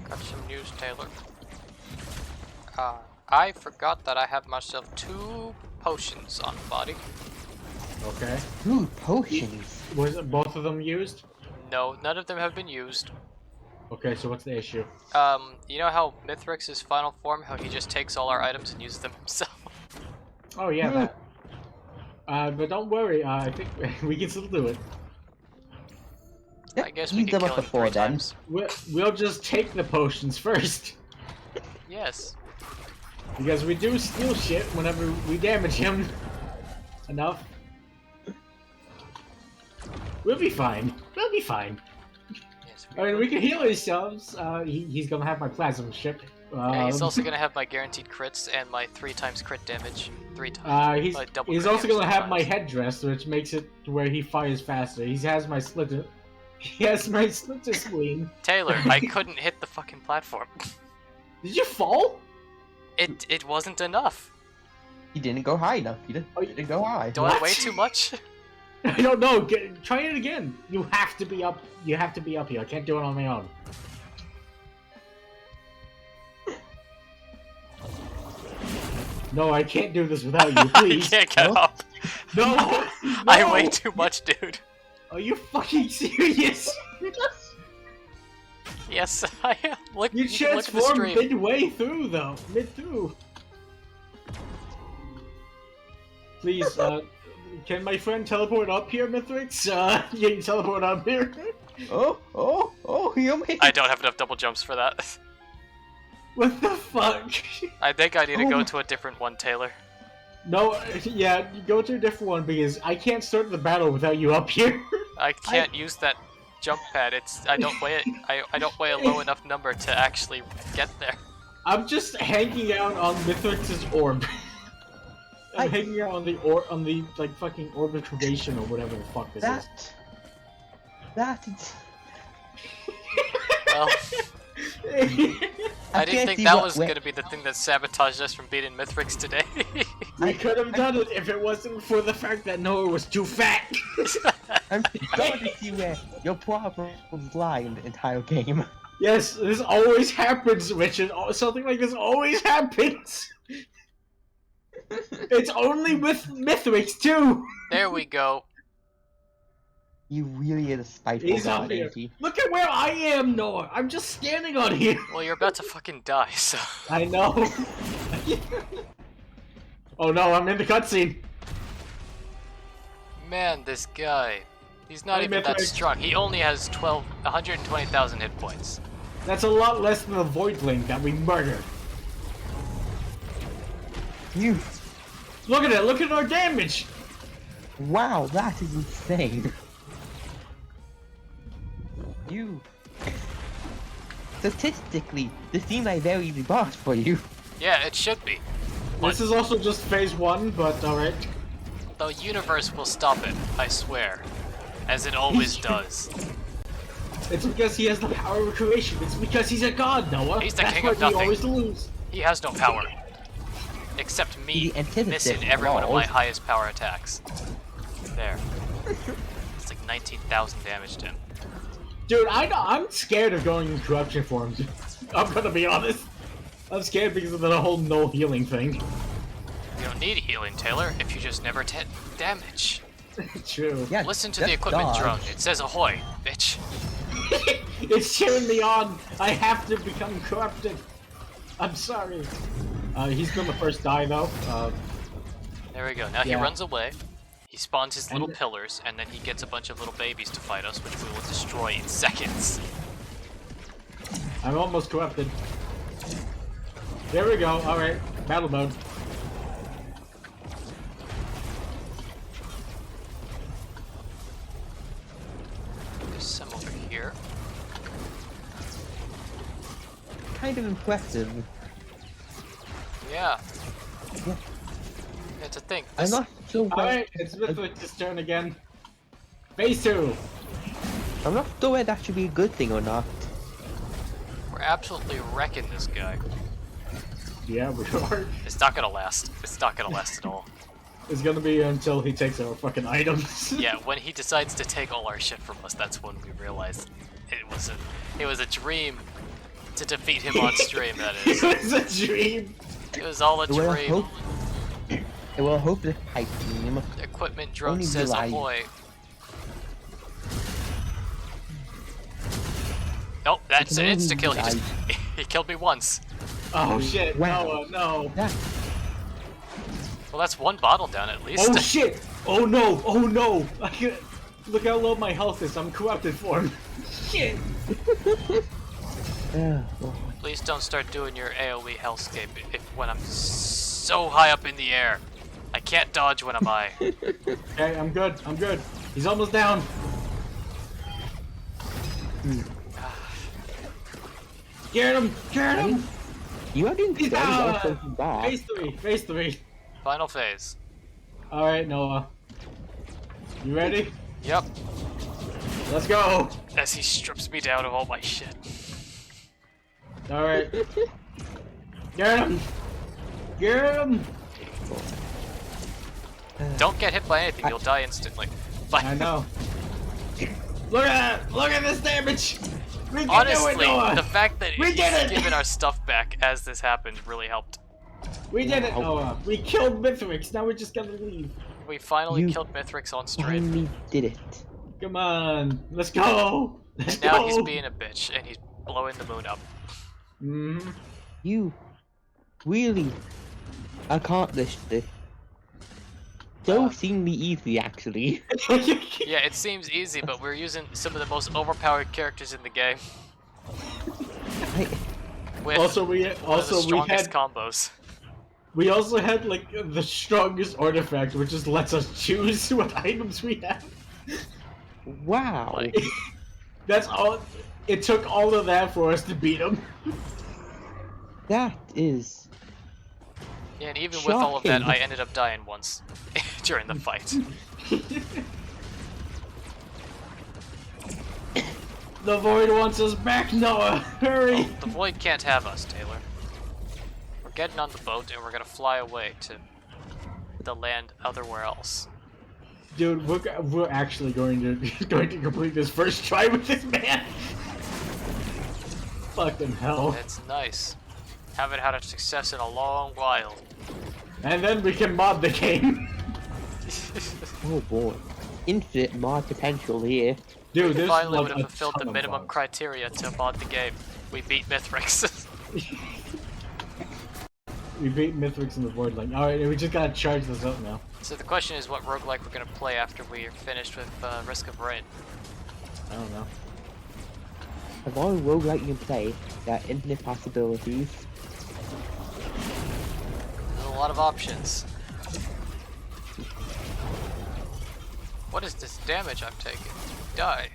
Got some news, Taylor. I forgot that I have myself 2 potions on body. Okay. Ooh, potions. Was it both of them used? No, none of them have been used. Okay, so what's the issue? You know how Mithrix's final form, how he just takes all our items and uses them himself? Oh yeah, that. But don't worry, I think we can still do it. I guess we Use can them kill up him before 3 then. times. We'll just take the potions first. Yes. Because we do steal shit whenever we damage him enough. We'll be fine. We'll be fine. Yes. I mean, we can heal ourselves. He's gonna have my plasma ship. Yeah, he's also gonna have my guaranteed crits and my 3 times crit damage. 3 times. He's crit also damage gonna have my sometimes. headdress, which makes it to where he fires faster. He has my slitter. He has my slitter spleen. Taylor, I couldn't hit the fucking platform. Did you fall? It wasn't enough. He didn't go high enough. He didn't go high. Do I What? weigh too much? I don't know. Try it again. You have to be up. You have to be up here. I can't do it on my own. No, I can't do this without you. I Please. can't get No? up. No. I No! weigh too much, dude. Are you fucking serious? Yes, I am. Look, You you can look at the transformed stream. midway through, though. Mid through. Please, can my friend teleport up here, Mithrix? Can you teleport up here? Oh, you made. I don't have enough double jumps for that. What the fuck? I think I need to go Oh. to a different one, Taylor. No, yeah, you go to a different one because I can't start the battle without you up here. I can't use that jump pad. I don't weigh it. I don't weigh a low enough number to actually get there. I'm just hanging out on Mithrix's orb. I'm hanging out on the like fucking orb of probation or whatever the fuck this is. That is. Well, I didn't can't think see that what was way- gonna be the thing that sabotaged us from beating Mithrix today. We could have done it if it wasn't for the fact that Noah was too fat. I'm going to see where your problem lie in the entire game. Yes, this always happens, Richard. Something like this always happens. It's only with Mithrix too. There we go. You really is a spiteful He's up god, here. ain't he? Look at where I am, Noah. I'm just standing on here. Well, you're about to fucking die, so. I know. Oh no, I'm in the cutscene. Man, this guy. He's not Hey, even that Mithrix. strong. He only has 120,000 hit points. That's a lot less than the Voidling that we murdered. You. Look at it. Look at our damage. Wow, that is insane. You. Statistically, this seems like very easy boss for you. Yeah, it should be. This is also just phase 1, but alright. The universe will stop it, I swear. As it always does. It's because he has the power of creation. It's because he's a god, Noah. He's the That's king why of we nothing. always lose. He has no power. Except me The antithesis missing of every one of my balls. highest power attacks. There. It's like 19,000 damage to him. Dude, I'm scared of going in corruption forms. I'm gonna be honest. I'm scared because of the whole no healing thing. You don't need healing, Taylor, if you just never take damage. True. Yeah, Listen to just the equipment dodge. drone. It says ahoy, bitch. It's cheering me on. I have to become corrupted. I'm sorry. He's gonna first die though. There we go. Now he Yeah. runs away. He spawns his little And- pillars, and then he gets a bunch of little babies to fight us, which we will destroy in seconds. I'm almost corrupted. There we go. Alright. Battle mode. There's some over here. Kind of impressive. Yeah. Yeah. It's a thing. I'm This, not sure where, Alright, it's Mithrix's turn again. Phase 2. I'm not sure whether that should be a good thing or not. we're absolutely wrecking this guy. Yeah, we are. It's not gonna last. It's not gonna last at all. It's gonna be until he takes our fucking items. Yeah, when he decides to take all our shit from us, that's when we realize it was a dream to defeat him on stream. That is. It was a dream. It was all a Well, dream. hope, well, hope the hype team. The equipment drone Only says realize- ahoy. Nope, that's an can only insta kill. He just realize- he killed me once. Oh shit. Wow. No. That, Well, that's one bottle down at least. Oh shit. Oh no. Oh no. I can't... Look how low my health is. I'm corrupted form. Shit. well, Please don't start doing your AoE hellscape when I'm so high up in the air. I can't dodge when I'm high. Okay, I'm good. I'm good. He's almost down. Get him. Get him. you are doing He's very well down. so far. Phase 3. Phase 3. Final phase. Alright, Noah. You ready? Yep. Let's go. As he strips me down of all my shit. Alright. Get him. Get him. Don't get hit by anything, you'll die instantly. But I know. Look at that! Look at this damage! We can do it, honestly, Noah! the fact that We he's did it! given our stuff back as this happened really helped. We did it, Noah! We killed Mithrix, now we just gotta leave. We finally You killed Mithrix on stream. Finally did it. Come on, let's go! Let's Now go! he's being a bitch, and he's blowing the moon up. Mm. You really accomplished this. So seemingly easy, actually. Yeah, it seems easy, but we're using some of the most overpowered characters in the game. With Also, we one of the strongest combos. We also had like the strongest artifact, which just lets us choose what items we have. Wow. Like, That's all. It took all of that for us to beat him. That is. yeah, and even with all of that, Shocking. I ended up dying once during the fight. The Void wants us back, Noah! Hurry! Oh, the Void can't have us, Taylor. We're getting on the boat and we're gonna fly away to the land otherwhere else. Dude, we're actually going to going to complete this first try with this man. Fucking hell! That's nice. Haven't had a success in a long while. And then we can mod the game. Oh boy. Infinite mod potential here. Dude, We there's finally like would a have fulfilled the ton of minimum mods. criteria to mod the game. We beat Mithrix. We beat Mithrix in the Void Link. Alright, we just gotta charge this up now. So the question is what roguelike we're gonna play after we are finished with Risk of Rain. I don't know. Of all roguelike you can play, there are infinite possibilities. There's a lot of options. What is this damage I'm taking? Die.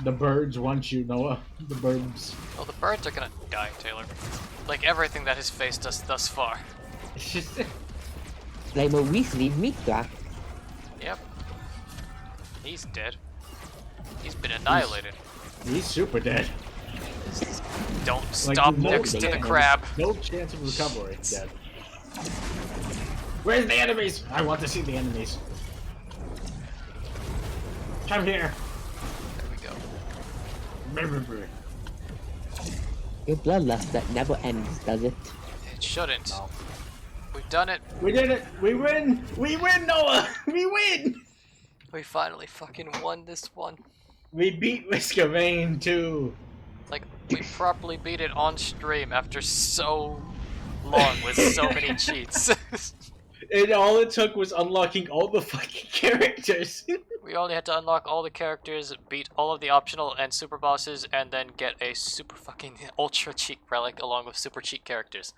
The birds want you, Noah. The birds. Oh, the birds are gonna die, Taylor. Like everything that has faced us thus far. Like more recently, Mithra. Yep. He's dead. He's been annihilated. He's super dead. Don't Like, stop no next to the chance- crab. No chance of recovery. Dead. Where's the enemies? I want to see the enemies. Come here. There we go. Your bloodlust that never ends, does it? It shouldn't. No. We've done it. We did it! We win! We win, Noah! We win! We finally fucking won this one. We beat Risk of Rain too. Like, we properly beat it on stream after so long with so many cheats. And all it took was unlocking all the fucking characters. We only had to unlock all the characters, beat all of the optional and super bosses, and then get a super fucking ultra cheat relic along with super cheat characters.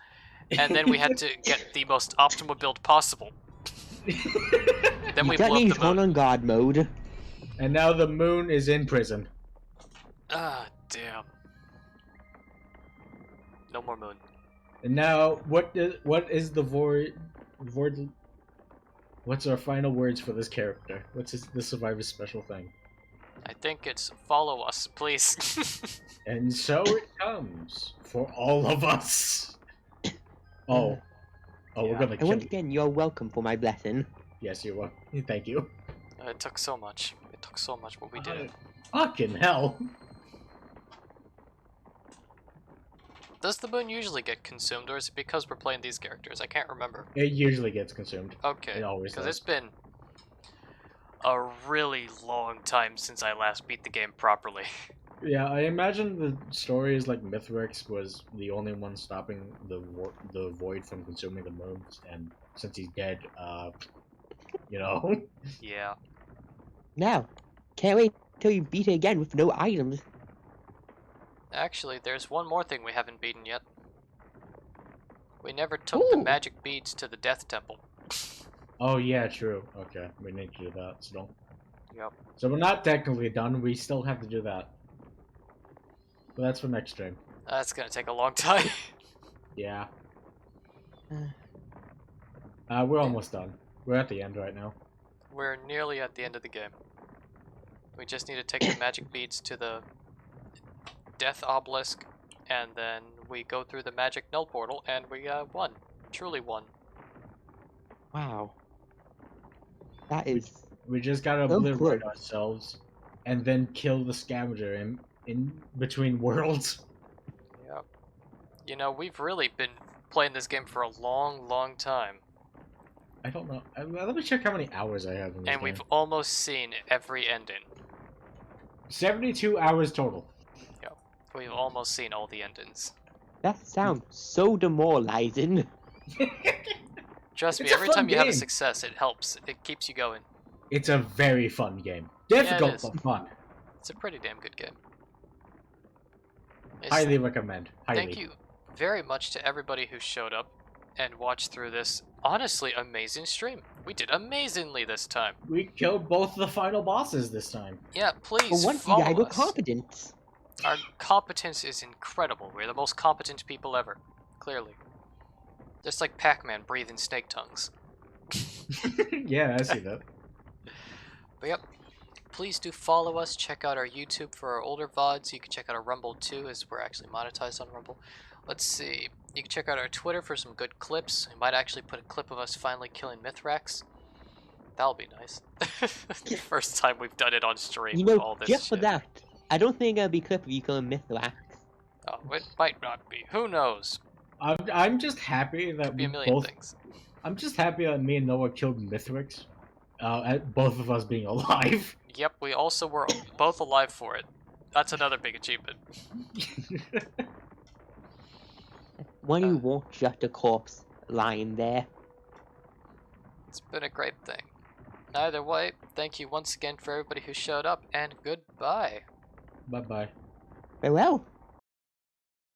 And then we had to get the most optimal build possible. Then we That blew up means the moon. on God mode. And now the moon is in prison. Ah, damn. No more moon. And now, what is the void? What's our final words for this character? What's the survivor's special thing? I think it's follow us, please. And so it comes for all of us. Oh, we're Yeah. gonna And kill once you. again, you're welcome for my blessing. Yes, you are. Thank you. It took so much. It took so much, but we did it. Fucking hell. Does the moon usually get consumed, or is it because we're playing these characters? I can't remember. It usually gets consumed. Okay, It always because does. it's been a really long time since I last beat the game properly. Yeah, I imagine the story is like Mithrix was the only one stopping the void from consuming the moons, and since he's dead, you know. Yeah. Now, can't wait till you beat it again with no items. Actually, there's one more thing we haven't beaten yet. We never took the Ooh. magic beads to the Death Temple. Oh yeah, true. Okay, we need to do that still. Yep. So we're not technically done. We still have to do that. But that's for next stream. That's gonna take a long time. Yeah. We're almost done. We're at the end right now. We're nearly at the end of the game. We just need to take the magic beads to the Death Obelisk, and then we go through the magic null portal, and we won. Truly won. Wow. That is. We just gotta Oh, obliterate good. ourselves, and then kill the scavenger in between worlds. Yep. You know, we've really been playing this game for a long, long time. I don't know. Let me check how many hours I have in this And game. we've almost seen every ending. 72 hours total. Yep. We've almost seen all the endings. That sounds so demoralizing. Trust me, It's a every fun time you have a game. success, it helps. It keeps you going. It's a very fun game. it Difficult, is. but fun. It's a pretty damn good game. Yes, Highly recommend. Highly. thank you very much to everybody who showed up and watched through this honestly amazing stream. We did amazingly this time. We killed both the final bosses this time. Yeah, please For once, you guys follow were us. competent. Our competence is incredible. We're the most competent people ever. Clearly. Just like Pac-Man breathing snake tongues. Yeah, I see that. But yep. Please do follow us. Check out our YouTube for our older VODs. You can check out our Rumble too, as we're actually monetized on Rumble. Let's see. You can check out our Twitter for some good clips. We might actually put a clip of us finally killing Mithrax. That'll be nice. First time we've done it on stream. You with know, all this just for shit. that, I don't think it'll be clip of you killing Mithrax. Oh, it might not be. Who knows? I'm just happy that Could be we a million both. things. I'm just happy that me and Noah killed Mithrix. At both of us being alive. Yep, we also were both alive for it. That's another big achievement. When you won't just a corpse lying there. It's been a great thing. Either way, thank you once again for everybody who showed up, and goodbye. Bye bye. Farewell.